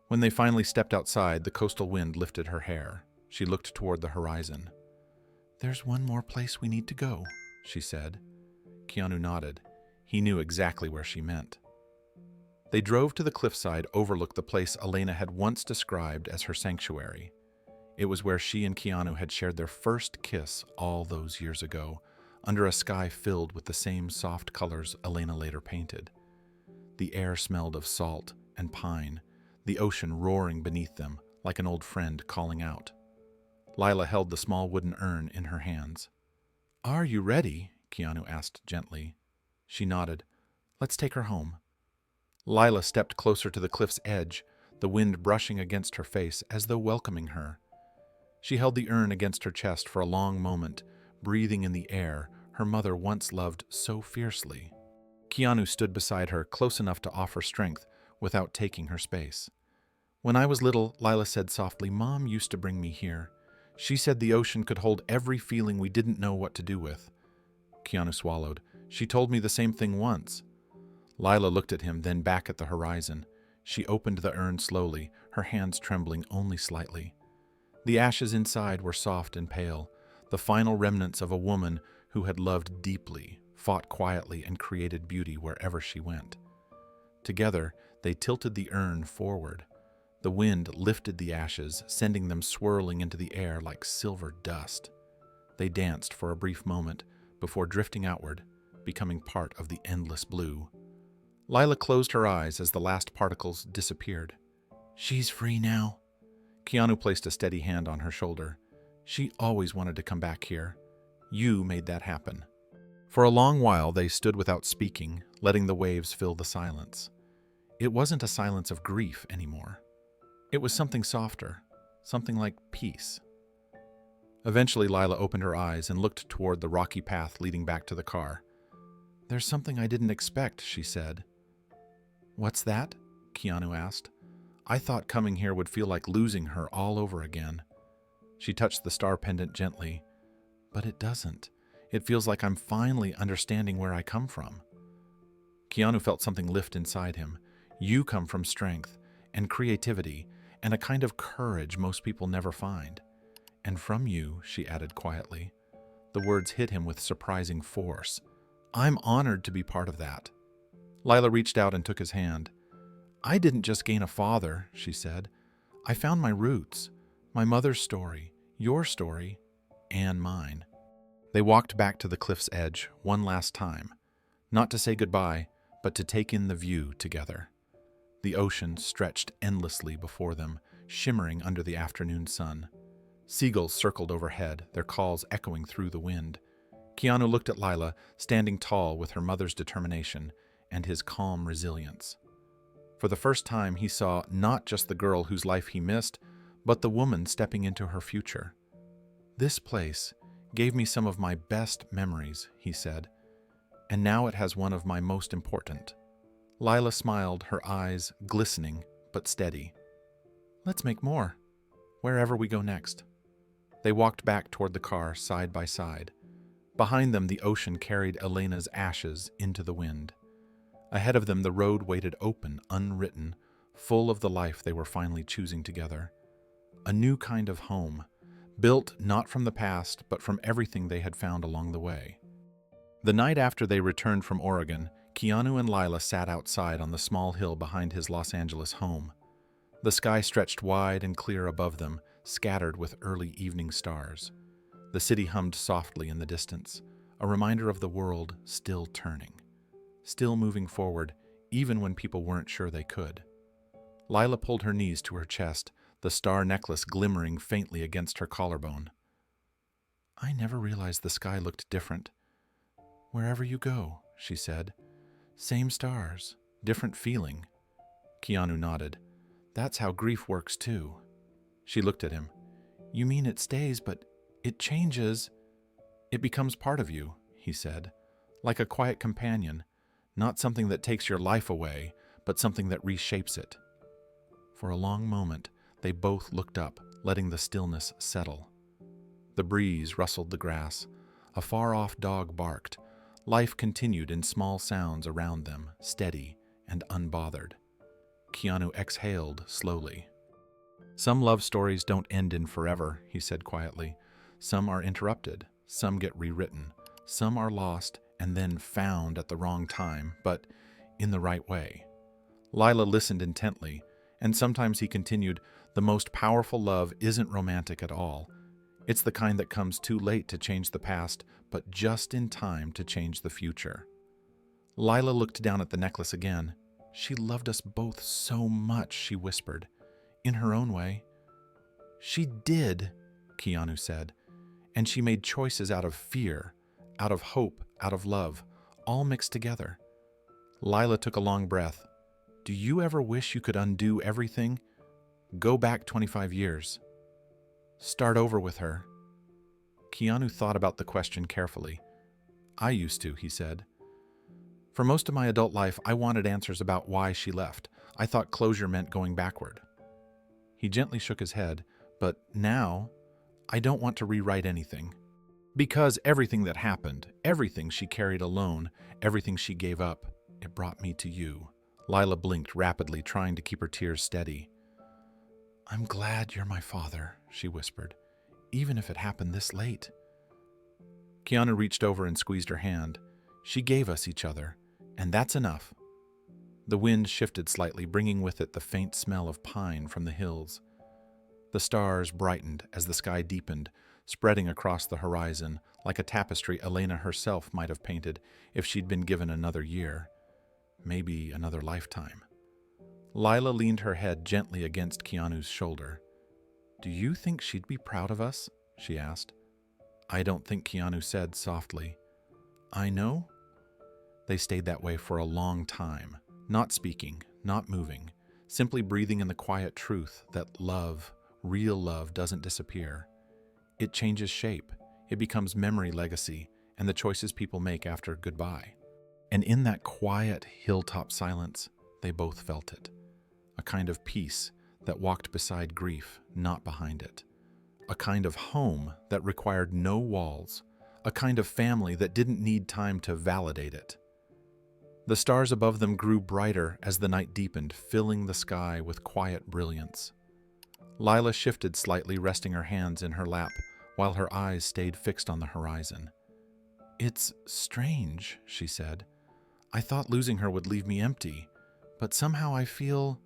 When they finally stepped outside, the coastal wind lifted her hair. She looked toward the horizon. "There's one more place we need to go," she said. Keanu nodded. He knew exactly where she meant. They drove to the cliffside overlooked the place Elena had once described as her sanctuary. It was where she and Keanu had shared their first kiss all those years ago, under a sky filled with the same soft colors Elena later painted. The air smelled of salt and pine, the ocean roaring beneath them like an old friend calling out. Lila held the small wooden urn in her hands. "Are you ready?" Keanu asked gently. She nodded. "Let's take her home." Lila stepped closer to the cliff's edge, the wind brushing against her face as though welcoming her. She held the urn against her chest for a long moment, breathing in the air her mother once loved so fiercely. Keanu stood beside her, close enough to offer strength without taking her space. "When I was little," Lila said softly, "Mom used to bring me here. She said the ocean could hold every feeling we didn't know what to do with." Keanu swallowed. "She told me the same thing once." Lila looked at him, then back at the horizon. She opened the urn slowly, her hands trembling only slightly. The ashes inside were soft and pale, the final remnants of a woman who had loved deeply, fought quietly, and created beauty wherever she went. Together, they tilted the urn forward. The wind lifted the ashes, sending them swirling into the air like silver dust. They danced for a brief moment before drifting outward, becoming part of the endless blue. Lila closed her eyes as the last particles disappeared. "She's free now." Keanu placed a steady hand on her shoulder. "She always wanted to come back here. You made that happen." For a long while they stood without speaking, letting the waves fill the silence. It wasn't a silence of grief anymore. It was something softer, something like peace. Eventually Lila opened her eyes and looked toward the rocky path leading back to the car. "There's something I didn't expect," she said. "What's that?" Keanu asked. "I thought coming here would feel like losing her all over again." She touched the star pendant gently. "But it doesn't. It feels like I'm finally understanding where I come from." Keanu felt something lift inside him. "You come from strength and creativity and a kind of courage most people never find. And from you," she added quietly. The words hit him with surprising force. "I'm honored to be part of that." Lila reached out and took his hand. "I didn't just gain a father," she said. "I found my roots, my mother's story, your story, and mine." They walked back to the cliff's edge one last time, not to say goodbye, but to take in the view together. The ocean stretched endlessly before them, shimmering under the afternoon sun. Seagulls circled overhead, their calls echoing through the wind. Keanu looked at Lila, standing tall with her mother's determination and his calm resilience. For the first time, he saw not just the girl whose life he missed, but the woman stepping into her future. "This place gave me some of my best memories," he said, "and now it has one of my most important." Lila smiled, her eyes glistening but steady. "Let's make more, wherever we go next." They walked back toward the car, side by side. Behind them, the ocean carried Elena's ashes into the wind. Ahead of them, the road waited open, unwritten, full of the life they were finally choosing together. A new kind of home, built not from the past, but from everything they had found along the way. The night after they returned from Oregon, Keanu and Lila sat outside on the small hill behind his Los Angeles home. The sky stretched wide and clear above them, scattered with early evening stars. The city hummed softly in the distance, a reminder of the world still turning, still moving forward, even when people weren't sure they could. Lila pulled her knees to her chest, the star necklace glimmering faintly against her collarbone. "I never realized the sky looked different. Wherever you go," she said. "Same stars, different feeling." Keanu nodded. "That's how grief works too." She looked at him. "You mean it stays, but it changes?" "It becomes part of you," he said, "like a quiet companion, not something that takes your life away, but something that reshapes it." For a long moment, they both looked up, letting the stillness settle. The breeze rustled the grass. A far-off dog barked. Life continued in small sounds around them, steady and unbothered. Keanu exhaled slowly. "Some love stories don't end in forever," he said quietly. "Some are interrupted, some get rewritten, some are lost and then found at the wrong time, but in the right way." Lila listened intently, and sometimes he continued, "The most powerful love isn't romantic at all. It's the kind that comes too late to change the past, but just in time to change the future." Lila looked down at the necklace again. "She loved us both so much," she whispered, "in her own way." "She did," Keanu said, "and she made choices out of fear, out of hope, out of love, all mixed together." Lila took a long breath. "Do you ever wish you could undo everything? Go back 25 years. Start over with her?" Keanu thought about the question carefully. "I used to," he said. "For most of my adult life, I wanted answers about why she left. I thought closure meant going backward." He gently shook his head. "But now, I don't want to rewrite anything. Because everything that happened, everything she carried alone, everything she gave up, it brought me to you." Lila blinked rapidly, trying to keep her tears steady. "I'm glad you're my father," she whispered, "even if it happened this late." Keanu reached over and squeezed her hand. "She gave us each other, and that's enough." The wind shifted slightly, bringing with it the faint smell of pine from the hills. The stars brightened as the sky deepened, spreading across the horizon like a tapestry Elena herself might have painted if she'd been given another year, maybe another lifetime. Lila leaned her head gently against Keanu's shoulder. "Do you think she'd be proud of us?" she asked. "I don't think," Keanu said softly. "I know." They stayed that way for a long time, not speaking, not moving, simply breathing in the quiet truth that love, real love, doesn't disappear. It changes shape, it becomes memory, legacy, and the choices people make after goodbye. And in that quiet hilltop silence, they both felt it. A kind of peace that walked beside grief, not behind it. A kind of home that required no walls. A kind of family that didn't need time to validate it. The stars above them grew brighter as the night deepened, filling the sky with quiet brilliance. Lila shifted slightly, resting her hands in her lap, while her eyes stayed fixed on the horizon. "It's strange," she said. "I thought losing her would leave me empty, but somehow I feel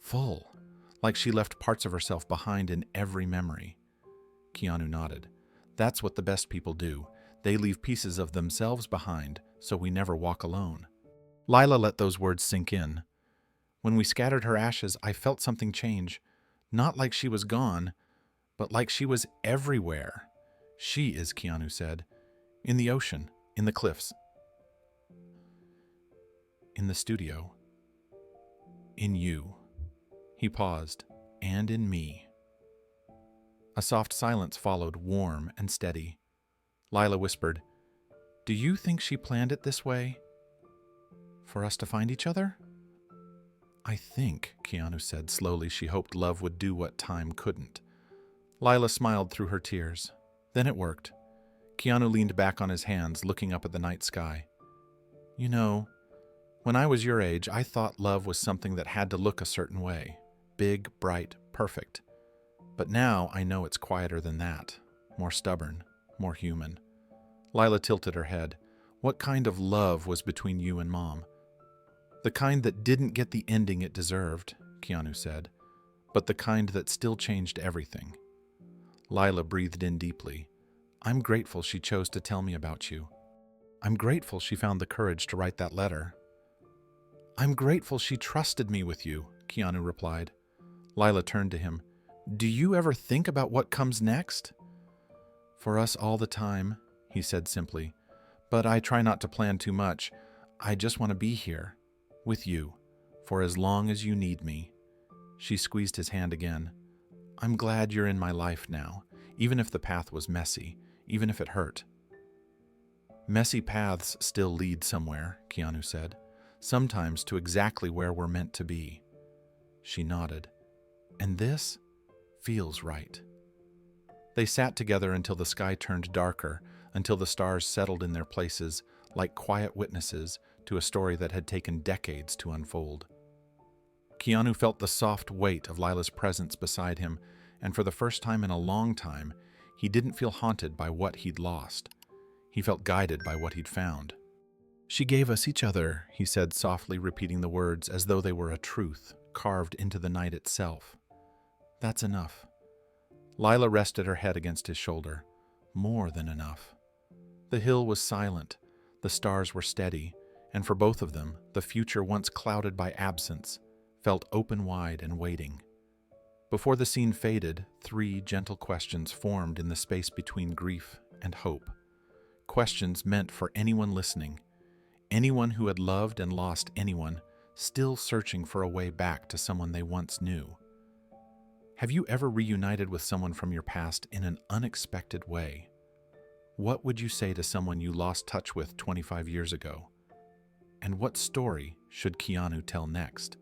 full, like she left parts of herself behind in every memory." Keanu nodded. "That's what the best people do. They leave pieces of themselves behind, so we never walk alone." Lila let those words sink in. "When we scattered her ashes, I felt something change. Not like she was gone, but like she was everywhere." "She is," Keanu said. "In the ocean, in the cliffs, in the studio, in you." He paused. "And in me." A soft silence followed, warm and steady. Lila whispered, "Do you think she planned it this way? For us to find each other?" "I think," Keanu said slowly, "she hoped love would do what time couldn't." Lila smiled through her tears. Then it worked. Keanu leaned back on his hands, looking up at the night sky. "You know, when I was your age, I thought love was something that had to look a certain way. Big, bright, perfect. But now I know it's quieter than that. More stubborn, more human." Lila tilted her head. "What kind of love was between you and Mom?" "The kind that didn't get the ending it deserved," Keanu said, "but the kind that still changed everything." Lila breathed in deeply. "I'm grateful she chose to tell me about you. I'm grateful she found the courage to write that letter." "I'm grateful she trusted me with you," Keanu replied. Lila turned to him. "Do you ever think about what comes next?" "For us all the time," he said simply. "But I try not to plan too much. I just want to be here, with you, for as long as you need me." She squeezed his hand again. "I'm glad you're in my life now, even if the path was messy, even if it hurt." "Messy paths still lead somewhere," Keanu said. "Sometimes to exactly where we're meant to be." She nodded. "And this feels right." They sat together until the sky turned darker, until the stars settled in their places, like quiet witnesses to a story that had taken decades to unfold. Keanu felt the soft weight of Lila's presence beside him, and for the first time in a long time, he didn't feel haunted by what he'd lost. He felt guided by what he'd found. "She gave us each other," he said softly, repeating the words as though they were a truth carved into the night itself. "That's enough." Lila rested her head against his shoulder. More than enough. The hill was silent, the stars were steady, and for both of them, the future once clouded by absence felt open wide and waiting. Before the scene faded, 3 gentle questions formed in the space between grief and hope. Questions meant for anyone listening, anyone who had loved and lost anyone, still searching for a way back to someone they once knew. Have you ever reunited with someone from your past in an unexpected way? What would you say to someone you lost touch with 25 years ago? And what story should Keanu tell next?